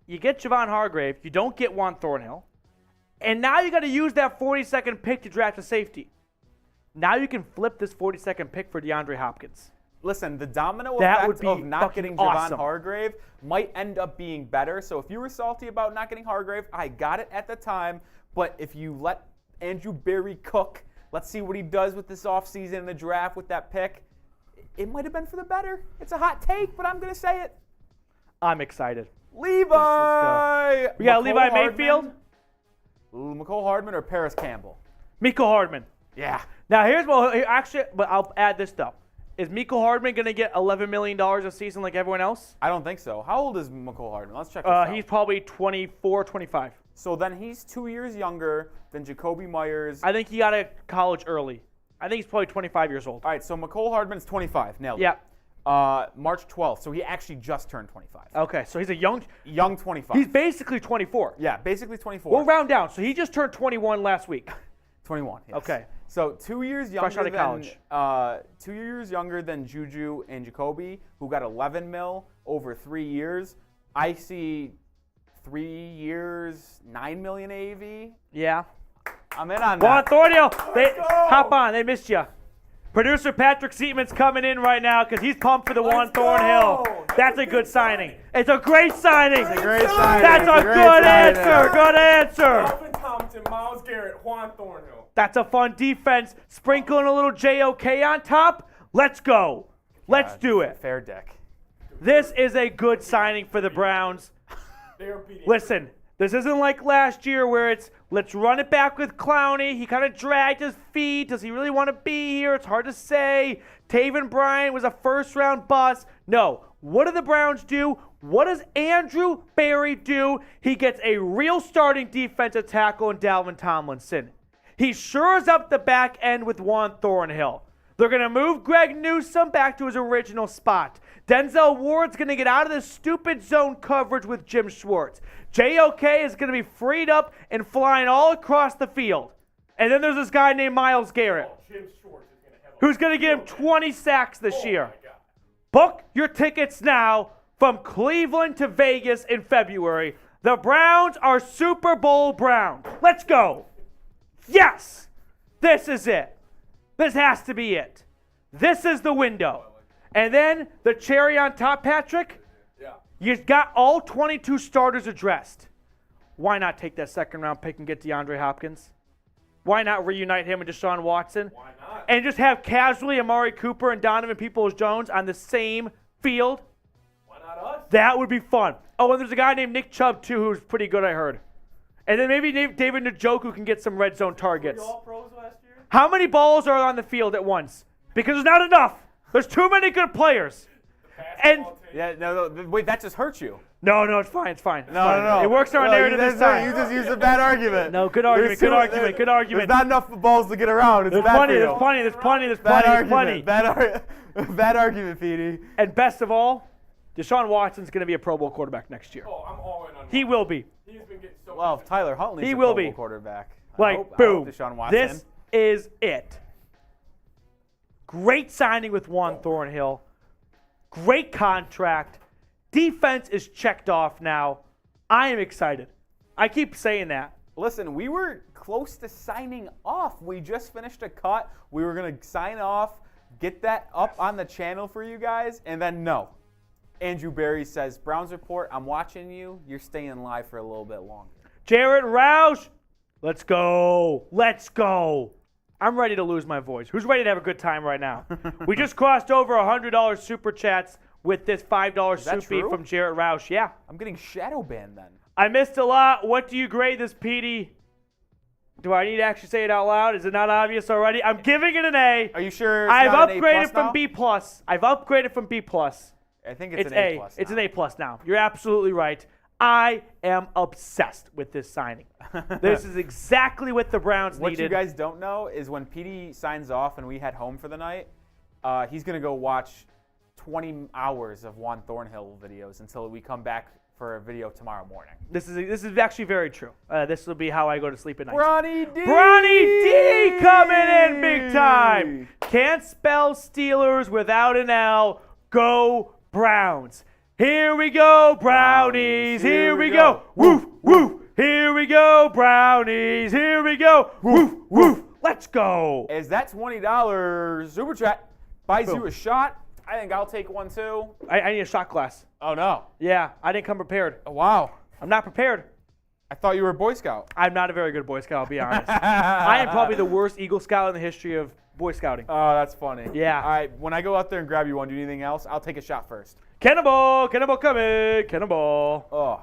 You get Javon Hargrave, you don't get Juan Thornhill, And now you got to use that 42nd pick to draft a safety. Now you can flip this 42nd pick for DeAndre Hopkins. Listen, the domino That would effect be of not fucking getting Javon awesome. Hargrave might end up being better. So if you were salty about not getting Hargrave, I got it at the time. But if you let Andrew Berry cook, let's see what he does with this offseason in the draft with that pick, it might have been for the better. It's a hot take, but I'm going to say it. I'm excited. Levi! We got Mecole Levi Hardman. Mayfield. Mecole Hardman or Paris Campbell? Mecole Hardman. Yeah. Now here's what actually, but I'll add this though. Is Mecole Hardman going to get $11 million a season like everyone else? I don't think so. How old is Mecole Hardman? Let's check this out. He's probably 24, 25. So then he's 2 years younger than Jacoby Myers. I think he got to college early. I think he's probably 25 years old. All right, so Mecole Hardman's 25. Nailed it. Yeah. March 12th. So he actually just turned 25. Okay, so he's a young 25. He's basically 24. Yeah, basically 24. We'll round down. So he just turned 21 last week. 21. Yes. Okay. So 2 years younger Fresh out of than college. 2 years younger than Juju and Jacoby, who got 11 mil over 3 years. I see 3 years, 9 million AAV. Yeah. I'm in on Juan that. Thornhill, hop on. They missed you. Producer Patrick Seatman's coming in right now because he's pumped for the Juan Thornhill. That's a good signing. It's a great signing. It's a great signing. That's a great good signing. answer. Good answer. Dalvin Tomlinson, Myles Garrett, Juan Thornhill. That's a fun defense. Sprinkling a little JOK on top. Let's go. Let's do it. Fair dick. This is a good signing for the Browns. They're beating. Listen, this isn't like last year where it's let's run it back with Clowney. He kind of dragged his feet. Does he really want to be here? It's hard to say. Taven Bryan was a first-round bust. No. What do the Browns do? What does Andrew Berry do? He gets a real starting defensive tackle in Dalvin Tomlinson. He shores up the back end with Juan Thornhill. They're going to move Greg Newsome back to his original spot. Denzel Ward's going to get out of this stupid zone coverage with Jim Schwartz. JOK is going to be freed up and flying all across the field. And then there's this guy named Myles Garrett, Jim Schwartz is going to have who's going to get him 20 sacks this year. Book your tickets now from Cleveland to Vegas in February. The Browns are Super Bowl Brown. Let's go. Yes, this is it. This has to be it. This is the window. And then the cherry on top, Patrick, you got all 22 starters addressed. Why not take that second-round pick and get DeAndre Hopkins? Why not reunite him and Deshaun Watson? Why not? And just have casually Amari Cooper and Donovan Peoples-Jones on the same field? Why not us? That would be fun. Oh, and there's a guy named Nick Chubb, too, who's pretty good, I heard. And then maybe David Njoku can get some red zone targets. Were you all pros last year? How many balls are on the field at once? Because there's not enough. There's too many good players. And Basketball team. Yeah, no, wait, that just hurt you. no, it's fine. It's fine. No. It works in our narrative this time. You just used a bad argument. No, good argument, good argument, good argument. There's not enough balls to get around. It's There's bad plenty, for you. there's plenty, there's plenty, there's Bad plenty, there's argument. plenty. Bad argument, Petey. And best of all, Deshaun Watson's going to be a Pro Bowl quarterback next year. Oh, I'm all in on He will be. He's been getting so Well, much. Tyler Huntley's He a will Pro be. Bowl quarterback. Like, I hope boom. Deshaun Watson. This is it. Great signing with Juan Thornhill. Great contract. Defense is checked off now. I am excited. I keep saying that. Listen, we were close to signing off. We just finished a cut. We were going to sign off, get that up on the channel for you guys, and then no. Andrew Berry says, Browns Report, I'm watching you. You're staying live for a little bit longer. Jarrett Roush, let's go. Let's go. I'm ready to lose my voice. Who's ready to have a good time right now? We just crossed over $100 super chats with this $5 that soup beat true? from Jarrett Roush. Yeah. I'm getting shadow banned then. I missed a lot. What do you grade this, Petey? Do I need to actually say it out loud? Is it not obvious already? I'm giving it an A. Are you sure it's I've not an A upgraded plus from now? B+. I've upgraded from B+. I think it's It's an A plus. It's now. an A+ now. You're absolutely right. I am obsessed with this signing. This is exactly what the Browns What needed. you guys don't know is when Petey signs off and we head home for the night, he's going to go watch 20 hours of Juan Thornhill videos until we come back for a video tomorrow morning. This is actually very true. This will be how I go to sleep at night. Bronny D! Bronny D coming in big time. Can't spell Steelers without an L. Go Browns. Here we go, Brownies. Here we go. Woof, woof. Here we go, Brownies. Here we go. Woof, woof. Let's go. Is that $20 super chat buys Boom. you a shot? I think I'll take one too. I need a shot glass. Oh no. Yeah, I didn't come prepared. Oh, wow. I'm not prepared. I thought you were a Boy Scout. I'm not a very good Boy Scout, I'll be honest. I am probably the worst Eagle Scout in the history of Boy Scouting. Oh, that's funny. Yeah. All right, when I go out there and grab you one, do anything else? I'll take a shot first. Cannonball coming. Cannonball. Oh.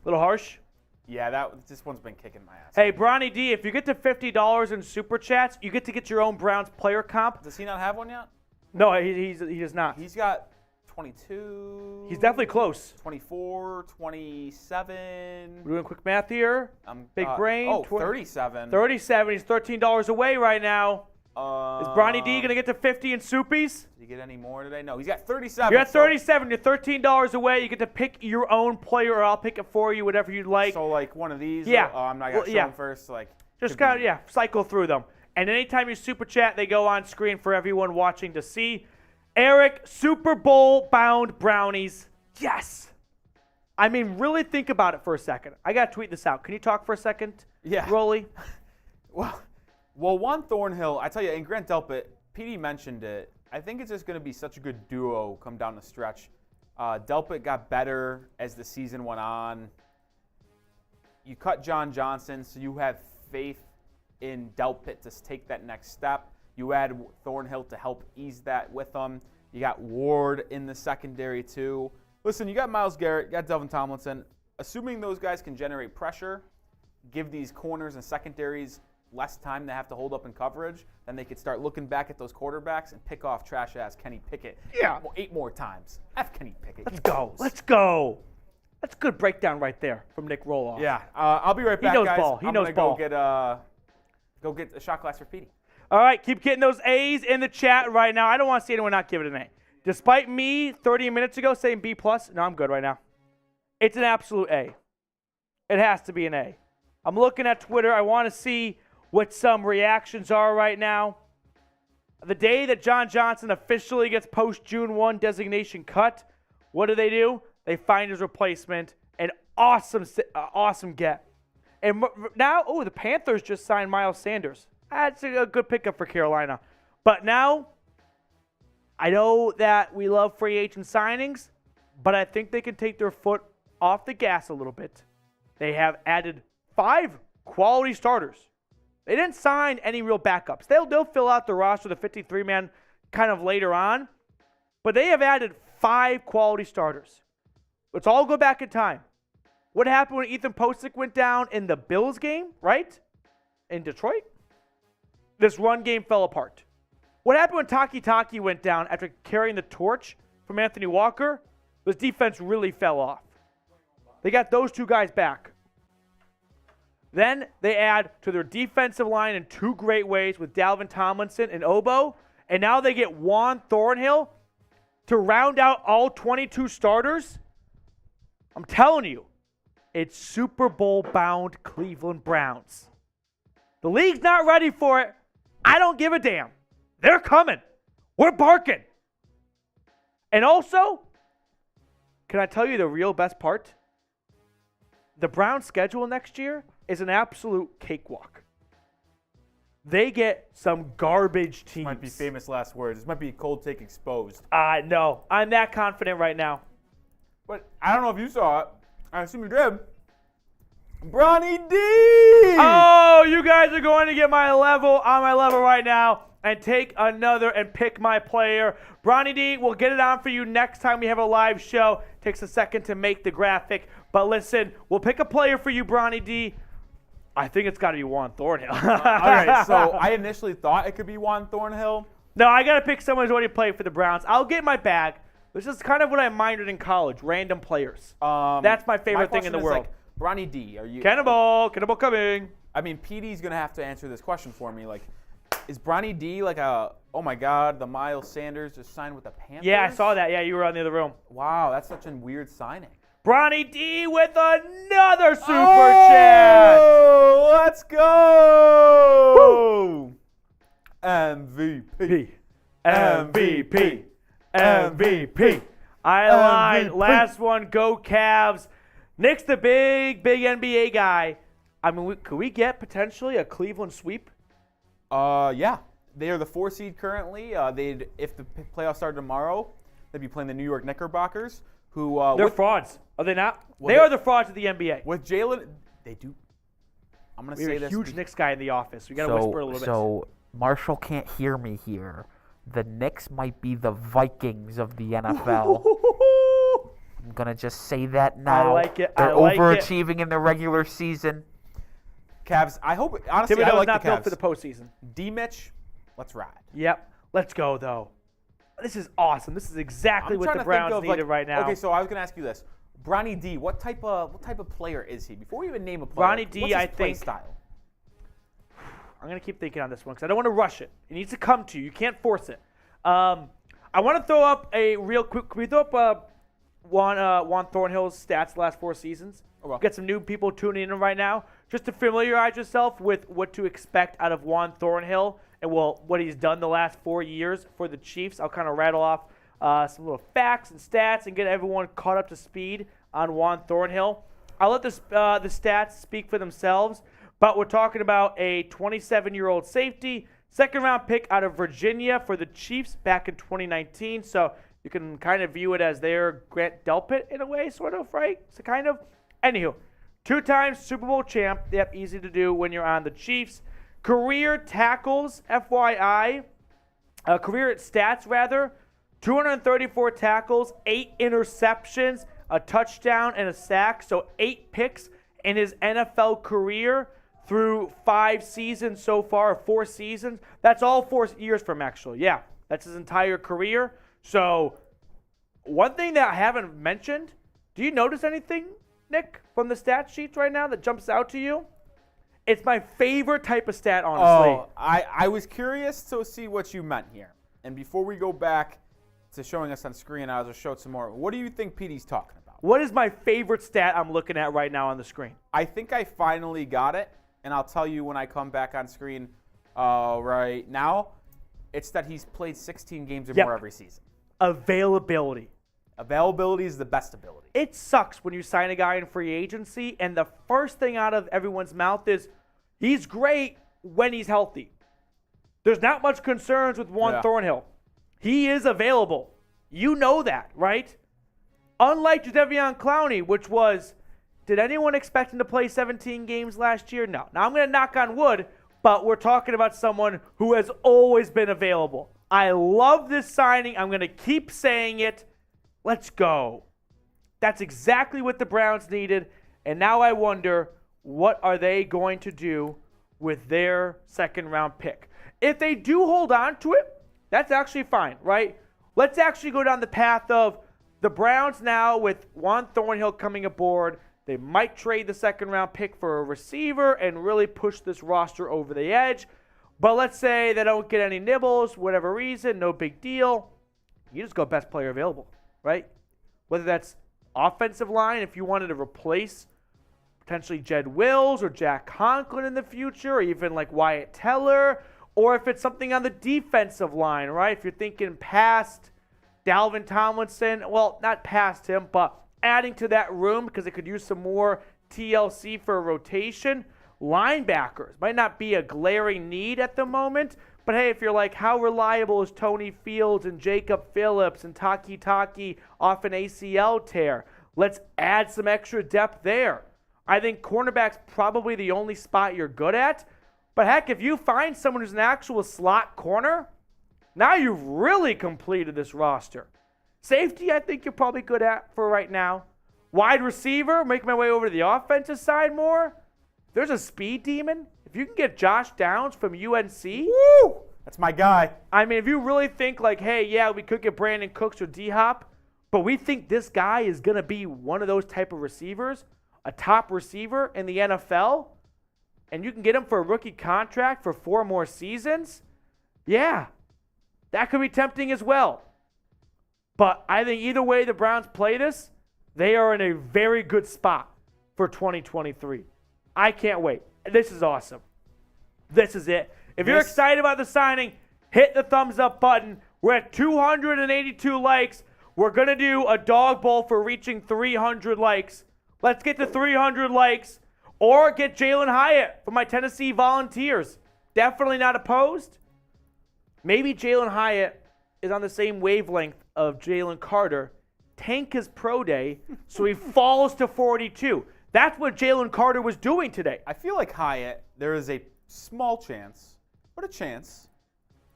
Little harsh. Yeah, this one's been kicking my ass. Hey, Bronny D, if you get to $50 in super chats, you get your own Browns player comp. Does he not have one yet? No, he does not. He's got 22. He's definitely close. 24, 27. We're doing quick math here. Big brain. Oh, 37. 37. He's $13 away right now. Is Bronny D going to get to 50 in soupies? Did he get any more today? No, he's got 37. You're at 37. You're $13 away. You get to pick your own player, or I'll pick it for you, whatever you'd like. So, like, one of these? Yeah. I'm not going to show them first. Like, just kind of, cycle through them. And anytime you super chat, they go on screen for everyone watching to see. Eric, Super Bowl bound Brownies. Yes. I mean, really think about it for a second. I got to tweet this out. Can you talk for a second? Yeah. Rolly? Well, Juan Thornhill, I tell you, and Grant Delpit, PD mentioned it. I think it's just going to be such a good duo come down the stretch. Delpit got better as the season went on. You cut John Johnson, so you have faith in Delpit to take that next step. You add Thornhill to help ease that with them. You got Ward in the secondary too. Listen, you got Myles Garrett, you got Dalvin Tomlinson. Assuming those guys can generate pressure, give these corners and secondaries less time to have to hold up in coverage, then they could start looking back at those quarterbacks and pick off trash-ass Kenny Pickett 8 more times. F Kenny Pickett. Let's go. Let's go. That's a good breakdown right there from Nick Roloff. Yeah. I'll be right back, He knows guys. ball. He knows ball. Go get a shot glass for Petey. All right, keep getting those A's in the chat right now. I don't want to see anyone not give it an A. Despite me 30 minutes ago saying B+, no, I'm good right now. It's an absolute A. It has to be an A. I'm looking at Twitter. I want to see what some reactions are right now. The day that John Johnson officially gets post-June 1 designation cut, what do? They find his replacement. An awesome get. And now, the Panthers just signed Miles Sanders. That's a good pickup for Carolina. But now, I know that we love free agent signings, but I think they can take their foot off the gas a little bit. They have added 5 quality starters. They didn't sign any real backups. They'll fill out the roster, the 53-man, kind of later on. But they have added 5 quality starters. Let's all go back in time. What happened when Ethan Pocic went down in the Bills game, right? In Detroit? This run game fell apart. What happened when Takitaki went down after carrying the torch from Anthony Walker? This defense really fell off. They got those 2 guys back. Then they add to their defensive line in 2 great ways with Dalvin Tomlinson and Obo. And now they get Juan Thornhill to round out all 22 starters. I'm telling you, it's Super Bowl-bound Cleveland Browns. The league's not ready for it. I don't give a damn. They're coming. We're barking. And also, can I tell you the real best part? The Browns' schedule next year is an absolute cakewalk. They get some garbage teams. Might be famous last words. This might be cold take exposed. No, I'm that confident right now. But I don't know if you saw it. I assume you did. Bronny D! Oh, you guys are going to get on my level right now and take another and pick my player. Bronny D, we'll get it on for you next time we have a live show. Takes a second to make the graphic. But listen, we'll pick a player for you, Bronny D. I think it's got to be Juan Thornhill. All right, so I initially thought it could be Juan Thornhill. No, I got to pick someone who's already played for the Browns. I'll get my bag. This is kind of what I minored in college, random players. That's my favorite thing in the world. Bronny D, are you... Cannonball coming. I mean, PD's going to have to answer this question for me. Like, is Bronny D like a, oh my God, the Miles Sanders just signed with the Panthers? Yeah, I saw that. Yeah, you were on the other room. Wow, that's such a weird signing. Bronny D with another super chat. Oh, let's go. Woo. MVP. MVP. MVP. I lied. Last one, go Cavs. Nick's the big NBA guy. I mean, could we get potentially a Cleveland sweep? Yeah. They are the 4 seed currently. If the playoffs start tomorrow, they'd be playing the New York Knickerbockers, who They're frauds. Are they not? Well, they are the frauds of the NBA. with Jalen. They do. I'm gonna We say have a this. huge Knicks guy in the office. We got to whisper a little bit. So Marshall can't hear me here. The Knicks might be the Vikings of the NFL. I'm gonna just say that now. I like it. They're I like it. overachieving in the regular season. Cavs. I hope. Honestly, Thibodeau's I like not the Cavs. built for the postseason. D-Mitch, let's ride. Yep. Let's go, though. This is awesome. This is exactly I'm what trying the to think Browns of, needed right now. Okay, so I was gonna ask you this. Bronny D, what type of player is he? Before we even name a player, Bronny D, what's his I play think- style? I'm going to keep thinking on this one because I don't want to rush it. It needs to come to you. You can't force it. I want to throw up a real quick. Can we throw up Juan Thornhill's stats the last 4 seasons? Okay. Get some new people tuning in right now just to familiarize yourself with what to expect out of Juan Thornhill and what he's done the last 4 years for the Chiefs. I'll kind of rattle off some little facts and stats and get everyone caught up to speed on Juan Thornhill. I'll let the stats speak for themselves. But we're talking about a 27-year-old safety, second-round pick out of Virginia for the Chiefs back in 2019. So you can kind of view it as their Grant Delpit in a way, sort of, right? So kind of. Anywho, 2-time Super Bowl champ. Yep, easy to do when you're on the Chiefs. Career tackles, FYI. Career stats, rather. 234 tackles, 8 interceptions, a touchdown, and a sack. So 8 picks in his NFL career through 5 seasons so far, 4 seasons. That's all 4 years from actually. Yeah, that's his entire career. So one thing that I haven't mentioned, do you notice anything, Nick, from the stat sheets right now that jumps out to you? It's my favorite type of stat, honestly. Oh, I was curious to see what you meant here. And before we go back to showing us on screen, I was show some more. What do you think PD's talking about? What is my favorite stat I'm looking at right now on the screen? I think I finally got it, and I'll tell you when I come back on screen right now. It's that he's played 16 games or Yep. more every season. Availability. Availability is the best ability. It sucks when you sign a guy in free agency and the first thing out of everyone's mouth is he's great when he's healthy. There's not much concerns with Juan Yeah. Thornhill. He is available. You know that, right? Unlike Jadeveon Clowney, which was, did anyone expect him to play 17 games last year? No. Now I'm going to knock on wood, but we're talking about someone who has always been available. I love this signing. I'm going to keep saying it. Let's go. That's exactly what the Browns needed. And now I wonder, what are they going to do with their second-round pick? If they do hold on to it, that's actually fine, right? Let's actually go down the path of the Browns now with Juan Thornhill coming aboard. They might trade the second-round pick for a receiver and really push this roster over the edge. But let's say they don't get any nibbles, whatever reason, no big deal. You just go best player available, right? Whether that's offensive line, if you wanted to replace potentially Jed Wills or Jack Conklin in the future, or even like Wyatt Teller, or if it's something on the defensive line, right? If you're thinking past Dalvin Tomlinson, well, not past him, but adding to that room because it could use some more TLC for a rotation. Linebackers might not be a glaring need at the moment, but hey, if you're like, how reliable is Tony Fields and Jacob Phillips and Takitaki off an ACL tear? Let's add some extra depth there. I think cornerback's probably the only spot you're good at. But heck, if you find someone who's an actual slot corner, now you've really completed this roster. Safety, I think you're probably good at for right now. Wide receiver, make my way over to the offensive side more. There's a speed demon. If you can get Josh Downs from UNC, Woo! That's my guy. I mean, if you really think like, hey, yeah, we could get Brandin Cooks or D-Hop, but we think this guy is going to be one of those type of receivers, a top receiver in the NFL, and you can get him for a rookie contract for 4 more seasons, yeah, that could be tempting as well. But I think either way the Browns play this, they are in a very good spot for 2023. I can't wait. This is awesome. This is it. If you're excited about the signing, hit the thumbs up button. We're at 282 likes. We're going to do a dog bowl for reaching 300 likes. Let's get to 300 likes. Or get Jalen Hyatt from my Tennessee Volunteers. Definitely not opposed. Maybe Jalen Hyatt is on the same wavelength of Jalen Carter. Tank his pro day, so he falls to 42. That's what Jalen Carter was doing today. I feel like Hyatt, there is a small chance, but a chance,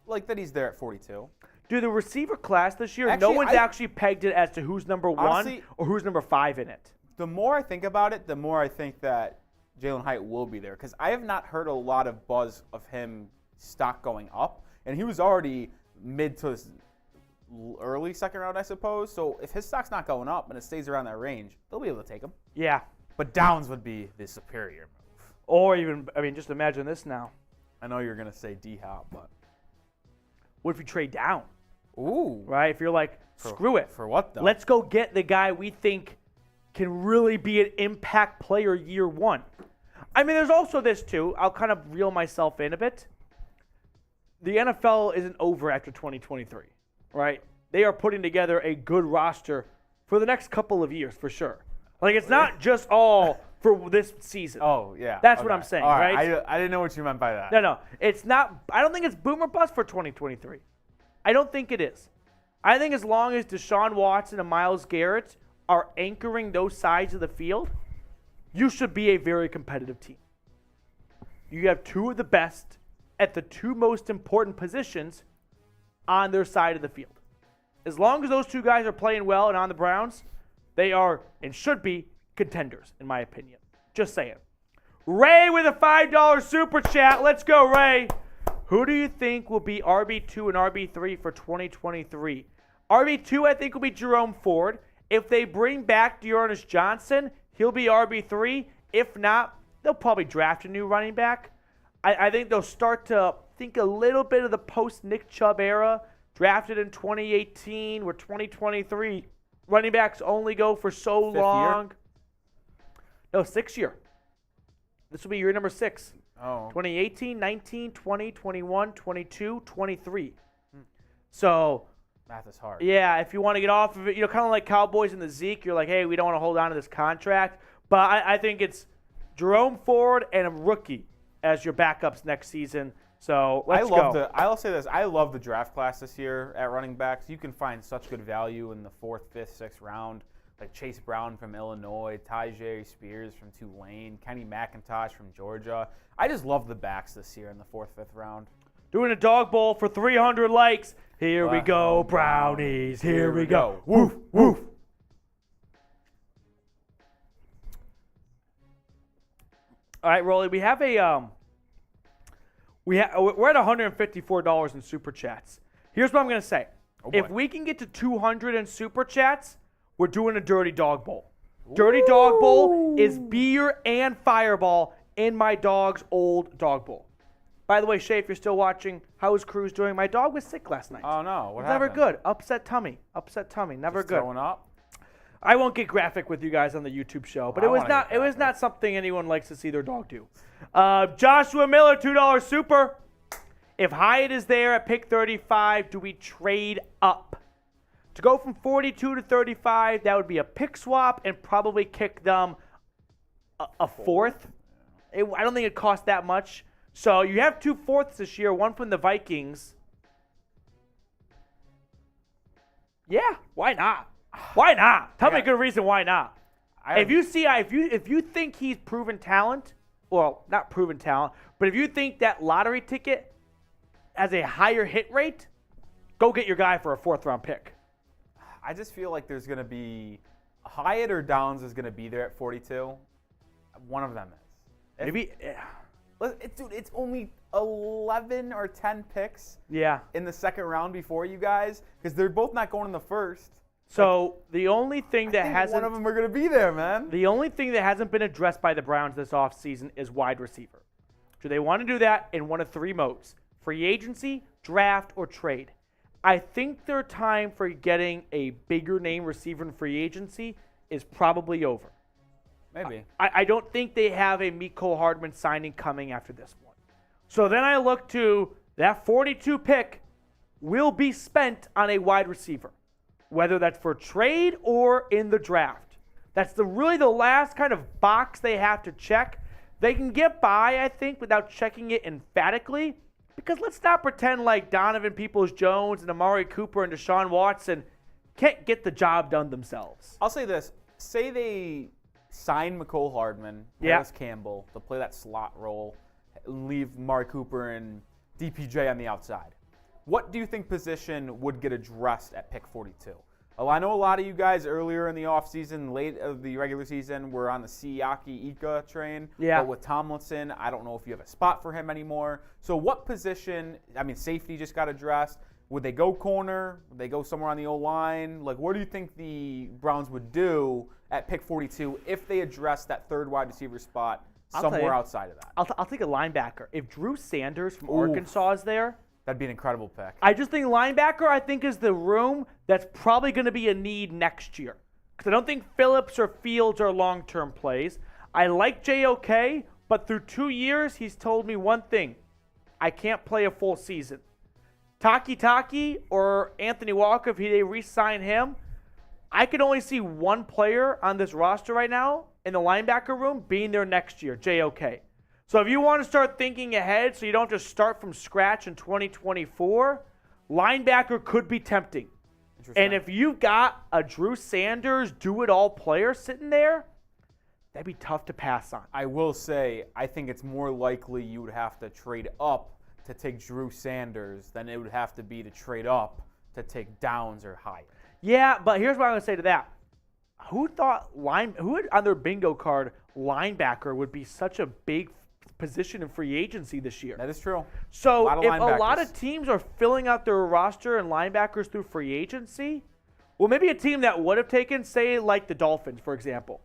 like that he's there at 42. Dude, the receiver class this year, no Actually, one's actually pegged it as to who's number Honestly, 1 or who's number 5 in it. The more I think about it, the more I think that Jalen Hyatt will be there, because I have not heard a lot of buzz of him stock going up, and he was already mid to early second round, I suppose. So if his stock's not going up and it stays around that range, they'll be able to take him. Yeah. But Downs would be the superior move. Or even, just imagine this now. I know you're going to say D-Hop, but. What if you trade down? Ooh. Right? If you're like, screw it. For what, though? Let's go get the guy we think can really be an impact player year 1. I mean, there's also this, too. I'll kind of reel myself in a bit. The NFL isn't over after 2023, right? They are putting together a good roster for the next couple of years, for sure. Like, it's not just all for this season. Oh, yeah. That's what I'm saying, all right? I didn't know what you meant by that. No. It's not. I don't think it's boom or bust for 2023. I don't think it is. I think as long as Deshaun Watson and Myles Garrett are anchoring those sides of the field, you should be a very competitive team. You have two of the best at the two most important positions on their side of the field. As long as those two guys are playing well and on the Browns, they are and should be contenders, in my opinion. Just saying. Ray with a $5 super chat. Let's go, Ray. Who do you think will be RB2 and RB3 for 2023? RB2, I think, will be Jerome Ford. If they bring back Dearness Johnson, he'll be RB3. If not, they'll probably draft a new running back. I think they'll start to think a little bit of the post-Nick Chubb era, drafted in 2018, where 2023 running backs only go for so long. No, 6th year. This will be year number 6. Oh. 2018, 19, 20, 21, 22, 23. So, math is hard. yeah, if you want to get off of it, kind of like Cowboys and the Zeke, you're like, hey, we don't want to hold on to this contract. But I think it's Jerome Ford and a rookie as your backups next season. So let's go. I'll say this. I love the draft class this year at running backs. You can find such good value in the 4th, 5th, 6th round, like Chase Brown from Illinois, Tyjae Spears from Tulane, Kenny McIntosh from Georgia. I just love the backs this year in the 4th, 5th round. Doing a dog bowl for 300 likes. Here we go, Brownies. Here we go. Woof, woof. All right, Rolly, we have we're at $154 in super chats. Here's what I'm going to say. Oh boy. If we can get to 200 in super chats, we're doing a Dirty Dog Bowl. Dirty Dog Bowl is beer and Fireball in my dog's old dog bowl. By the way, Shay, if you're still watching, how is Cruz doing? My dog was sick last night. Oh, no. What Never happened? good. Upset tummy. Never Just good. throwing up? I won't get graphic with you guys on the YouTube show, but I it was wanna get not something anyone likes to see their dog do. Joshua Miller, $2 super. If Hyatt is there at pick 35, do we trade up? To go from 42 to 35, that would be a pick swap and probably kick them a 4th. I don't think it costs that much. So you have 2 4ths this year, one from the Vikings. Yeah, why not? Why not? Tell me a good reason why not. If you think he's proven talent, well, not proven talent, but if you think that lottery ticket has a higher hit rate, go get your guy for a 4th round pick. I just feel like there's going to be Hyatt or Downs is going to be there at 42. One of them is. Maybe. Dude, it's only 11 or 10 picks Yeah. in the 2nd round before you guys, because they're both not going in the 1st. So the only thing that hasn't one of them are going to be there, man. the only thing that hasn't been addressed by the Browns this offseason is wide receiver. Do they want to do that in one of 3 modes? Free agency, draft, or trade? I think their time for getting a bigger name receiver in free agency is probably over. Maybe. I don't think they have a Mecole Hardman signing coming after this one. So then I look to that 42 pick will be spent on a wide receiver, whether that's for trade or in the draft. That's really the last kind of box they have to check. They can get by, I think, without checking it emphatically. Because let's not pretend like Donovan Peoples-Jones and Amari Cooper and Deshaun Watson can't get the job done themselves. I'll say this. Say they sign McCole Hardman, Yeah. Harris Campbell to play that slot role, leave Amari Cooper and DPJ on the outside. What do you think position would get addressed at pick 42? Well, I know a lot of you guys earlier in the offseason, late of the regular season, were on the Siaki Ika train. Yeah. But with Tomlinson, I don't know if you have a spot for him anymore. So what position, safety just got addressed. Would they go corner? Would they go somewhere on the O-line? Like, what do you think the Browns would do at pick 42 if they address that third wide receiver spot somewhere outside of that? I'll take a linebacker. If Drew Sanders from Ooh. Arkansas is there, That'd be an incredible pick. I just think linebacker, I think, is the room that's probably going to be a need next year. Because I don't think Phillips or Fields are long-term plays. I like JOK, but through 2 years, he's told me one thing. I can't play a full season. Takitaki or Anthony Walker, if they re-sign him, I could only see one player on this roster right now in the linebacker room being there next year, JOK. So if you want to start thinking ahead so you don't just start from scratch in 2024, linebacker could be tempting. And if you've got a Drew Sanders do-it-all player sitting there, that'd be tough to pass on. I will say, I think it's more likely you would have to trade up to take Drew Sanders than it would have to be to trade up to take Downs or higher. Yeah, but here's what I'm going to say to that. Who had on their bingo card linebacker would be such a big position in free agency this year? That is true. So if a linebackers. lot of teams are filling out their roster and linebackers through free agency, well, maybe a team that would have taken, say, like the Dolphins, for example.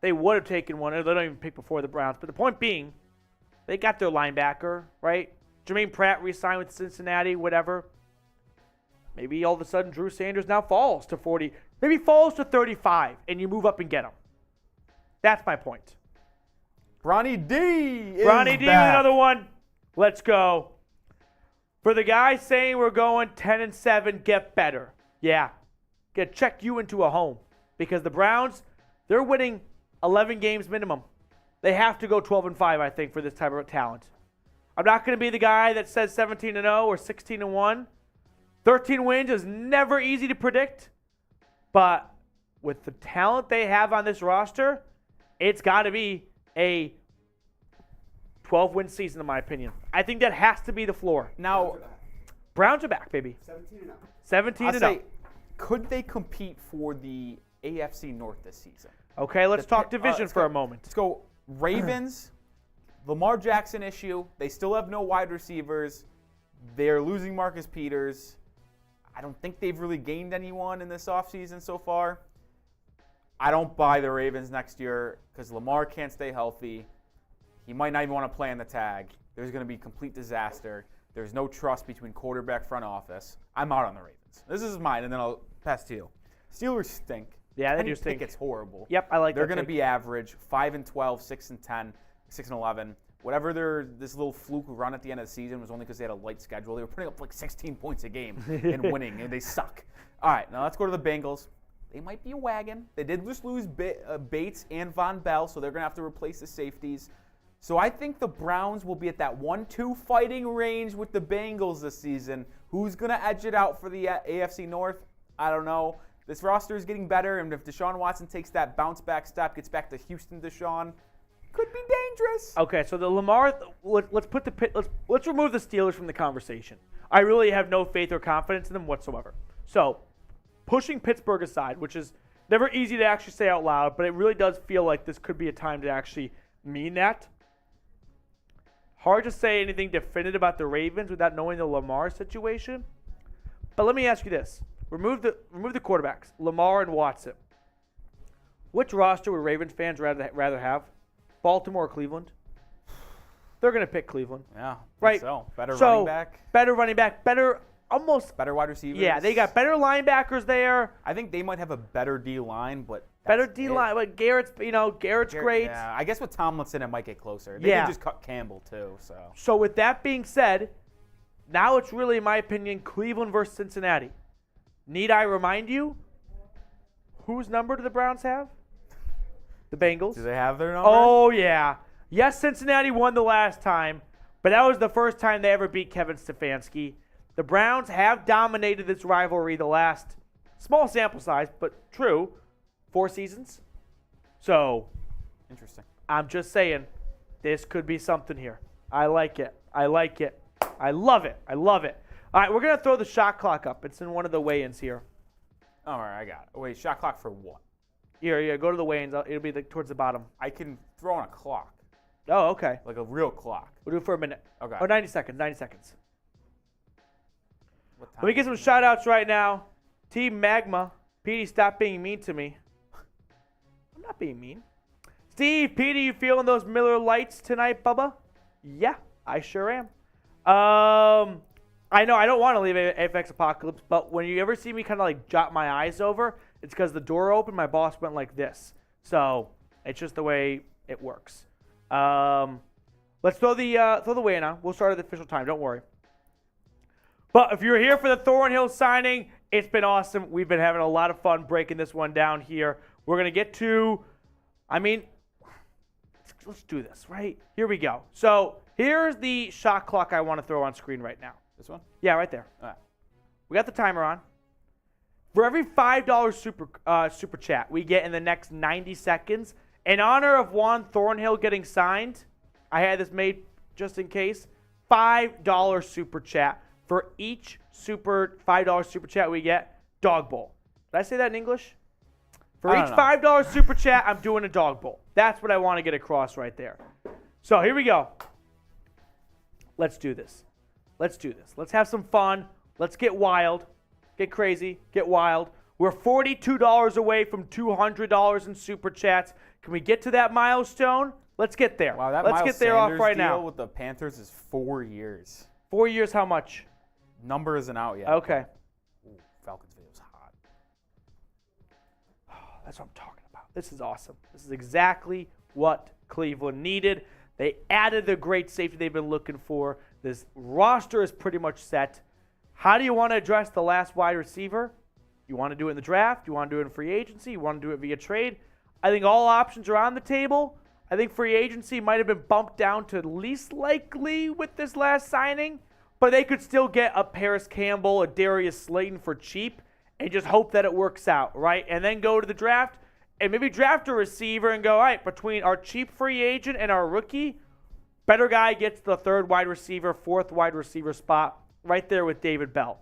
They would have taken one. They don't even pick before the Browns. But the point being, they got their linebacker, right? Jermaine Pratt re-signed with Cincinnati, whatever. Maybe all of a sudden Drew Sanders now falls to 40. Maybe falls to 35, and you move up and get him. That's my point. Bronny D is Bronny D with back. another one. Let's go. For the guy saying we're going 10-7, get better. Yeah. Get check you into a home. Because the Browns, they're winning 11 games minimum. They have to go 12-5, I think, for this type of talent. I'm not going to be the guy that says 17-0 or 16-1. 13 wins is never easy to predict. But with the talent they have on this roster, it's got to be a 12-win season, in my opinion. I think that has to be the floor. Now, Browns are back, baby. 17-0. I'll say, could they compete for the AFC North this season? Okay, let's talk The- division for a moment. Let's go Ravens. Lamar Jackson issue. They still have no wide receivers. They're losing Marcus Peters. I don't think they've really gained anyone in this offseason so far. I don't buy the Ravens next year because Lamar can't stay healthy. He might not even want to play on the tag. There's going to be complete disaster. There's no trust between quarterback front office. I'm out on the Ravens. This is mine, and then I'll pass to you. Steelers stink. Yeah, they Kenny do stink. Pickett's horrible. Yep, I like They're that going to take. be average, 5-12, 6-10, 6-11. Whatever this little fluke run at the end of the season was only because they had a light schedule. They were putting up like 16 points a game and winning, and they suck. All right, now let's go to the Bengals. They might be a wagon. They did just lose Bates and Von Bell, so they're going to have to replace the safeties. So I think the Browns will be at that 1-2 fighting range with the Bengals this season. Who's going to edge it out for the AFC North? I don't know. This roster is getting better, and if Deshaun Watson takes that bounce-back step, gets back to Houston Deshaun, could be dangerous. Okay, so the Lamar, let's remove the Steelers from the conversation. I really have no faith or confidence in them whatsoever. So, pushing Pittsburgh aside, which is never easy to actually say out loud, but it really does feel like this could be a time to actually mean that. Hard to say anything definitive about the Ravens without knowing the Lamar situation. But let me ask you this. Remove the quarterbacks, Lamar and Watson. Which roster would Ravens fans rather have? Baltimore or Cleveland? They're going to pick Cleveland. Yeah, Right. So better running back, Better running back, better better wide receivers. Yeah, they got better linebackers there. I think they might have a better D line, but Better that's D it. line. But Garrett's great. Yeah, I guess with Tomlinson it might get closer. They Yeah. can just cut Campbell too. So So with that being said, now it's really, in my opinion, Cleveland versus Cincinnati. Need I remind you whose number do the Browns have? The Bengals. Do they have their number? Oh, yeah. Yes, Cincinnati won the last time, but that was the first time they ever beat Kevin Stefanski. The Browns have dominated this rivalry the last, small sample size, but true, 4 seasons. So, Interesting. I'm just saying, this could be something here. I like it. I like it. I love it. I love it. All right, we're going to throw the shot clock up. It's in one of the weigh-ins here. All right, I got it. Wait, shot clock for what? Here, go to the weigh-ins. It'll be towards the bottom. I can throw on a clock, Oh, okay. like a real clock. We'll do it for a minute. Okay. Oh, 90 seconds. 90 seconds. What time Let me get some is it? shout-outs right now. Team Magma. Petey, stop being mean to me. I'm not being mean. Steve, Petey, you feeling those Miller Lights tonight, Bubba? Yeah, I sure am. I know I don't want to leave AFX Apocalypse, but when you ever see me kind of like jot my eyes over, it's because the door opened, my boss went like this. So it's just the way it works. Let's throw the weigh-in on. We'll start at the official time. Don't worry. But if you're here for the Thornhill signing, it's been awesome. We've been having a lot of fun breaking this one down here. We're going to get to, let's do this, right? Here we go. So here's the shot clock I want to throw on screen right now. This one? Yeah, right there. All right. We got the timer on. For every $5 super chat we get in the next 90 seconds, in honor of Juan Thornhill getting signed, I had this made just in case, $5 super chat. For each $5 super chat we get, dog bowl. Did I say that in English? For I each don't know. $5 super chat, I'm doing a dog bowl. That's what I want to get across right there. So here we go. Let's do this. Let's do this. Let's have some fun. Let's get wild. Get crazy. Get wild. We're $42 away from $200 in super chats. Can we get to that milestone? Let's get there. Wow, that Let's Miles get there off Sanders right deal now. with the Panthers is 4 years. 4 years, how much? Number isn't out yet. Okay. Ooh, Falcons video's hot. That's what I'm talking about. This is awesome. This is exactly what Cleveland needed. They added the great safety they've been looking for. This roster is pretty much set. How do you want to address the last wide receiver? You want to do it in the draft? You want to do it in free agency? You want to do it via trade? I think all options are on the table. I think free agency might have been bumped down to least likely with this last signing, but they could still get a Paris Campbell, a Darius Slayton for cheap and just hope that it works out, right? And then go to the draft and maybe draft a receiver and go, all right, between our cheap free agent and our rookie, better guy gets the third wide receiver, fourth wide receiver spot right there with David Bell.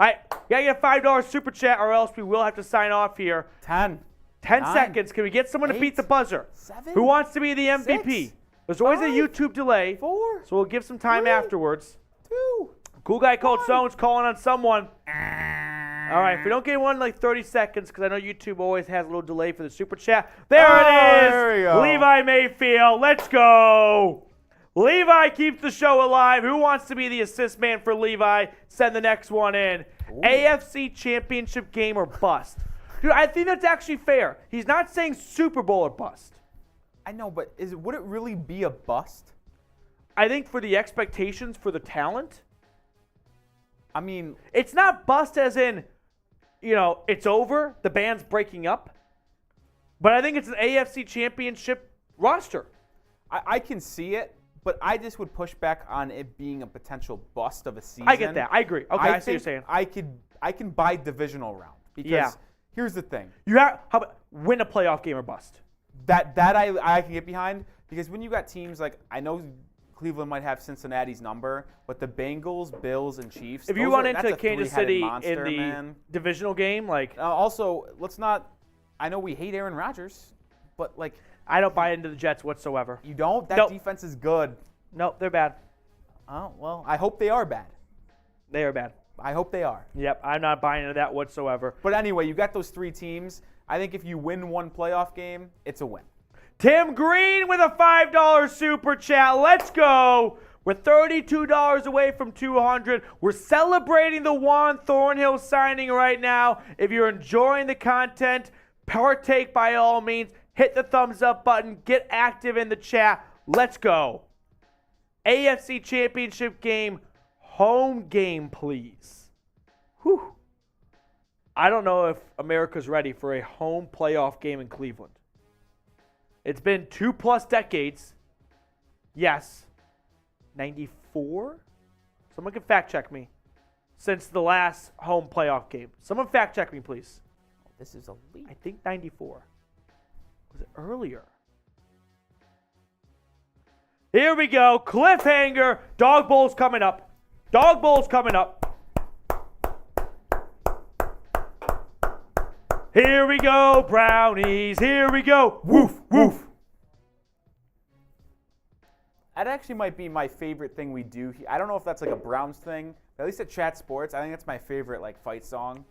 All right, you got to get a $5 super chat or else we will have to sign off here. 10. 10 9, seconds. Can we get someone to beat the buzzer? 7, Who wants to be the MVP? 6, There's always a 5, YouTube delay, 4, so we'll give some time 3, afterwards. 2. Cool guy called 1. Stone's calling on someone. All right, if we don't get one in like 30 seconds, because I know YouTube always has a little delay for the super chat. There it is. There we go. Levi Mayfield. Let's go. Levi keeps the show alive. Who wants to be the assist man for Levi? Send the next one in. AFC Championship game or bust. Dude, I think that's actually fair. He's not saying Super Bowl or bust. I know, but would it really be a bust? I think for the expectations for the talent, I mean, it's not bust as in, it's over, the band's breaking up. But I think it's an AFC Championship roster. I can see it, but I just would push back on it being a potential bust of a season. I get that. I agree. Okay, I see what you're think saying. I can buy divisional round because Yeah. here's the thing. How about win a playoff game or bust? That I can get behind because when you got teams like I know Cleveland might have Cincinnati's number, but the Bengals, Bills, and Chiefs. If you those run that's into a Kansas three-headed City monster, in the man. divisional game, like Also, let's not. I know we hate Aaron Rodgers, but like I don't buy into the Jets whatsoever. you don't. That Nope. defense is good. Nope, they're bad. Oh well, I hope they are bad. They are bad. I hope they are. Yep, I'm not buying into that whatsoever. But anyway, you got those 3 teams. I think if you win one playoff game, it's a win. Tim Green with a $5 super chat. Let's go. We're $32 away from $200. We're celebrating the Juan Thornhill signing right now. If you're enjoying the content, partake by all means. Hit the thumbs up button. Get active in the chat. Let's go. AFC Championship game, home game, please. Whew. I don't know if America's ready for a home playoff game in Cleveland. It's been 2+ decades. Yes. 94? Someone can fact check me. Since the last home playoff game. Someone fact check me, please. This is elite. I think 94. Was it earlier? Here we go. Cliffhanger. Dog Bowl's coming up. Dog Bowl's coming up. Here we go, Brownies. Here we go. Woof, woof. That actually might be my favorite thing we do. I don't know if that's like a Browns thing. At least at Chat Sports, I think that's my favorite like fight song.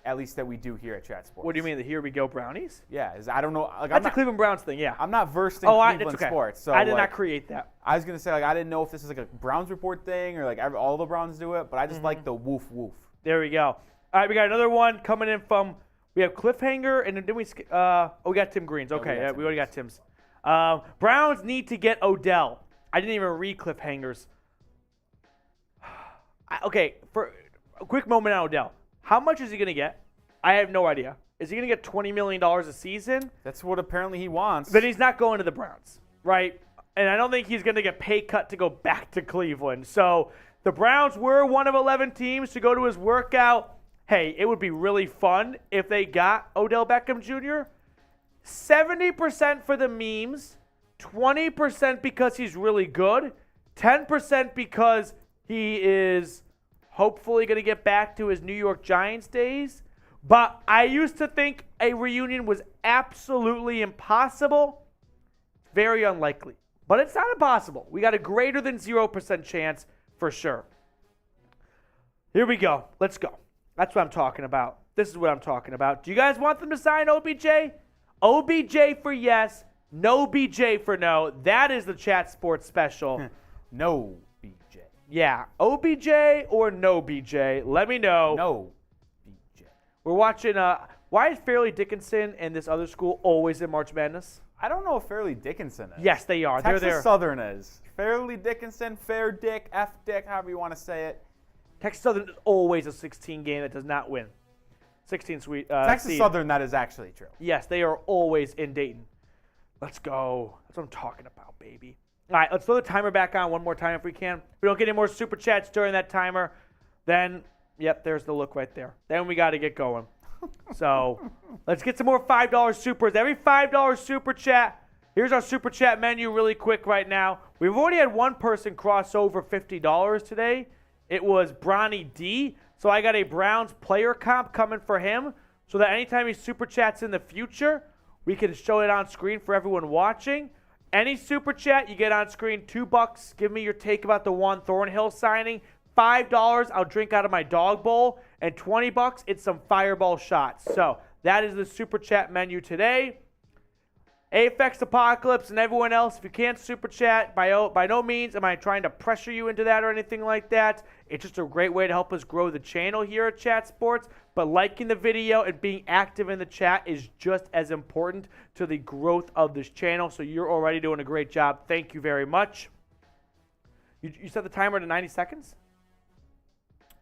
At least that we do here at Chat Sports. What do you mean, the Here We Go Brownies? Yeah, I don't know. Like, That's a Cleveland Browns thing, yeah. I'm not versed in It's Cleveland okay. sports, so I did like, not create that. I was gonna say like I didn't know if this is like a Browns report thing or like all the Browns do it, but I just like the woof woof. There we go. All right, we got another one coming in from. We have Cliffhanger, and then we got Tim Green's. Okay, we already got Tim's. Browns need to get Odell. I didn't even read Cliffhangers. Okay, for a quick moment on Odell. How much is he going to get? I have no idea. Is he going to get $20 million a season? That's what apparently he wants. Then he's not going to the Browns, right? And I don't think he's going to get pay cut to go back to Cleveland. So the Browns were one of 11 teams to go to his workout. Hey, it would be really fun if they got Odell Beckham Jr. 70% for the memes, 20% because he's really good, 10% because he is hopefully going to get back to his New York Giants days. But I used to think a reunion was absolutely impossible. Very unlikely. But it's not impossible. We got a greater than 0% chance for sure. Here we go. Let's go. That's what I'm talking about. This is what I'm talking about. Do you guys want them to sign OBJ? OBJ for yes, no BJ for no. That is the Chat Sports special. No BJ. Yeah, OBJ or no BJ. Let me know. No BJ. We're watching. Why is Fairleigh Dickinson and this other school always in March Madness? I don't know if Fairleigh Dickinson is. Yes, they are. Texas They're there. Southern is. Fairleigh Dickinson, Fair Dick, F Dick, however you want to say it. Texas Southern is always a 16 game that does not win. 16 sweet. Texas seed. Southern, that is actually true. Yes, they are always in Dayton. Let's go. That's what I'm talking about, baby. All right, let's throw the timer back on one more time if we can. If we don't get any more super chats during that timer, then, yep, there's the look right there. Then we got to get going. So let's get some more $5 supers. Every $5 super chat. Here's our super chat menu really quick right now. We've already had one person cross over $50 today. It was Bronny D. So I got a Browns player comp coming for him so that anytime he super chats in the future, we can show it on screen for everyone watching. Any super chat, you get on screen $2. Give me your take about the Juan Thornhill signing. $5, I'll drink out of my dog bowl. And $20, it's some fireball shots. So that is the super chat menu today. Aphex Apocalypse and everyone else, if you can't super chat, by no means am I trying to pressure you into that or anything like that. It's just a great way to help us grow the channel here at Chat Sports. But liking the video and being active in the chat is just as important to the growth of this channel. So you're already doing a great job. Thank you very much. You set the timer to 90 seconds?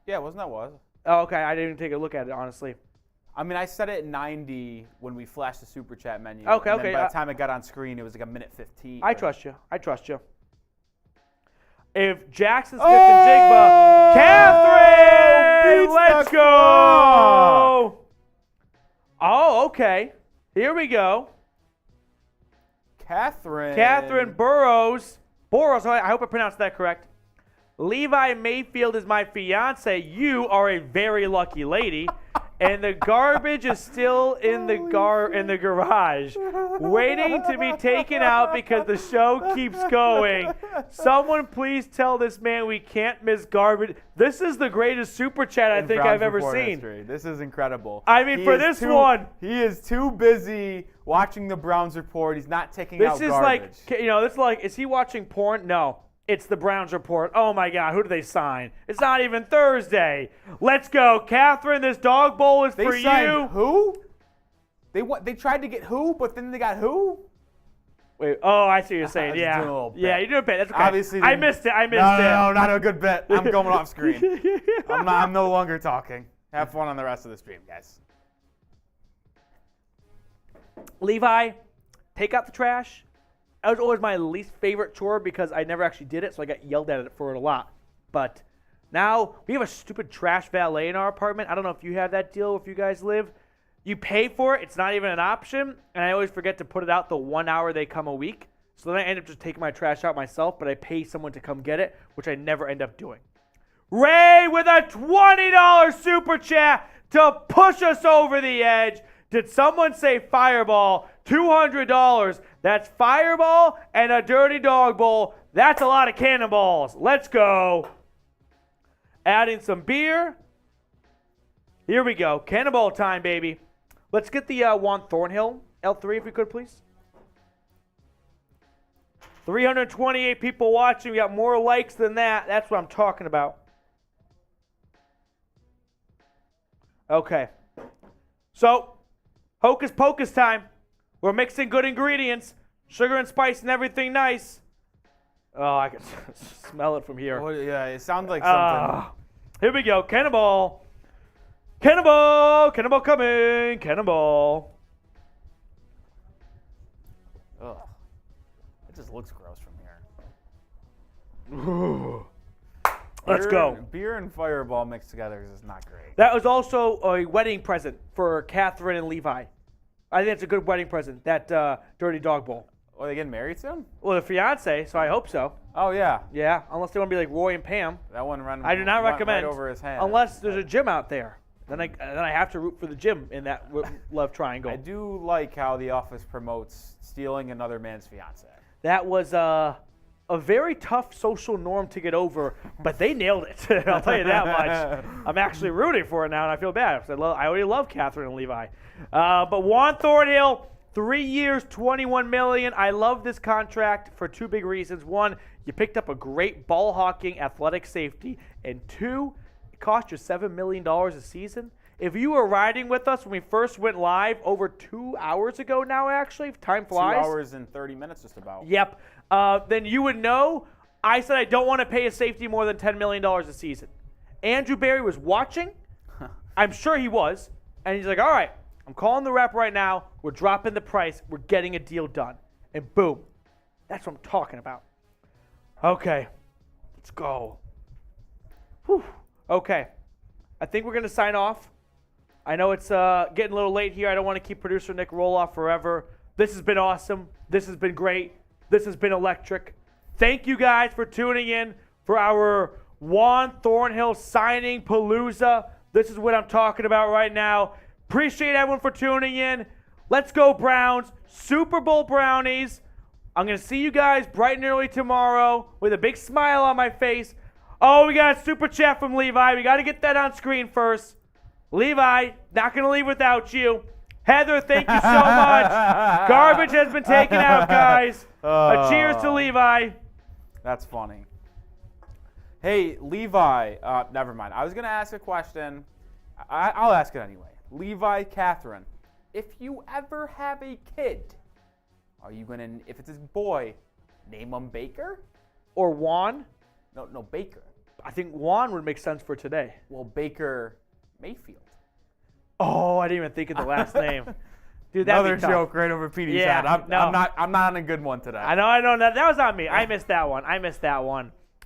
Yeah, wasn't that what? Oh, okay. I didn't even take a look at it, honestly. I mean, I set it at 90 when we flashed the super chat menu. Okay, and then okay. By the time it got on screen, it was like a minute 15. I trust you. I trust you. If Jackson Smith and Jigba, Catherine, let's go. Oh, okay. Here we go. Catherine Burrows. I hope I pronounced that correct. Levi Mayfield is my fiance. You are a very lucky lady. And the garbage is still in the garage, waiting to be taken out because the show keeps going. Someone please tell this man we can't miss garbage. This is the greatest super chat I think I've ever seen. History. This is incredible. I mean, for this one, he is too busy watching the Browns report. He's not taking out this is garbage. this is like, is he watching porn? No. It's the Browns report. Oh, my God. Who did they sign? It's not even Thursday. Let's go. Catherine, this dog bowl is for you. Who? They tried to get who, but then they got who? Wait. Oh, I see what you're saying. Yeah. Yeah, you do a bit. That's okay. Obviously, I missed it. No, not a good bit. I'm going off screen. I'm no longer talking. Have fun on the rest of the stream, guys. Levi, take out the trash. That was always my least favorite chore because I never actually did it, so I got yelled at for it a lot. But now we have a stupid trash valet in our apartment. I don't know if you have that deal, if you guys live. You pay for it. It's not even an option, and I always forget to put it out the 1 hour they come a week. So then I end up just taking my trash out myself, but I pay someone to come get it, which I never end up doing. Ray with a $20 super chat to push us over the edge. Did someone say fireball? $200. That's fireball and a dirty dog bowl. That's a lot of cannonballs. Let's go. Adding some beer. Here we go. Cannonball time, baby. Let's get the Juan Thornhill L3 if we could, please. 328 people watching. We got more likes than that. That's what I'm talking about. Okay. So, hocus pocus time. We're mixing good ingredients. Sugar and spice and everything nice. Oh, I can smell it from here. Oh, yeah, it sounds like something. Here we go. Cannonball. Cannonball. Cannonball coming. Cannonball. Ugh. It just looks gross from here. Ooh. Let's go. Beer and fireball mixed together is not great. That was also a wedding present for Catherine and Levi. I think it's a good wedding present, that dirty dog bowl. Are they getting married soon? Well, the fiance, so I hope so. Oh, yeah. Yeah, unless they want to be like Roy and Pam. That one ran I do not went recommend. right over his head. Unless there's a gym out there. Then I have to root for the gym in that love triangle. I do like how The Office promotes stealing another man's fiance. That was a very tough social norm to get over, but they nailed it. I'll tell you that much. I'm actually rooting for it now, and I feel bad because I already love Catherine and Levi. But Juan Thornhill, 3 years, $21 million. I love this contract for two big reasons. One, you picked up a great ball hawking athletic safety, and two, it cost you $7 million a season. If you were riding with us when we first went live over 2 hours ago now, actually, time flies. 2 hours and 30 minutes just about. Yep. Then you would know I said I don't want to pay a safety more than $10 million a season. Andrew Berry was watching. I'm sure he was. And he's like, all right, I'm calling the rep right now. We're dropping the price. We're getting a deal done. And boom. That's what I'm talking about. Okay. Let's go. Whew. Okay. I think we're going to sign off. I know it's getting a little late here. I don't want to keep producer Nick Roloff forever. This has been awesome. This has been great. This has been electric. Thank you guys for tuning in for our Juan Thornhill signing palooza. This is what I'm talking about right now. Appreciate everyone for tuning in. Let's go Browns. Super Bowl brownies. I'm going to see you guys bright and early tomorrow with a big smile on my face. Oh, we got a super chat from Levi. We got to get that on screen first. Levi, not going to leave without you. Heather, thank you so much. Garbage has been taken out, guys. A cheers to Levi. That's funny. Hey, Levi. Never mind. I was going to ask a question. I'll ask it anyway. Levi, Catherine, if you ever have a kid, are you going to, if it's a boy, name him Baker? Or Juan? No, Baker. I think Juan would make sense for today. Well, Baker Mayfield. Oh, I didn't even think of the last name. Dude, that'd Another be tough. joke right over Petey's Yeah, head. I'm not on a good one today. I know. That was on me. I missed that one.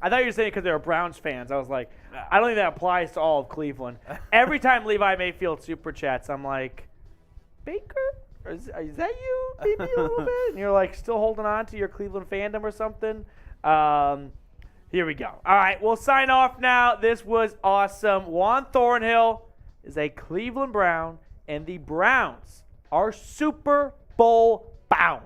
I thought you were saying because they were Browns fans. I was like, I don't think that applies to all of Cleveland. Every time Levi Mayfield super chats, I'm like, Baker? Is that you? Maybe a little bit? And you're like still holding on to your Cleveland fandom or something. Here we go. All right, we'll sign off now. This was awesome. Juan Thornhill is a Cleveland Brown, and the Browns are Super Bowl bound.